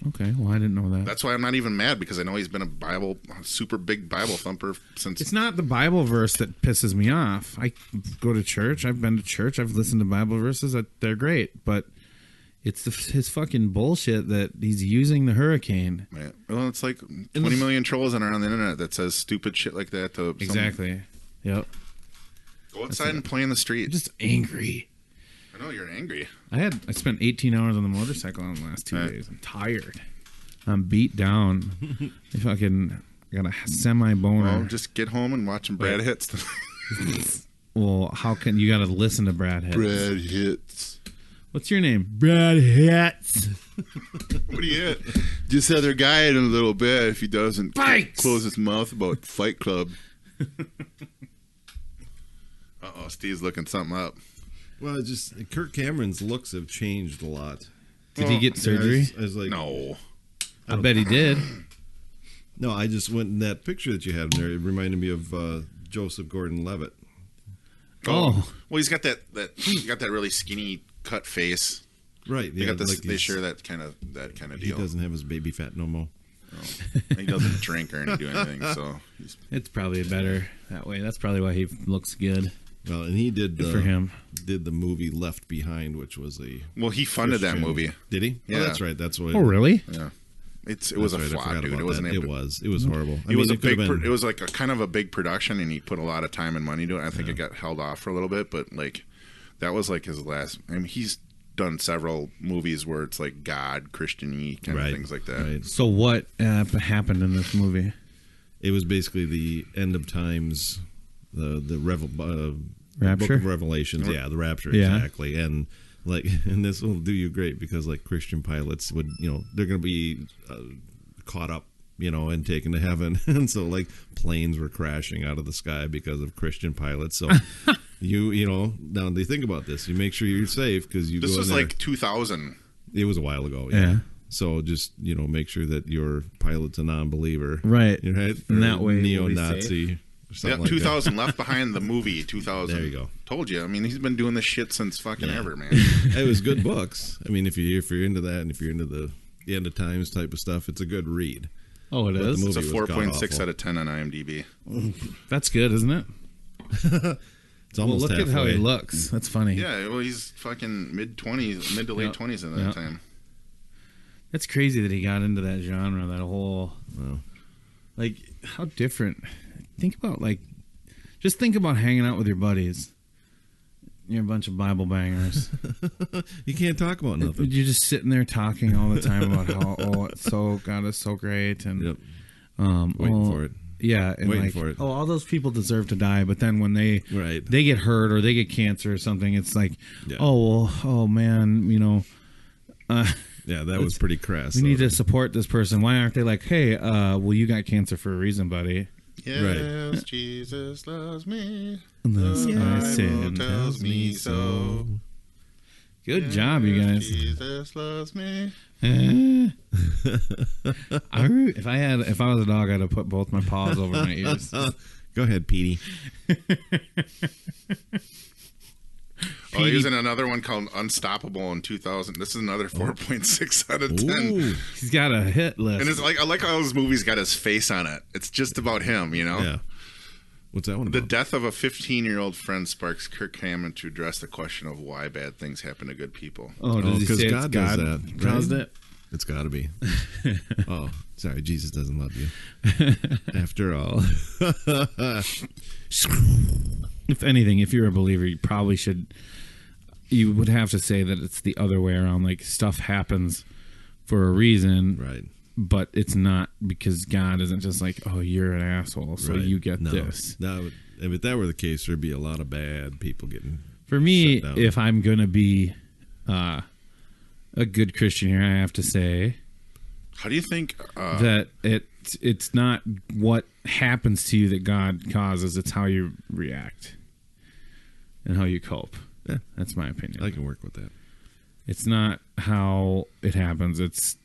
Okay. Well, I didn't know that. That's why I'm not even mad because I know he's been a super big Bible thumper since. It's not the Bible verse that pisses me off. I go to church. I've been to church. I've listened to Bible verses. They're great. But it's his fucking bullshit that he's using the hurricane. Right. Well, it's like 20 million trolls that are on the internet that says stupid shit like that. To Exactly. Yep. Go outside and play in the street. I'm just angry. I know you're angry. I spent 18 hours on the motorcycle in the last 2 Right. days. I'm tired. I'm beat down. I fucking got a semi-boner. Well, just get home and watch some Brad hits. Well, how can you got to listen to Brad Hits? Brad hits. What's your name? Brad Hits. What do you hit? Just other guy in a little bit if he doesn't Fights! close his mouth about Fight Club. Uh-oh, Steve's looking something up. Well, it's just Kirk Cameron's looks have changed a lot. Did he get surgery? I was like, No. I bet he did. no, I just went in that picture that you had in there. It reminded me of Joseph Gordon-Levitt. Oh. Well, he's got that really skinny cut face. Right. They Yeah, got this. like They he's- share that kind of He deal. doesn't have his baby fat no more. He doesn't drink or do anything. So he's, It's probably better that way. That's probably why he looks good. Well, and he did Good for him. Did the movie Left Behind, which was a well, he funded that Christian- movie. Did he? Yeah. Oh, that's right. That's what. Oh, really? Yeah, it was a That's right, I flop, forgot dude. about It wasn't. that. able- It was horrible. It was a it could big. have been- It was like a kind of a big production, and he put a lot of time and money to it. I think it got held off for a little bit, but like that was like his last. I mean, he's done several movies where it's like God, Christian-y kind of things like that. Right. So what happened in this movie? It was basically the end of times, the Rapture? Book of Revelations. Yeah, the rapture, Yeah. exactly. And and this will do you great because like Christian pilots would, they're going to be caught up, and taken to heaven. And so like planes were crashing out of the sky because of Christian pilots. So now they think about this. You make sure you're safe because you. This go was in there. like 2000. It was a while ago. Yeah. So just make sure that your pilot's a non-believer, Right. Right, And that way we'll be neo-Nazi. Or Yeah, something like 2000 Left Behind the movie 2000. There you go. Told you. I mean, he's been doing this shit since fucking ever, man. That. It was good books. I mean, if you're into that, and if you're into the end of times type of stuff, it's a good read. Oh, it But is? the It's a movie was 4.6 god-awful. out of 10 on IMDb. That's good, isn't it? It's almost look halfway. at how he looks. That's funny. Yeah, well, he's fucking mid to late 20s at that time. That's crazy that he got into that genre, that whole... Wow. Like, how different. Just think about hanging out with your buddies. You're a bunch of Bible bangers. You can't talk about nothing. You're just sitting there talking all the time about how, it's so, God is so great. And, Yep. Waiting for it. Yeah. And Waiting for it. all those people deserve to die. But then when they get hurt or they get cancer or something, it's like, Yeah. oh man, Yeah, that was pretty crass. we need to support this person. Why aren't they like, hey, well, you got cancer for a reason, buddy. Yes, Jesus loves me. Unless The my Bible sin tells me so. Good job, you guys. Jesus loves me. If I was a dog, I'd have put both my paws over my ears. Go ahead, Petey. Oh, he was in another one called Unstoppable in 2000. This is another 4.6 out of 10. Ooh. He's got a hit list. And it's like, I like how his movie's got his face on it. It's just about him, Yeah. What's that one The about? death of a 15-year-old friend sparks Kirk Hammond to address the question of why bad things happen to good people. Oh, does he because say God it's does God that, caused right? it? It's got to be. Oh, sorry. Jesus doesn't love you. After all. If anything, if you're a believer, you would have to say that it's the other way around. Like, stuff happens for a reason, Right. but it's not because God isn't just like, oh, you're an asshole, so Right. you get No. this. If that were the case, there'd be a lot of bad people getting. For me, shut down. if I'm going to be a good Christian here, I have to say How do you think... that it's not what happens to you that God causes, it's how you react and how you cope. Yeah. That's my opinion. I can work with that. It's not how it happens, it's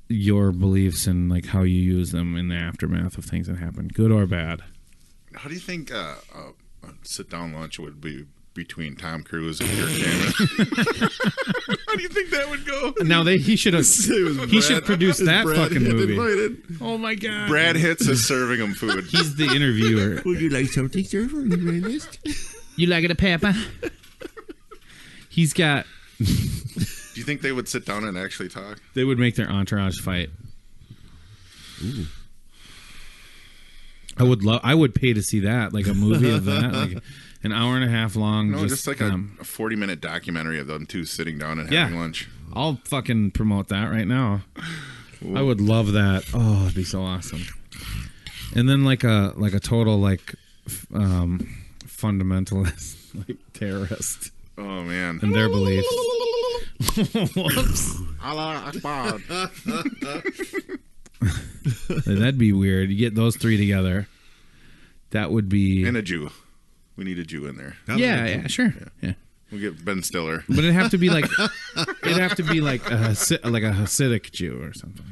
your beliefs and like how you use them in the aftermath of things that happen, good or bad. How do you think a sit-down lunch would be between Tom Cruise and Kirk Hammond? How do you think that would go? Now he should produce that fucking movie. Invited. Oh my god. Brad Hitz is serving him food. He's the interviewer. Would you like something, sir? For the list? You like it a pepper? He's got... Do you think they would sit down and actually talk? They would make their entourage fight. Ooh. I would pay to see that, like a movie of that, like an hour and a half long. No, just like a 40-minute documentary of them two sitting down and having lunch. I'll fucking promote that right now. Ooh. I would love that. Oh, it'd be so awesome. And then like a total fundamentalist, like terrorist. Oh man. And their beliefs. Whoops. Allah Akbar. That'd be weird. You get those three together. That would be. And a Jew. We need a Jew in there. Yeah, sure. Yeah. We'll get Ben Stiller. But it'd have to be like a Hasidic Jew or something.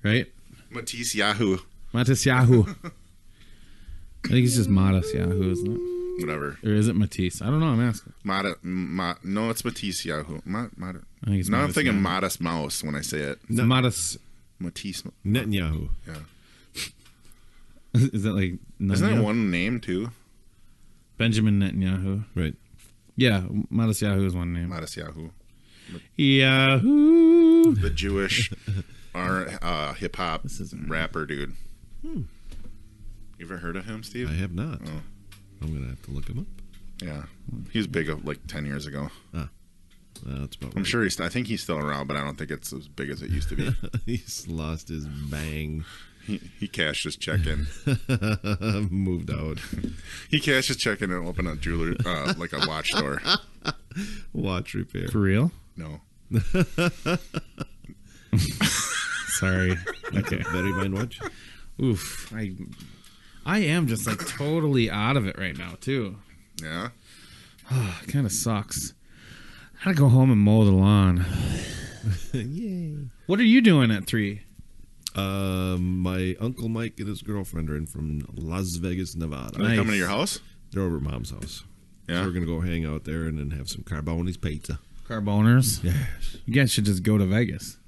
Right? Matisse Yahoo. Matisse Yahoo. I think it's just Matisse Yahoo, isn't it? Whatever. Or is it Matisse? I don't know. I'm asking. No, it's Matisse Yahoo. I think it's I'm thinking Yahoo. Modest Mouse when I say it. No. Matisse. Netanyahu. Yeah. Is that like... Isn't that one name, too? Benjamin Netanyahu. Right. Yeah, Matisse Yahoo is one name. Modest Yahoo. Yahoo! The Jewish hip-hop rapper dude. You ever heard of him, Steve? I have not. Oh. I'm going to have to look him up. Yeah, he was big like 10 years ago. That's about right. I'm sure I think he's still around, but I don't think it's as big as it used to be. He's lost his bang. He cashed his check in. Moved out. He cashed his check in and opened a jeweler, like a watch store. Watch repair. For real? No. Sorry. Okay. Very mind watch. Oof. I am just like totally out of it right now too. Yeah. It kind of sucks. I gotta go home and mow the lawn. Yay. What are you doing at 3? My Uncle Mike and his girlfriend are in from Las Vegas, Nevada. Are they coming to your house? They're over at Mom's house. Yeah. So we're going to go hang out there and then have some Carboni's pizza. Carboners? Yes. You guys should just go to Vegas.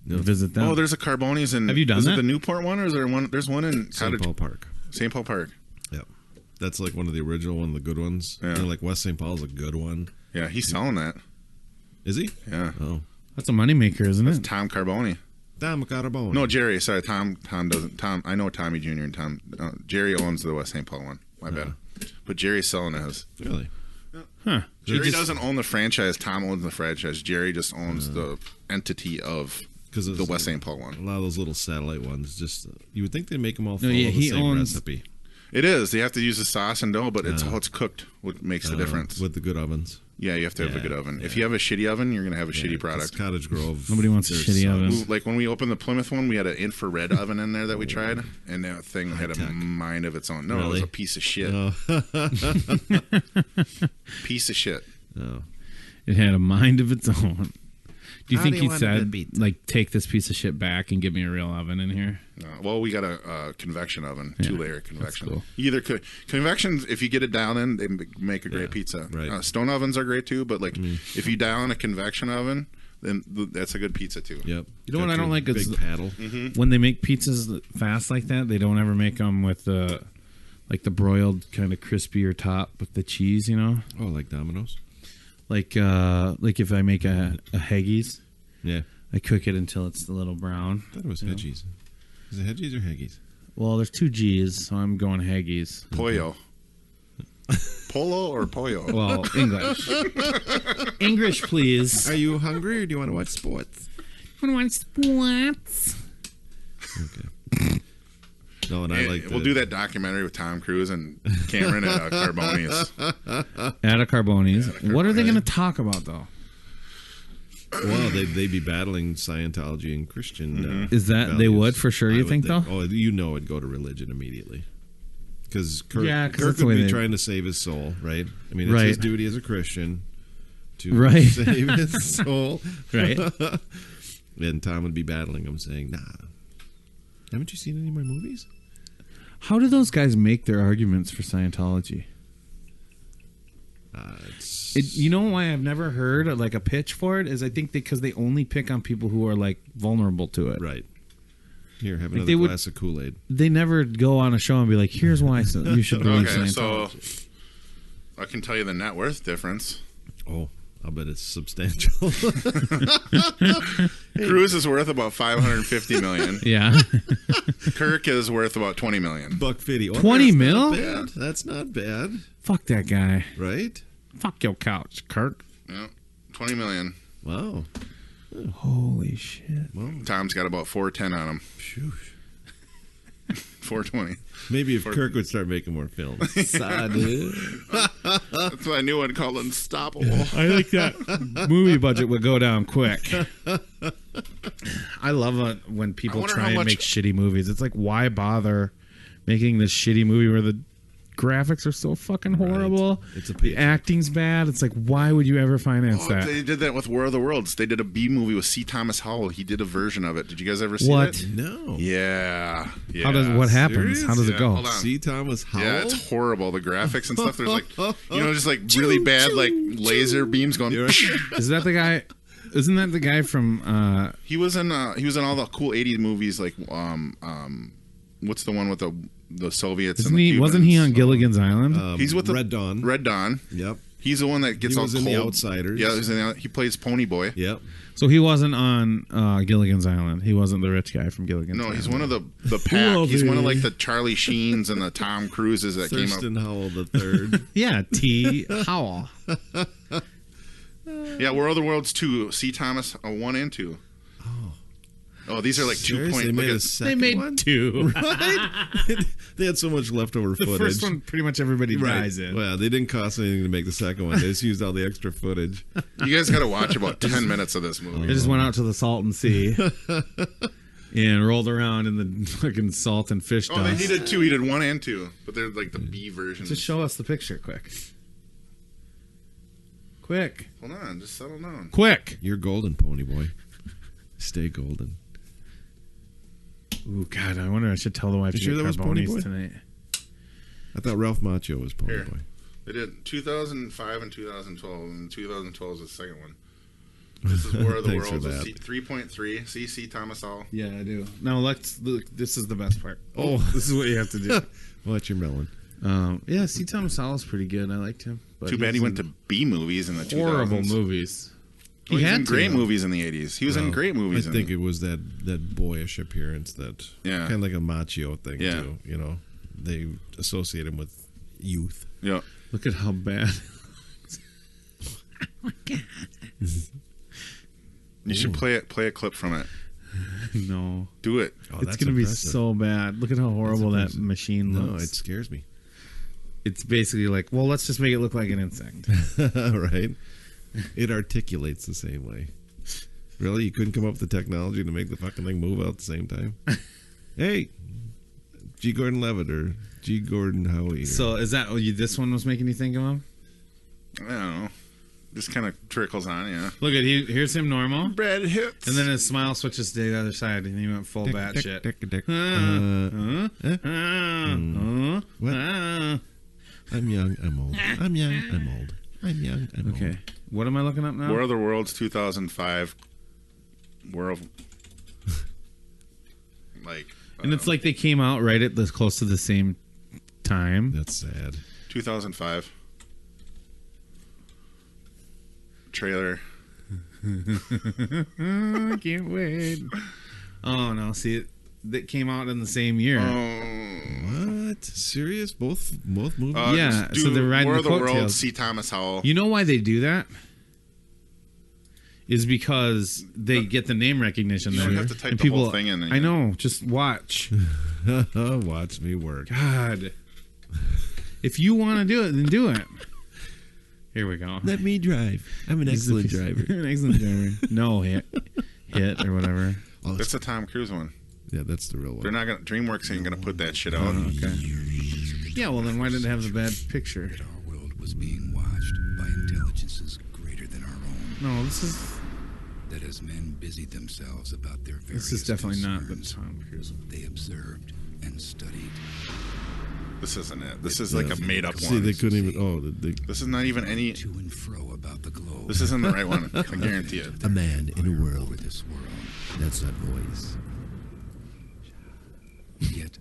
No. Visit them. Oh, there's a Carboni's in. Have you done is that? it the Newport one, or is there one? There's one in St. Paul Park. St. Paul Park. Yep. That's like one of the original, one of the good ones. Yeah. You know, like West St. Paul's a good one. Yeah, he's selling that. Is he? Yeah. Oh. That's a moneymaker, isn't That's it? Tom Carboni. Tom Carboni. No, Jerry. Sorry, Tom doesn't. Tom. I know Tommy Jr. and Tom. Jerry owns the West St. Paul one. My bad. But Jerry's selling his. Really? Huh. Jerry doesn't own the franchise. Tom owns the franchise. Jerry just owns the entity of the West St. Paul one. A lot of those little satellite ones, just you would think they make them all No, follow yeah, the he same owns- recipe. It is. They have to use the sauce and dough, but it's how it's cooked what makes the difference. With the good ovens. Yeah, you have to have a good oven. yeah. If you have a shitty oven, you're going to have a shitty It's product. Cottage Grove. Nobody wants a There's shitty some- oven. Like when we opened the Plymouth one, we had an infrared oven in there that we tried, and that thing had a High-tech. mind of its own. No, it was Really? a piece of shit. Oh. Piece of shit. Oh. It had a mind of its own. Do you How think do he you want it to said, be? like, take this piece of shit back and give me a real oven in here? Well, we got a convection oven, Yeah, 2-layer convection. cool. Either convections, if you get it down in, they make a great pizza. right. Stone ovens are great too, but like if you dial in a convection oven, then that's a good pizza too. Yep. You know what Got I don't your like is big paddle. when they make pizzas fast like that, they don't ever make them with the broiled kind of crispier top with the cheese, you know? Oh, like Domino's? Like if I make a Haggis, Yeah. I cook it until it's a little brown. I thought it was You know? Hedgies. Is it Hedgies or Haggies? Well, there's 2 G's, so I'm going Haggis. Pollo. Polo or pollo? Well, English. English, please. Are you hungry or do you want to watch sports? Want sports? Okay. No, and I like We'll do that documentary with Tom Cruise and Cameron at Carboni's. At a Carboni's. What are they going to talk about, though? Well, they'd be battling Scientology and Christian. Is that they values. would for sure? I You would think though? Oh, you know, it'd go to religion immediately. Because Kirk, Yeah, 'cause Kirk that's the would way be they- trying to save his soul, right? I mean, it's Right. his duty as a Christian to Right. save his soul, Right. And Tom would be battling him, saying, "Nah, haven't you seen any more movies?" How do those guys make their arguments for Scientology? You know why I've never heard like a pitch for it is I think because they only pick on people who are like vulnerable to it. Right. Here, have Like, another they would- glass of Kool-Aid. They never go on a show and be like, "Here's why you should believe Okay, Scientology." so I can tell you the net worth difference. Oh, I'll bet it's substantial. Cruise is worth about $550 million. Yeah. Kirk is worth about $20 million. $150. Oh, 20 that's mil? Not bad. That's not bad, Fuck that guy. right? Fuck your couch, Kirk. Yeah, $20 million. Wow. Holy shit. Tom's got about 410 on him. Phew. 420. Maybe if Kirk would start making more films. That's why I knew I'd call it Unstoppable. I think that movie budget would go down quick. I love it when people wonder try how and much- make shitty movies. It's like, why bother making this shitty movie where the graphics are so fucking horrible? It's a The paycheck. acting's bad. It's like, why would you ever finance that? They did that with War of the Worlds. They did a B movie with C. Thomas Howell. He did a version of it. Did you guys ever see What? it? No. Yeah. How does what happens? Serious? How does Yeah, it go? hold on. C. Thomas Howell? Yeah, it's horrible. The graphics and stuff. There's like, just like really bad like laser beams going. Is that the guy? Isn't that the guy from? He was in all the cool '80s movies like what's the one with the Soviets? Isn't and the he? Wasn't he Cubans? on Gilligan's Island? He's with the Red Dawn. Red Dawn. Yep. He's the one that gets He all was cold. in The Outsiders. Yeah, he plays Pony Boy. Yep. So he wasn't on Gilligan's Island. He wasn't the rich guy from Gilligan's No, Island. he's one of the pack. He's one of like the Charlie Sheens and the Tom Cruises that Thurston came Howell the third. Yeah, T. Howell. up. Yeah, War of the Worlds 2. C. Thomas 1 and 2. Oh, these are like 2 Seriously, point. they made a They second made one? 2. Right? They had so much leftover The footage. first one, pretty much everybody dies in. Well, they didn't cost anything to make the second one. They just used all the extra footage. You guys got to watch about 10 minutes of this movie. They just went out to the Salton Sea and rolled around in the fucking salt and fish Oh, dust. he did 2. He did 1 and 2, but they're like the B version. Just show us the picture, quick. Quick. Hold on, just settle down. Quick. You're golden, Pony Boy. Stay golden. Ooh, God, I wonder I should tell the wife You to sure get that was Pony carbonis Boy? tonight. I thought Ralph Macchio was Pony Here. Boy. They did 2005 and 2012, and 2012 is the second one. This is War of the Thanks for Worlds. that. 3.3. C. Thomas Howell. Yeah, I do. Now, let's look. This is the best part. Oh. This is what you have to do. Watch your melon. Yeah, C. Thomas Howell's pretty good. I liked him. But Too bad he was went in to B movies in the 2000s. horrible movies. He was in to, great though. movies in the 80s. He was in great movies. I think it was that boyish appearance that Yeah. kind of like a Macchio thing Yeah. too. You know, they associate him with youth. Yeah. Look at how bad. You should play a clip from it. No. Do it. Oh, It's that's going to be impressive. so bad. Look at how horrible that impressive. machine No, looks. it scares me. It's basically like, well, let's just make it look like an insect. Right? It articulates the same way. Really? You couldn't come up with the technology to make the fucking thing move out at the same time? Hey, G. Gordon Levitt or G. Gordon Howie. So is that this one was making you think of him? I don't know. Just kind of trickles on, yeah. Look at here's him normal, Brad hits. and then his smile switches to the other side, and he went full bat shit. What? I'm young, I'm old. I'm young, I'm old. I'm young, I'm old. Okay, what am I looking up now? War of the Worlds 2005. War of. Like. And it's like they came out right at this close to the same time. That's sad. 2005. Trailer. I can't wait. Oh no! See, that came out in the same year. What? Serious? Both movies? Yeah, just so do they're riding War the of the coattails. Worlds, C. Thomas Howell. You know why they do that? Is because they get the name recognition You there. don't have to type and the people, whole thing in there. I know. Just watch. Watch me work. God. If you want to do it, then do it. Here we go. Let me drive. I'm an excellent driver. An excellent driver. No hit or whatever. Oh, That's the Tom Cruise one. yeah, that's the real They're one. not gonna. DreamWorks ain't gonna put that shit out. Okay. Yeah. Well, then why did it have the bad picture? Our world was being watched by intelligences greater than our own. No, this is That as men busied themselves about their various this is definitely not the concerns, Tom Cruise one. they observed and studied. This isn't it. This is like a made up See, one. they couldn't even. Oh, This is not even any. To and fro about the globe. This isn't the right one. I guarantee it. a man in a world. Over this world. That's not voice. Yet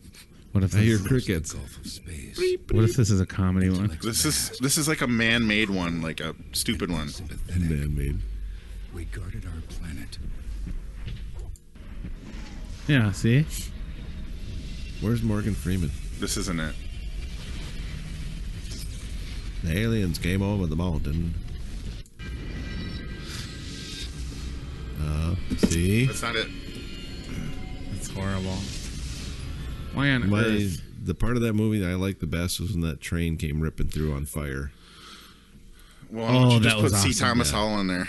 What if I hear this, crickets. Gulf of space. what if this is a comedy one? This is like a man-made one, like a stupid one. Sympathetic. Man-made. We guarded our planet. Yeah. See. Where's Morgan Freeman? This isn't it. The aliens came over the mountain. See? That's not it. It's horrible. Why on earth? The part of that movie that I liked the best was when that train came ripping through on fire. Well, why don't you that just put was C. awesome, Thomas yeah. Howell in there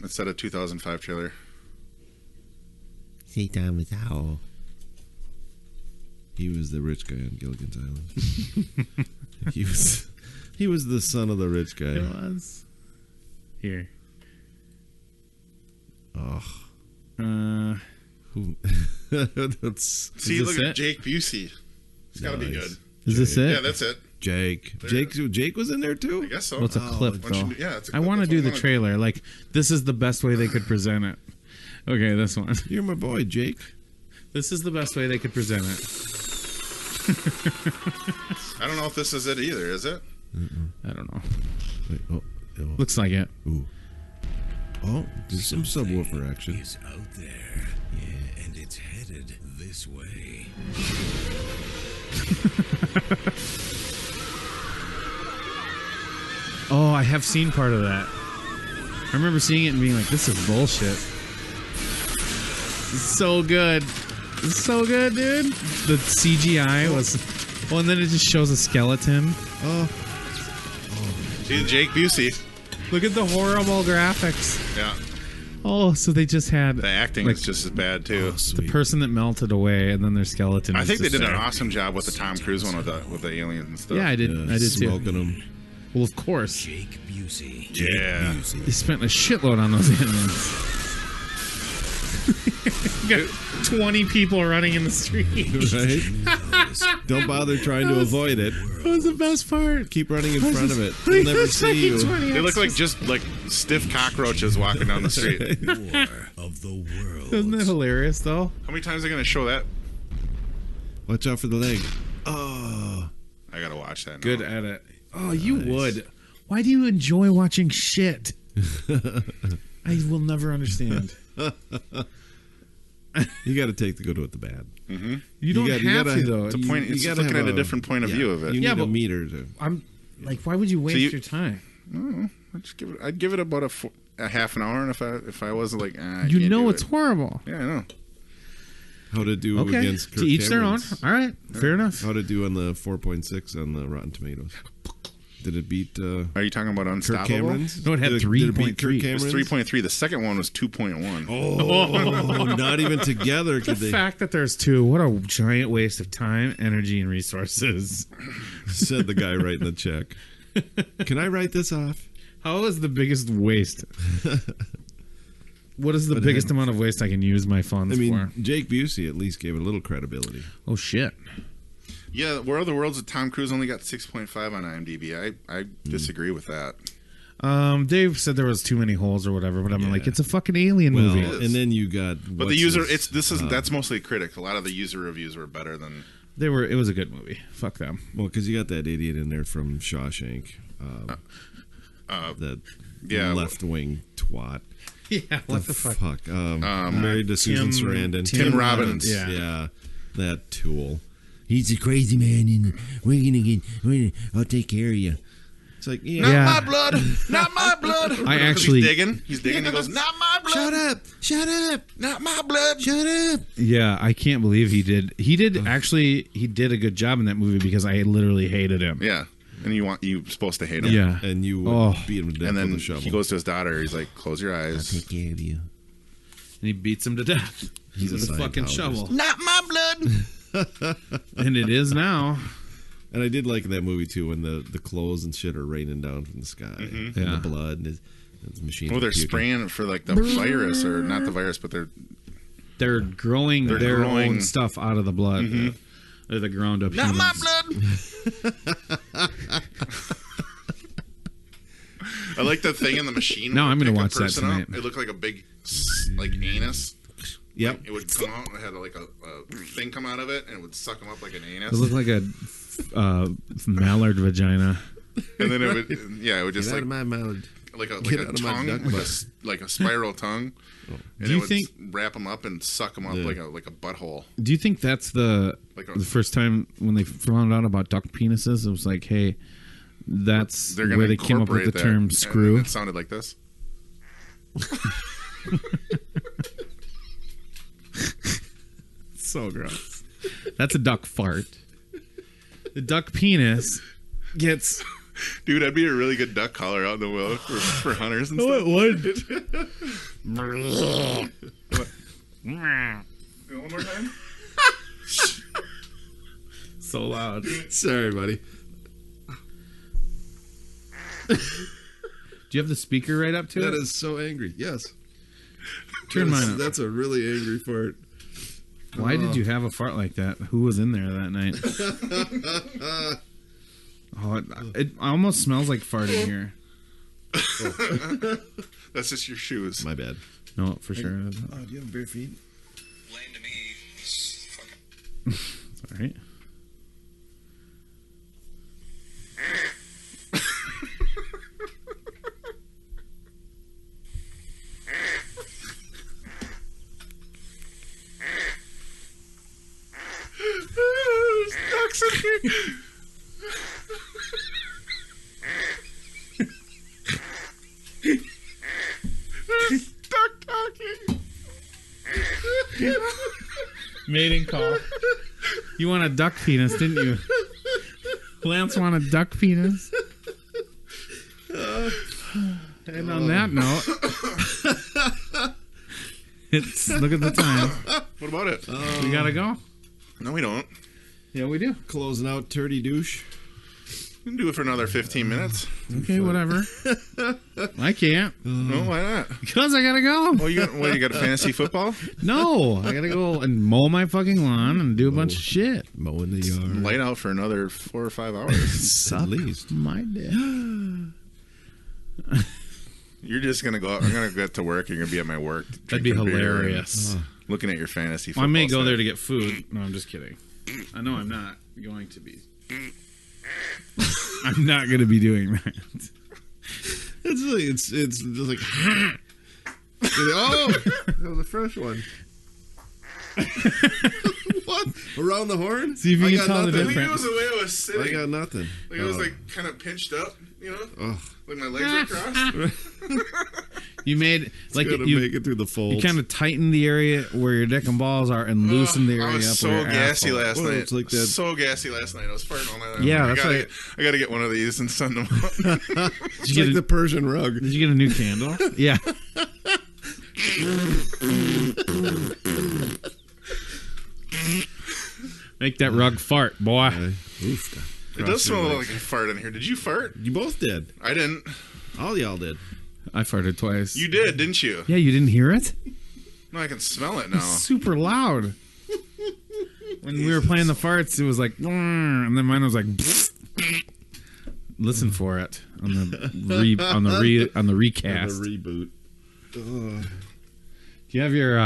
instead of 2005 trailer. See, Thomas Howell. He was the rich guy on Gilligan's Island. he was the son of the rich guy. It was. Here. Oh, who? That's See, this look it? at Jake Busey. It's got to be Nice. good. Is this it? Yeah, that's it. Jake. There. Jake was in there too. I guess so. Well, it's a clip, Why don't though. you yeah, it's a I clip. want to That's do what the I wanna trailer. Like, this is the best way they could present it. Okay, this one. You're my boy, Jake. This is the best way they could present it. I don't know if this is it either. Is it? I don't know. Wait, oh. Looks like it. Ooh. Oh, there's some subwoofer action. Is out there. Yeah, and it's headed this way. Oh, I have seen part of that. I remember seeing it and being like, this is bullshit. This is so good. This is so good, dude. The CGI was... Well, and then it just shows a skeleton. Oh. See, Jake Busey. Look at the horrible graphics. Yeah. Oh, so they just had... The acting is just as bad, too. the person that melted away and then their skeleton. I think they just did an there. awesome job with the Tom Cruise one with the aliens and stuff. Yeah, I did. I did too. Smoking them. Well, of course. Jake Busey. Yeah. They spent a shitload on those aliens. You got 20 people running in the street. Right? Don't bother trying to avoid it. That was the best part. Keep running in front of it. They'll never see you. They look like just like stiff cockroaches walking down the street. War of the world. Isn't that hilarious, though? How many times are they going to show that? Watch out for the leg. Oh. I got to watch that now. Good at it. Oh, you would. Why do you enjoy watching shit? I will never understand. You got to take the good with the bad. Mm-hmm. You don't have to, though. It's, it's gotta looking have at a different point of view of it. You Yeah, need a but- meter to. I'm like, why would you waste your time? I'd give it about a half an hour, and if I wasn't like, I You can't know do it's it. horrible. Yeah, I know. How to do Okay, against Kirk to each their own. Cameron's. All right, fair enough. How to do on the 4.6 on the Rotten Tomatoes. Did it beat Are you talking about Kirk Unstoppable? Cameron's? No, it had Did it beat 3.3. Kirk It was Cameron's? 3.3. The second one was 2.1. Oh, not even together The could they. fact that there's two, what a giant waste of time, energy, and resources. Said the guy writing the check. Can I write this off? How is the biggest waste? What is the But biggest it- amount of waste I can use my funds I mean, for? Jake Busey at least gave it a little credibility. Oh, shit. Yeah, War of the Worlds with Tom Cruise only got 6.5 on IMDb. I disagree with that. Dave said there was too many holes or whatever, but I'm Yeah. like, it's a fucking alien Well, movie. and then you got. But the user, that's mostly critic. A lot of the user reviews were better than. It was a good movie. Fuck them. Well, because you got that idiot in there from Shawshank. That left wing twat. Yeah, what the fuck? Married to Susan Sarandon. Tim Robbins. Yeah, that tool. He's a crazy man, and I'll take care of you. It's like, yeah. Not my blood. Not my blood. I actually- He's digging. He goes, not my blood. Shut up! Not my blood. Shut up! Yeah, I can't believe he did. He did a good job in that movie because I literally hated him. Yeah, and you're supposed to hate him. Yeah. And you would Oh. beat him to death And then with a shovel. he goes to his daughter. He's like, close your eyes. Take care of you. And he beats him to death. He's a with a fucking Scientologist. shovel. Not my blood. And it is now. And I did like that movie too when the clothes and shit are raining down from the sky. And Yeah. the blood and his machine. Well, they're puking. spraying for like the virus, or not the virus, but They're growing They're their growing- own stuff out of the blood. They're the ground up not my humans. blood. I like the thing in the machine. No, when I'm it gonna picked a watch that person up. tonight. It looked like a big, like anus. Yep. It would come out. It had like a thing come out of it, and it would suck them up like an anus. It looked like a mallard vagina. And then it would, it would just Get out like of my mouth. like a Get out of my tongue, duck like butt. like a spiral tongue. And Do it you would think- wrap them up and suck them up Yeah. like a butthole? Do you think that's the Like a- first time when they found out about duck penises? It was like, hey, that's They're gonna where they came up with the incorporate that. term And screw. it sounded like this. So gross. That's a duck fart. The duck penis gets. Dude, I'd be a really good duck caller out in the wild for hunters and stuff. One more time. So loud. Sorry, buddy. Do you have the speaker right up to That it? is so angry. Yes. Turn That's- mine up. That's a really angry fart. Why did you have a fart like that? Who was in there that night? It almost smells like fart in here. That's just your shoes. My bad. No, for sure. Oh, do you have bare feet? Blame to me. All right. Mating call. You want a duck penis, didn't you? Lance want a duck penis. And on that note, it's look at the time. What about it? We gotta go. No, we don't. Yeah, we do. Closing out Turdy Douche. We can do it for another 15 minutes. Okay, whatever. I can't. No, why not? Because I gotta go. Oh, you got fantasy football? No, I gotta go and mow my fucking lawn and do a bunch of shit. Mowing the yard. Light out for another 4 or 5 hours. At least. My day. You're just gonna go out. I'm gonna get to work. You're gonna be at my work. That'd be drinking beer hilarious. and looking at your fantasy Well, football. I may go stat. there to get food. No, I'm just kidding. I know I'm not going to be. I'm not going to be doing that. It's just like oh, that was a fresh one. What? Around the horn? See if you I can got tell the nothing. I think it difference. was the way I was sitting. I got nothing. Like it was like kind of pinched up, Ugh. like my legs are crossed. You made like Gotta you, make it through the folds. you kind of tightened the area where your dick and balls are and loosened the area I was up so where your gassy asshole. last Well, night. it's like that- So gassy last night. I was farting all night. Yeah, I that's gotta like- I gotta get one of these and send them out. Did It's you, like get the a, Persian rug. did you get a new candle? Yeah. Make that rug fart, boy. Oof. It does smell like a fart in here. Did you fart? You both did. I didn't. All y'all did. I farted twice. You did, didn't you? Yeah, you didn't hear it? No, I can smell it now. Super loud. When we were playing the farts, it was like, and then mine was like, listen for it on the recast. The reboot. Do you have your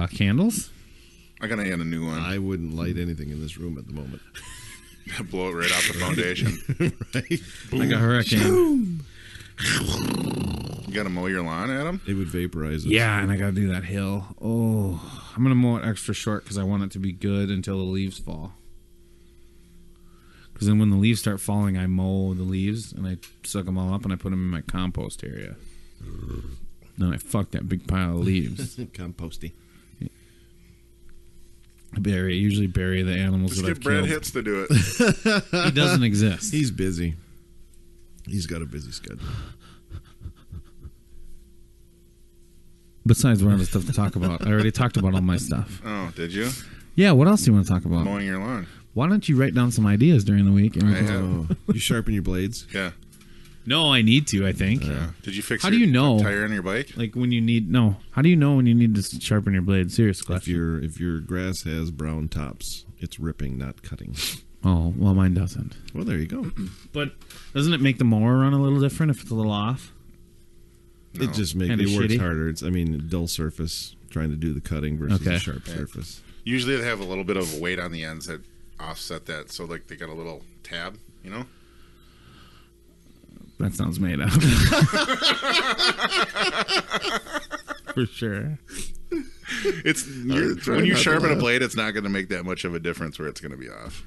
candles? I gotta get a new one. I wouldn't light anything in this room at the moment. Blow it right out the foundation. Right? Like a hurricane. You gotta mow your lawn, Adam? It would vaporize it. Yeah, and I gotta do that hill. Oh, I'm gonna mow it extra short because I want it to be good until the leaves fall. Because then when the leaves start falling, I mow the leaves and I suck them all up and I put them in my compost area. Then I fuck that big pile of leaves. Composty. I usually bury the animals Just that get I've Brad killed. Hits to do it. He doesn't exist. He's busy. He's got a busy schedule. Besides, we're out of stuff to talk about. I already talked about all my stuff. Oh, did you? Yeah, what else do you want to talk about? Mowing your lawn. Why don't you write down some ideas during the week? And we I can- have. You sharpen your blades. Yeah. No, I need to, I think. Yeah. Did you fix How your do you know? tire on your bike? Like when you need... No. How do you know when you need to sharpen your blade? Serious If question. your grass has brown tops, it's ripping, not cutting. Oh, well, mine doesn't. Well, there you go. But doesn't it make the mower run a little different if it's a little off? No. It just makes Kinda it works shitty. harder. It's dull surface trying to do the cutting versus Okay. a sharp surface. Usually they have a little bit of weight on the ends that offset that. So, like, they got a little tab, you know? That sounds made up. For sure. It's when you sharpen a blade, it's not going to make that much of a difference where it's going to be off.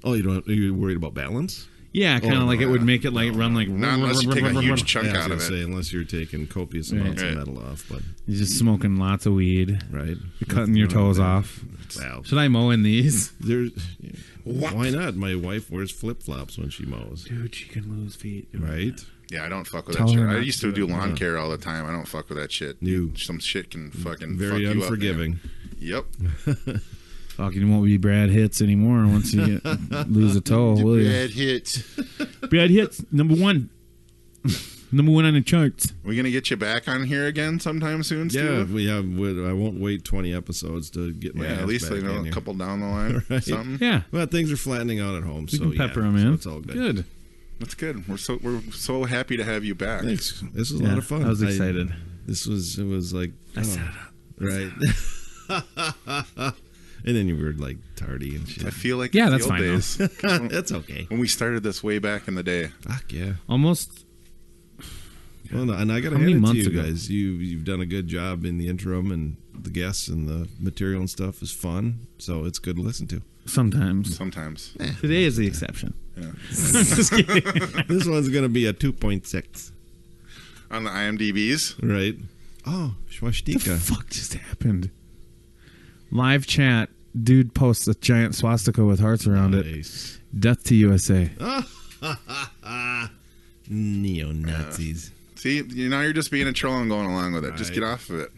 Oh, are you worried about balance? Yeah, kind of like it would make it like run like... Not unless you take a huge chunk Yeah, I was out of gonna it. say, unless you're taking copious amounts Right. of metal off, but You're just smoking lots of weed. right, You're cutting your toes off. Wow. Should I mow in these? There's why not? My wife wears flip flops when she mows. Dude, she can lose feet. Right? Yeah, I don't fuck with Tell that shit. her I not used to to do do it. lawn care all the time. I don't fuck with that shit. Some shit can fucking Very fuck you up, man. unforgiving. Yep. Fucking, you won't be Brad Hits anymore once you lose a toe, will you? Bad hit. Brad Hits, number one. Number one on the charts. We gonna get you back on here again sometime soon, Yeah, Steve? we have. I won't wait 20 episodes to get my Yeah, ass at least back you know in a here. couple down the line, Right. something. Yeah, Well, things are flattening out at home, we so can pepper yeah, them so in. it's all good. Good. That's good. We're so happy to have you back. Thanks. This was a Yeah, lot of fun. I was excited. It was like I set it up. right. And then you were like tardy and shit. I feel like Yeah, the that's old fine, days That's okay. when we started this way back in the day. Fuck yeah. Almost. Well, no, and I got to How many hand it to months you ago? guys. You've done a good job in the interim, and the guests and the material and stuff is fun. So it's good to listen to. Sometimes. Sometimes. Today is the exception. Yeah. Just kidding. This one's going to be a 2.6, On the IMDb's. right? Oh, What the swastika. fuck just happened? Live chat. Dude posts a giant swastika with hearts around Nice. it. Death to USA. Neo-Nazis. See, now you're just being a troll and going along with it. Just Right. get off of it.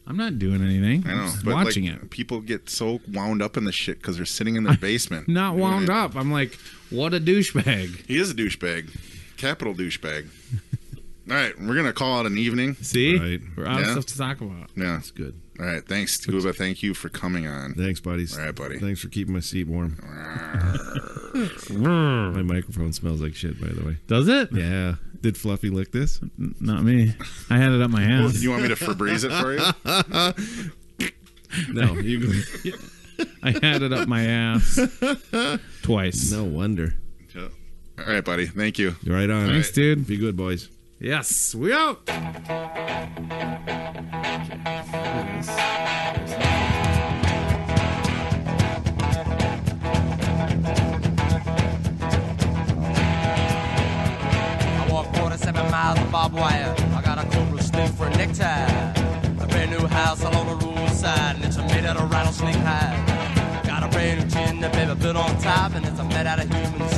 I'm not doing anything. I know. I'm just but watching like, it. People get so wound up in this shit because they're sitting in their basement. Not doing wound it. up. I'm like, what a douchebag. He is a douchebag. Capital douchebag. All right, we're going to call it an evening. See? Right. We're out of Yeah. stuff to talk about. Yeah. That's good. All right, thanks, Scuba. Thank you for coming on. Thanks, buddies. All right, buddy. Thanks for keeping my seat warm. My microphone smells like shit, by the way. Does it? Yeah. Did Fluffy lick this? Not me. I had it up my ass. You want me to Febreze it for you? No. You I had it up my ass twice. No wonder. All right, buddy. Thank you. You're right on. Thanks, dude. Be good, boys. Yes, we out. I walk 47 miles of barbed wire. I got a Cobra Steve for a necktie. A brand new house along the roadside, and it's made out of rattlesnake hide. Got a brand new chin that baby built on top, and it's made out of human